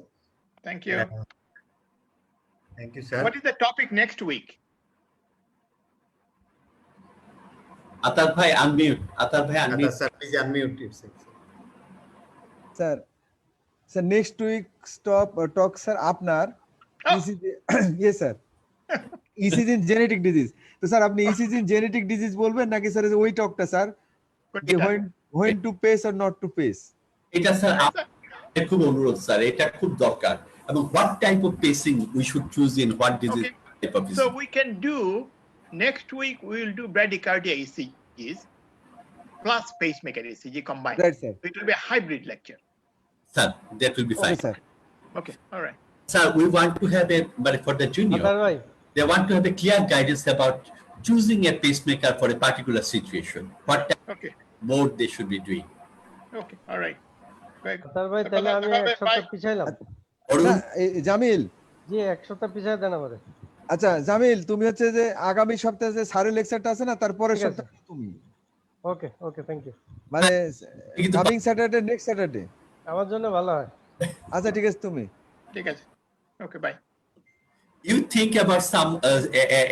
Thank you. Thank you, sir. What is the topic next week? Atahar bhai, unmute. Atahar bhai, unmute. Atahar, sir, please unmute yourself. Sir, next week's talk, sir, আপনার ECG, yes, sir. ECG in genetic disease. So, sir, আপনি ECG in genetic disease বলবেন নাকি sir ওই টকটা sir when to pace or not to pace? এটা sir আপনার খুব অনুরোধ স্যার, এটা খুব দরকার। এবং what type of pacing we should choose in what disease type of So we can do next week. We will do bradycardia ECGs plus pacemaker ECG combined. Right, sir. It will be a hybrid lecture. Sir, that will be fine. Okay, sir. Okay, all right. Sir, we want to have but for the junior, they want to have a clear guidance about choosing a pacemaker for a particular situation. What type of mode they should be doing. Okay, all right. আতার ভাই তাহলে আমি এক সপ্তাহ পিছাইলাম। জামিল জি এক সপ্তাহ পিছাই দেন আমারে। আচ্ছা জামিল, তুমি হচ্ছে যে আগামী সপ্তাহে যে স্যারের লেকচারটা আছে না, তারপরে সপ্তাহে তুমি। ওকে ওকে, থ্যাংক ইউ। মানে কামিং স্যাটারডে, নেক্সট স্যাটারডে আমার জন্য ভালো হয়। আচ্ছা ঠিক আছে তুমি। ঠিক আছে। Okay, bye. You think about some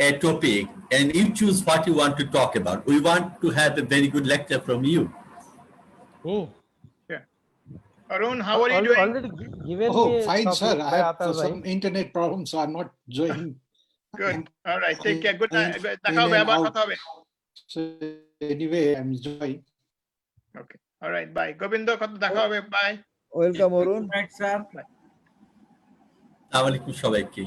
a topic and you choose what you want to talk about. We want to have a very good lecture from you. Yeah. Arun, how are you doing? Already given fine, sir. I have some internet problems, so I'm not joining Good. All right. Take care. Good night. দেখা হবে আবার কথা হবে। So anyway, I'm Joy. Okay. All right. Bye. Govinda কত দেখা হবে। Bye. Welcome অরুণ। Sir আসসালামু আলাইকুম সবাইকে।